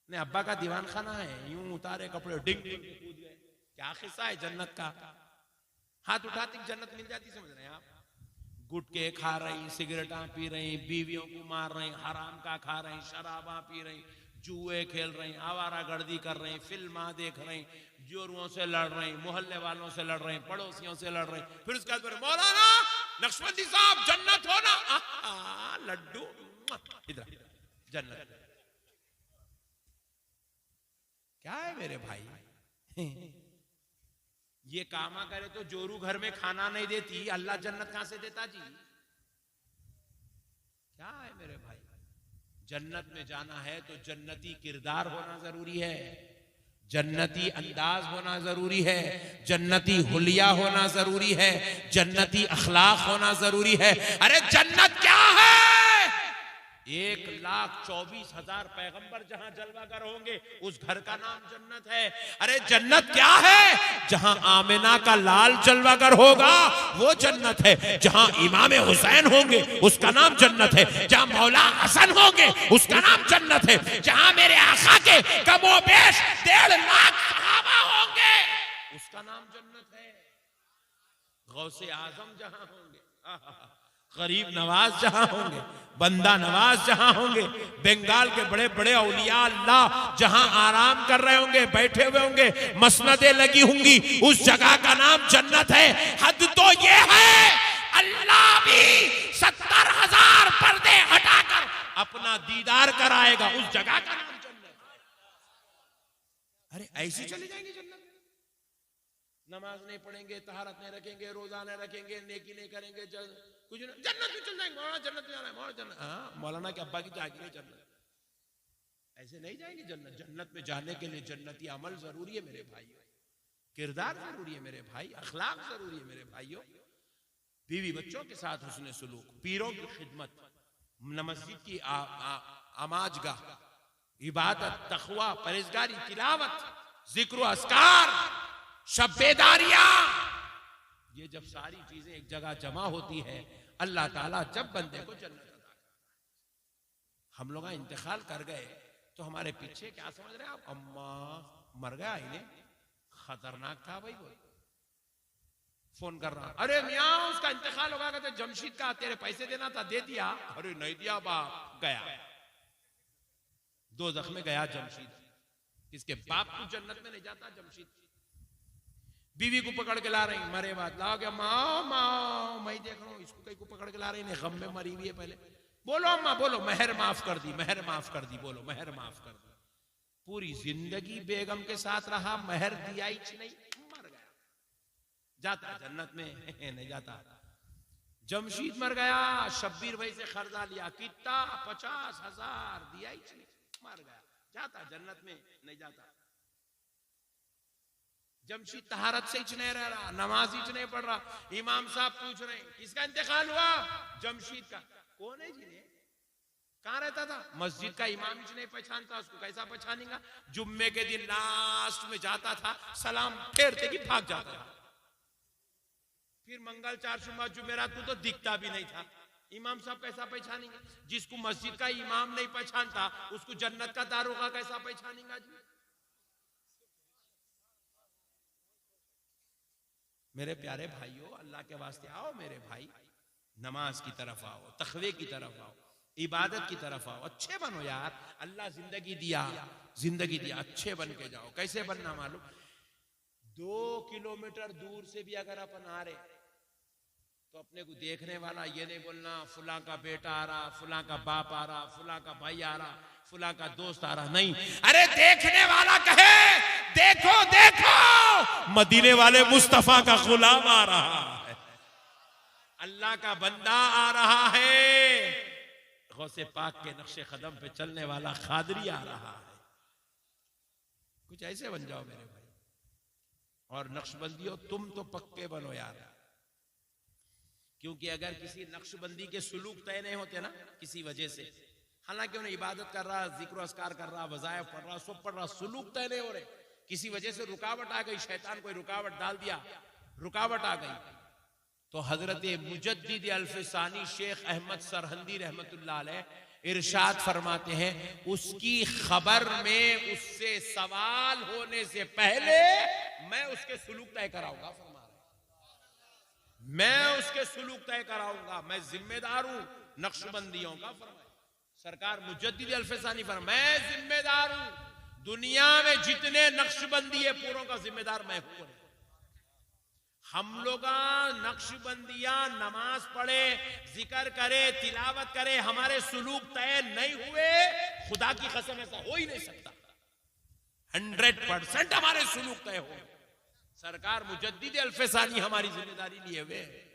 ने अब्बा का दीवान खाना है। यूं उतारे कपड़े, डिंग डिंग कूद गए। क्या किस्सा है जन्नत का? हाथ उठाते जन्नत मिल जाती, समझ रहे हैं आप? गुटके खा रही, सिगरेटा पी रही, बीवियों को मार रही, हराम का खा रही, शराबा पी रही, जुए खेल रही, आवारा गर्दी कर रही, फिल्मा देख रही, जोरुओं से लड़ रही, मोहल्ले वालों से लड़ रही, पड़ोसियों से लड़ रही। फिर उसके बाद मौलाना नक्शबंदी साहब जन्नत हो ना? लड्डू इधर जन्नत। क्या है मेरे भाई? ये कामा करे तो जोरू घर में खाना नहीं देती, अल्लाह जन्नत कहां से देता जी? क्या है मेरे भाई? जन्नत में जाना है तो जन्नती किरदार होना जरूरी है, जन्नती अंदाज होना जरूरी है, जन्नती हुलिया होना जरूरी है, जन्नती अखलाक होना जरूरी है। अरे जन्नत क्या है? 1,24,000 पैगंबर जहां जलवागर होंगे, उस घर का नाम जन्नत है। अरे जन्नत क्या है? जहां आमिना का लाल जलवागर होगा वो जन्नत है। जहां इमाम हुसैन होंगे उसका नाम जन्नत है। जहां मौला हसन होंगे उसका नाम जन्नत है। जहां मेरे आका के कमोबेश 1.5 लाख सहाबा होंगे उसका नाम जन्नत है। गौसे आजम जहां होंगे, गरीब नवाज जहां होंगे, बंदा नवाज जहां होंगे, बंगाल के बड़े बड़े औलिया अल्लाह जहां आराम कर रहे होंगे, बैठे हुए होंगे, मसनदें लगी होंगी, उस जगह का नाम जन्नत है। हद तो ये है, अल्लाह भी 70,000 पर्दे हटाकर अपना दीदार कराएगा, उस जगह का नाम जन्नत है। अरे ऐसी चले जाएंगे जन्नत? नमाज नहीं पढ़ेंगे, तहारत नहीं रखेंगे, रोजा नहीं रखेंगे, नेकी नहीं करेंगे, कुछ नहीं, जन्नत में चल जाएंगे। मौलाना जन्नत में जाना है, मौलाना जन्नत। हाँ, मौलाना के अब्बा की जागीर है जन्नत। ऐसे नहीं जाएंगे जन्नत। जन्नत में जाने के लिए जन्नती अमल जरूरी है मेरे भाइयों, किरदार जरूरी है मेरे भाई, अखलाक जरूरी है मेरे भाइयों। बीवी बच्चों के साथ हुस्न सुलूक, पीरों की खिदमत, मस्जिद की आमाजगाह, इबादत, तक़वा, परहेज़गारी, तिलावत, जिक्र अस्कार, शब बेदारियां, ये जब सारी चीजें एक जगह जमा होती है, अल्लाह ताला जब बंदे को जन्नत अता करता है। हम लोग इंतकाल कर गए तो हमारे पीछे क्या समझ रहे हैं आप? अम्मा मर गया, इन्हें खतरनाक था भाई। वो फोन कर रहा, अरे मियाँ उसका इंतकाल होगा, कहते जमशीद का तेरे पैसे देना था, दे दिया। अरे नहीं दिया बाप, गया दो जख्म में गया जमशीद। किसके बाप को जन्नत में नहीं जाता जमशीद। बीवी को पकड़ के ला रही, मरे बाद लाओ क्या? माँ माँ मैं देख रहा हूँ इसको, कहीं को पकड़ के ला रही, गम में मरी हुई है। पहले बोलो अम्मा बोलो, मेहर माफ कर दी, मेहर माफ कर दी, बोलो मेहर माफ कर दी। पूरी जिंदगी बेगम के साथ रहा, मेहर दिया ही नहीं, मर गया। जाता जन्नत में? नहीं जाता। जमशीद मर गया, शब्बीर भाई से खर्चा लिया, कितना 50,000 दिया ही नहीं, मर गया। जाता जन्नत में? नहीं जाता। जमशीद तहारत से ही नहीं रह रहा, नमाज ही नहीं पढ़ रहा। इमाम साहब पूछ रहे हैं किसका इंतकाल हुआ? जमशीद का। कौन है जी ने? कहां रहता था? मस्जिद का इमाम ही नहीं पहचानता, उसको कैसा पहचानेगा? जुम्मे के दिन लास्ट में जाता था, सलाम फेरते कि भाग जाता था। फिर मंगल, चारशुमा, जुमेरात को तो दिखता भी नहीं था। इमाम साहब कैसा पहचानेंगे? जिसको मस्जिद का इमाम नहीं पहचानता, उसको जन्नत का दारोगा कैसा पहचानेगा जी? मेरे प्यारे भाइयों, अल्लाह के वास्ते आओ मेरे भाई, नमाज की तरफ आओ, तखवे की तरफ आओ, इबादत की तरफ आओ, अच्छे बनो यार। अल्लाह जिंदगी दिया, जिंदगी दिया, अच्छे बन के जाओ। कैसे बनना मालूम? 2 किलोमीटर दूर से भी अगर अपन आ रहे तो अपने को देखने वाला ये नहीं बोलना फुला का बेटा आ रहा, फुला का बाप आ रहा, फुला का भाई आ रहा, फुला का दोस्त आ रहा, नहीं। अरे देखने वाला कहे देखो देखो, मदीने वाले मुस्तफा का गुलाम आ रहा है, अल्लाह का बंदा आ रहा है, गौसे पाक के नक्शे कदम पे चलने वाला खादरी आ रहा है। कुछ ऐसे बन जाओ मेरे भाई। और नक्शबंदियों तुम तो पक्के बनो यार, क्योंकि अगर किसी नक्शबंदी के सुलूक तय नहीं होते ना किसी वजह से, हालांकि उन्हें इबादत कर रहा, जिक्र अस्कार कर रहा, वज़ाइफ पढ़ रहा, सब पढ़ रहा, सुलूक तय नहीं हो रहे, किसी वजह से रुकावट आ गई, शैतान कोई रुकावट डाल दिया, रुकावट आ गई, तो हजरत मुजद्दिद अल्फसानी शेख अहमद सरहंदी रहमतुल्लाह अलैह इरशाद फरमाते हैं, उसकी खबर में उससे सवाल होने से पहले मैं उसके सुलूक तय कराऊंगा। मैं उसके सुलूक तय कराऊंगा, मैं जिम्मेदार हूं नक्शबंदियों का। सरकार मुजद्दिद अल्फसानी फरमा, मैं जिम्मेदार हूं, दुनिया में जितने नक्शबंदी है पूरों का जिम्मेदार मैं हूं। हम लोग नक्शबंदियां नमाज पढ़े, जिक्र करे, तिलावत करे, हमारे सुलूक तय नहीं हुए, खुदा की कसम ऐसा हो ही नहीं सकता। 100% हमारे सुलूक तय हो। सरकार मुजद्दिद अल्फसानी हमारी जिम्मेदारी लिए हुए।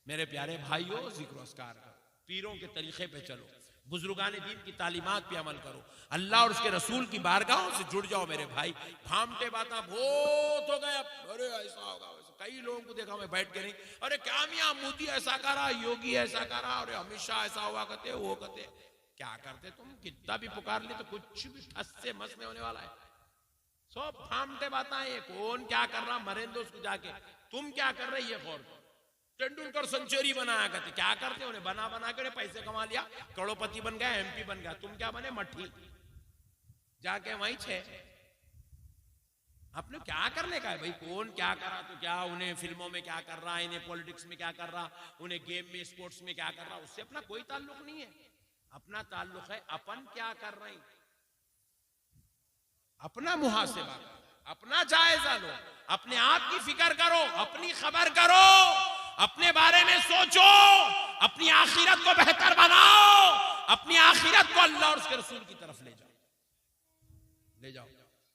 मेरे प्यारे भाइयों, जिक्र अस्कार करो, पीरों के तरीके पे चलो, बुजुर्गान दीन की तालीमात पे अमल करो, अल्लाह और उसके रसूल की बारगाहों से जुड़ जाओ मेरे भाई। भामटे बाता बहुत हो गए, अरे ऐसा होगा वैसा। कई लोगों को देखा मैं बैठ के, नहीं अरे क्या मियां मोदी ऐसा करा, योगी ऐसा करा, अरे अमित शाह ऐसा हुआ करते, वो करते। क्या करते तुम? कितना भी पुकार ले तो कुछ भी ठस से मस नहीं होने वाला है। सब फामटे बातें हैं। कौन क्या कर रहा, मरेंदो उसको जाके, तुम क्या कर रहे ये गौर। तेंदुलकर सेंचुरी बनाया करते, क्या करते उन्हें बना बना के पैसे कमा लिया, करोड़पति बन गया, MP बन गया। तुम क्या बने? मट्ठी जाके वहीं छे। आपने क्या करने का है भाई? कौन क्या करा तो क्या, उन्हें फिल्मों में क्या कर रहा है, इन्हें पॉलिटिक्स में क्या कर रहा, उन्हें गेम में स्पोर्ट्स में क्या कर रहा, उससे अपना कोई ताल्लुक नहीं है। अपना ताल्लुक है अपन क्या कर रहे हैं, अपना मुहासिबा करो, अपना जायजा लो, अपने आप की फिक्र करो, अपनी खबर करो, अपने बारे में सोचो, अपनी आखिरत को बेहतर बनाओ, अपनी आखिरत को अल्लाह और उसके रसूल की तरफ ले जाओ, ले जाओ।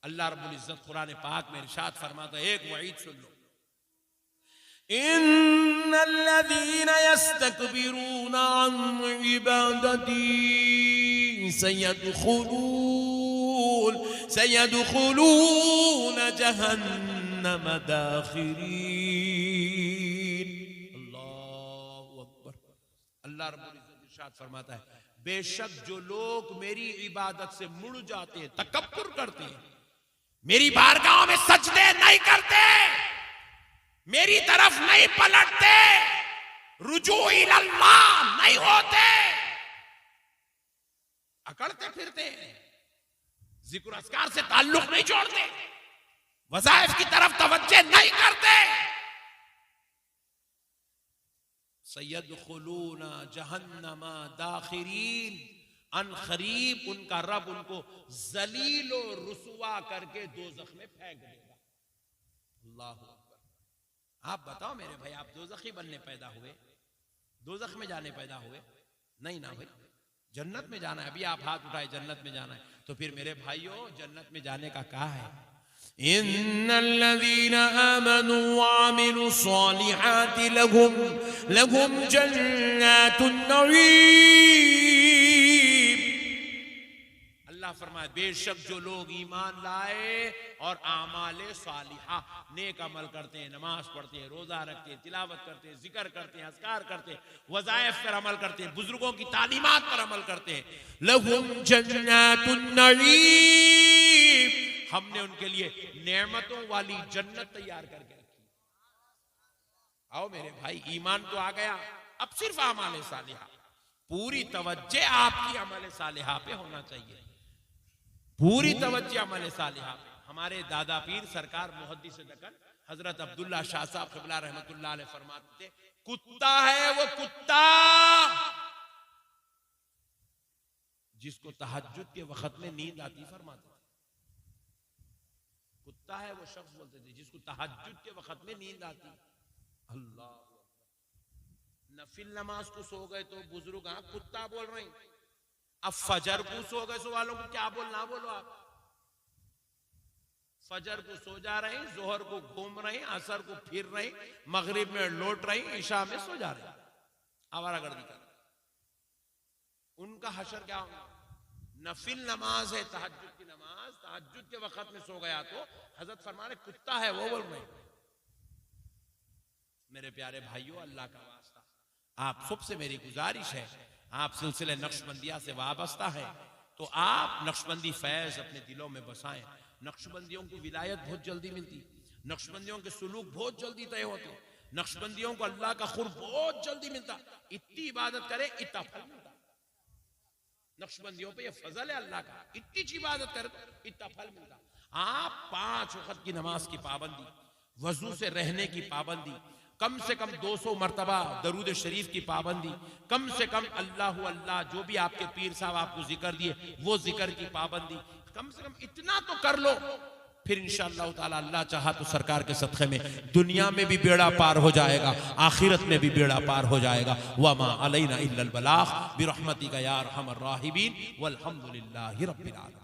अल्लाह रब्बुल इज्जत कुरान पाक में इरशाद फरमाता है, एक वईद सुन लो, इन्नल्लज़ीना यस्तकबिरूना अन इबादती सयदखुलून जहन्नम दाखिरीन। अल्लाहु अकबर। अल्लाह रब्बुल इज्जत इरशाद फरमाता है, बेशक जो लोग मेरी इबादत से मुड़ जाते हैं, तकब्बुर करते हैं, मेरी बारगाह में सजदे नहीं करते, मेरी तरफ नहीं पलटते, रुजू इल्लाह नहीं होते, अकड़ते फिरते, जिक्र अस्कार से ताल्लुक नहीं जोड़ते, वज़ाइफ की तरफ तवज्जो नहीं करते, सयदखुलूना जहन्नमा दाखिरीन, अन करीब उनका रब उनको जलील और रुसवा करके दोज़ख में फेंक देगा। अल्लाह अकबर। आप बताओ मेरे भाई, आप दोज़खी बनने पैदा हुए, दोज़ख में जाने पैदा हुए? नहीं ना भाई, जन्नत में जाना है। अभी आप हाथ उठाए जन्नत में जाना है, तो फिर मेरे भाइयों जन्नत में जाने का क्या है? इन्नल्लज़ीना आमनू व अमिलुस्सॉलिहाति लहुम जन्नातुन नईम। अल्लाह फरमाए बेशक जो लोग ईमान लाए और आमाले सालिहा नेक अमल करते हैं, नमाज पढ़ते हैं, रोजा रखते हैं, तिलावत करते हैं, जिक्र करते हैं, अस्कार करते हैं, वज़ाइफ पर अमल करते हैं, बुजुर्गों की तालीमात पर अमल करते हैं, लहुम जन्नातुन नईम, हमने उनके लिए नेमतों वाली जन्नत तैयार करके रखी। आओ मेरे भाई, ईमान तो आ गया, अब सिर्फ आमाले सालिहा, पूरी तवज्जो आपकी अमल सालिहा पे होना चाहिए, पूरी तवज्जो अमल सालिहा पे। हमारे दादा पीर सरकार मुहद्दिस दक्कन हजरत अब्दुल्ला शाह साहब क़िबला रहमतुल्लाह अलैह फरमाते थे, कुत्ता है वो कुत्ता जिसको तहज्जुद के वक्त में नींद आती, फरमाते थे। कुत्ता है वो शख्स, बोलते थे, जिसको तहज्जुद के वक्त में नींद आती। अल्लाह, नफिल नमाज को सो गए तो बुजुर्ग कुत्ता बोल रहे हैं, अब फजर को सो गए सो वालों को क्या बोलना, बोलो आप। फजर को सो जा रहे हैं, जोहर को घूम रहे हैं, असर को फिर रहे हैं, मगरिब में लौट रहे हैं, ईशा में सो जा रहे हैं, आवारागर्दी कर। उनका हशर क्या होगा? नफिल नमाज है, तहज्जुद की नमाज, तहज्जुद के वक्त में सो गया तो हजरत फरमाने कुत्ता है वो बोल रहे। मेरे प्यारे भाइयों, अल्लाह का वास्ता, आप सबसे मेरी गुजारिश है, आप सिलसिले नक्शबंदिया से वाबस्ता है तो आप नक्शबंदी फैज अपने दिलों में बसाएं। नक्शबंदियों को विलायत बहुत जल्दी मिलती, नक्शबंदियों के सुलूक बहुत जल्दी तय होते, नक्शबंदियों को अल्लाह का खुर्ब बहुत जल्दी मिलता। इतनी इबादत करे इतना फल मिलता। नक्शबंदियों पे ये फजल है अल्लाह का, इतनी इबादत करे इतना फल मिलता। आप 5 वक्त की नमाज की पाबंदी, वजू से रहने की पाबंदी, कम से कम 200 मरतबा दरूद शरीफ की पाबंदी, कम से कम अल्लाह अल्लाह जो भी आपके पीर साहब आपको जिक्र दिए वो जिक्र की पाबंदी, कम से कम इतना तो कर लो, फिर इंशाअल्लाह ताला अल्लाह चाहा तो सरकार के सदक़े में दुनिया में भी बेड़ा पार हो जाएगा, आखिरत में भी बेड़ा पार हो जाएगा। वमा अलैना इल्लल बलाग बिरहमतिका या अरहमर राहिमीन वल्हम्दुलिल्लाहि रब्बिल आलमीन।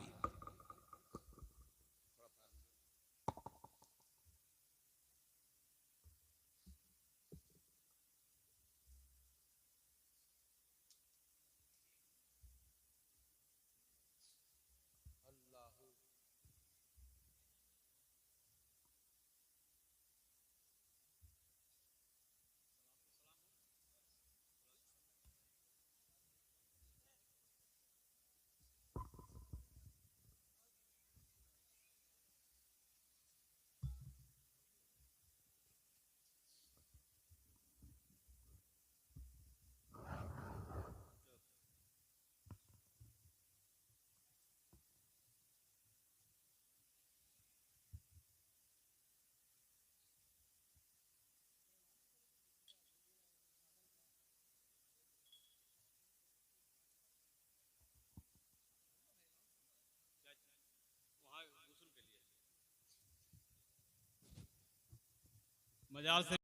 मजाल से